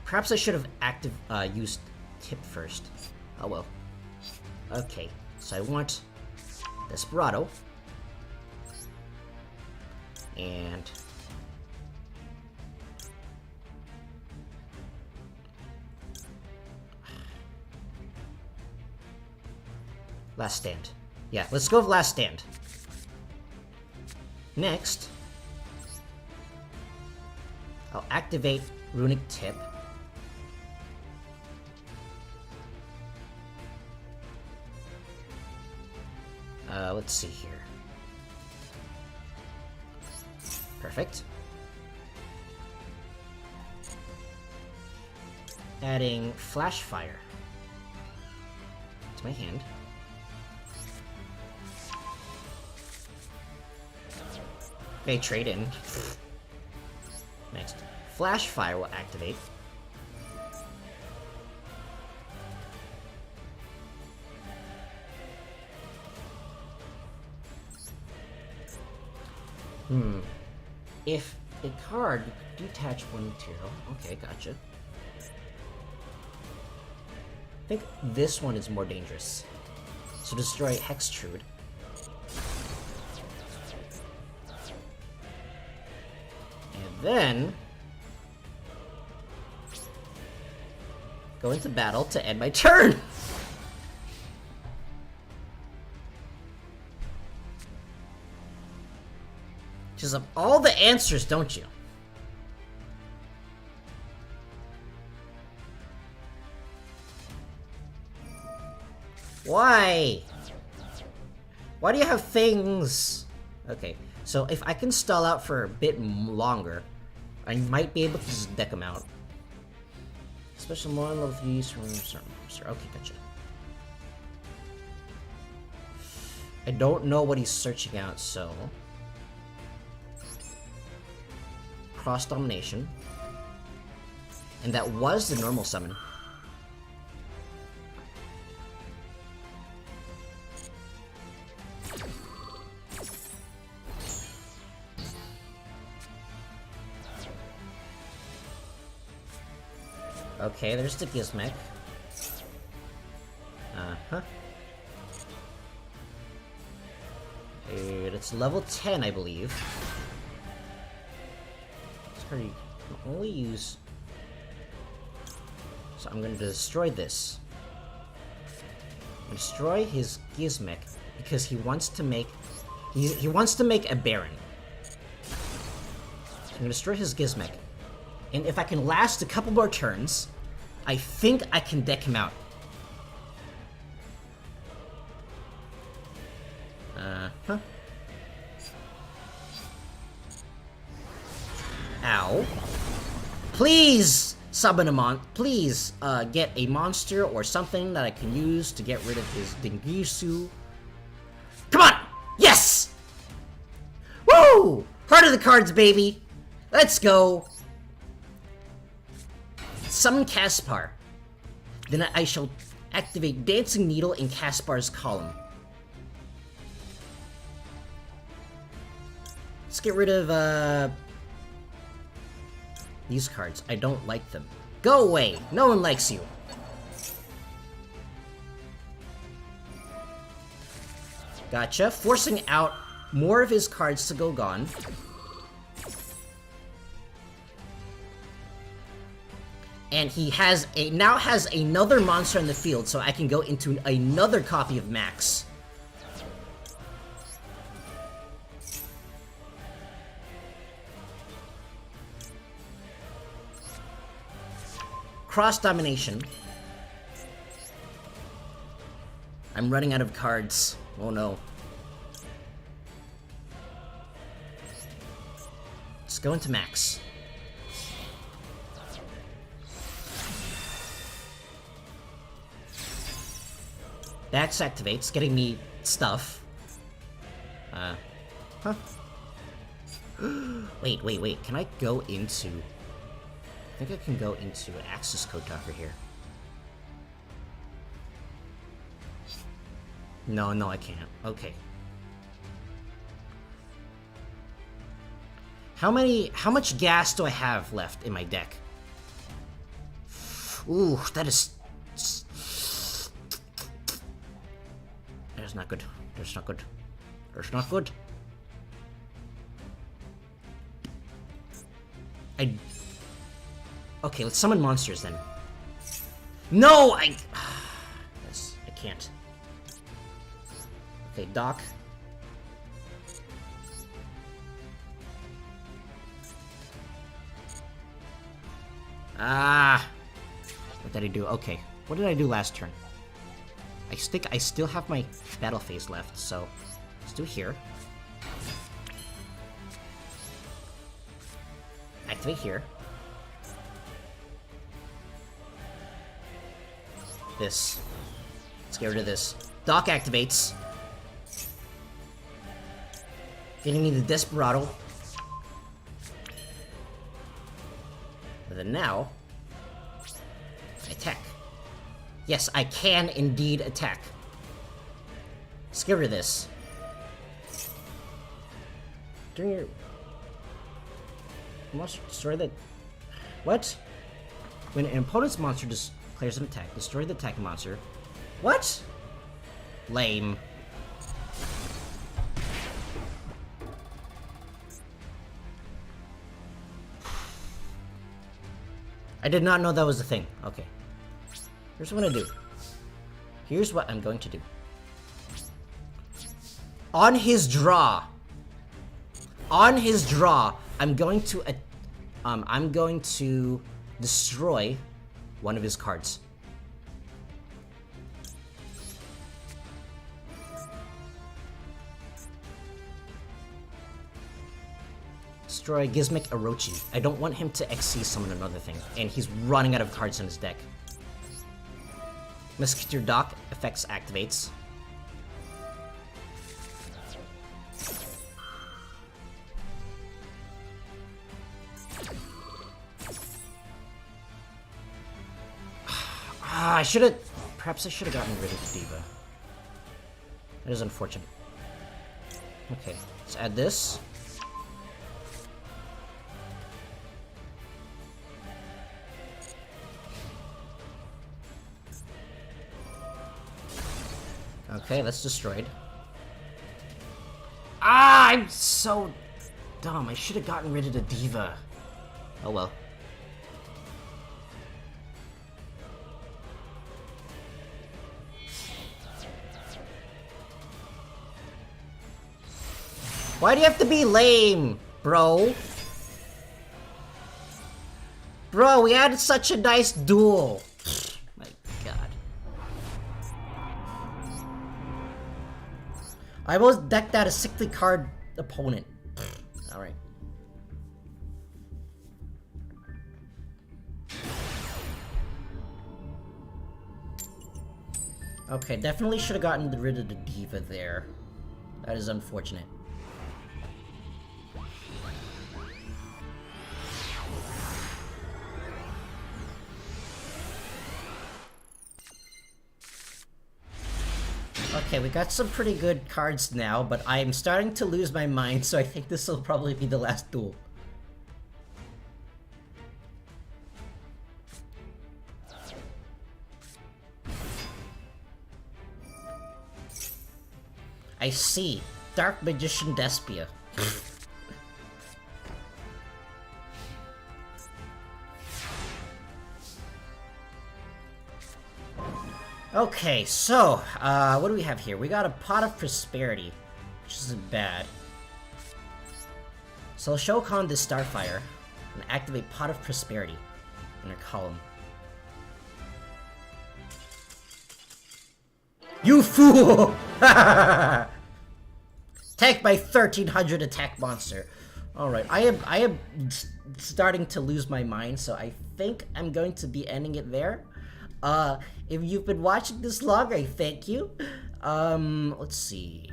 Perhaps I should have used Tip first. Oh well. Okay, so I want Desperado. And... Last Stand. Yeah, let's go with Last Stand. Next, I'll activate Runick Tip. Let's see here. Perfect. Adding Flash Fire to my hand. Okay, trade in. Next, Flash Fire will activate. If a card, detach one material. Okay, gotcha. I think this one is more dangerous. So destroy Hextrude. And then go into battle to end my turn. Just have all the answers, don't you? Why? Why do you have things? Okay, so if I can stall out for a bit longer, I might be able to just deck them out. Special more level 3 from certain monster. Okay, gotcha. I don't know what he's searching out, so... Cross Domination. And that was the normal summon. Okay, there's the Gizmek. Uh-huh. It's level 10, I believe. You can only use... So I'm going to destroy this. Destroy his Gizmek because he wants to make... He wants to make a Baron. So I'm going to destroy his Gizmek. And if I can last a couple more turns, I think I can deck him out. Uh-huh. Ow. Please summon a please get a monster or something that I can use to get rid of his Dingisu. Come on! Yes! Woo! Heart of the cards, baby! Let's go! Summon Caspar. Then I shall activate Dancing Needle in Caspar's column. Let's get rid of, these cards. I don't like them. Go away! No one likes you! Gotcha. Forcing out more of his cards to go gone. And he has now has another monster in the field, so I can go into another copy of Max. Cross domination. I'm running out of cards. Oh no. Let's go into max. Dax activates, getting me stuff. Huh? Wait. Can I go into... I think I can go into Axis Code Talker here. No, I can't. Okay. How much gas do I have left in my deck? Ooh, that is... That's not good. That's not good. That's not good. Okay, let's summon monsters then. No, I can't. Okay, Doc. What did I do? Okay, what did I do last turn? I still have my battle phase left, so let's do here. Activate here. This. Let's get rid of this. Doc activates. Getting me the Desperado. And then now, I attack. Yes, I can indeed attack. Let's get rid of this. During your... Monster destroy the... What? When an opponent's monster declares an attack, destroy the attacking monster. What? Lame. I did not know that was a thing. Okay. Here's what I do. Here's what I'm going to do. On his draw, I'm going to destroy one of his cards. Destroy Gizmic Orochi. I don't want him to XC summon another thing, and he's running out of cards in his deck. Musketeer Doc effects activates. Perhaps I should have gotten rid of Diva. That is unfortunate. Okay, let's add this. Okay, that's destroyed. I'm so dumb. I should have gotten rid of the Diva. Oh well. Why do you have to be lame, bro? Bro, we had such a nice duel. My god. I almost decked out a sickly card opponent. Alright. Okay, definitely should have gotten rid of the Diva there. That is unfortunate. Okay, we got some pretty good cards now, but I'm starting to lose my mind, so I think this will probably be the last duel. I see. Dark Magician Despia. Okay, so, what do we have here? We got a Pot of Prosperity, which isn't bad. So I'll Shokan this Starfire, and activate Pot of Prosperity in our column. You fool! Attacked by 1300 attack monster. Alright, I am starting to lose my mind, so I think I'm going to be ending it there. If you've been watching this long, I thank you. Let's see.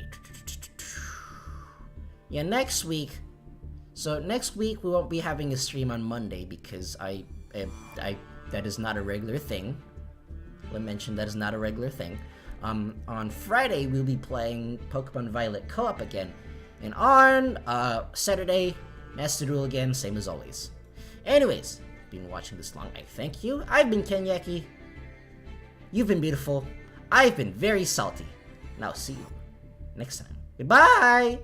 Yeah, next week. So next week we won't be having a stream on Monday because that is not a regular thing. Let me mention that is not a regular thing. On Friday we'll be playing Pokemon Violet co-op again. And on Saturday, Master Duel again, same as always. Anyways, been watching this long, I thank you. I've been Kenyaki. You've been beautiful. I've been very salty. And I'll see you next time. Goodbye!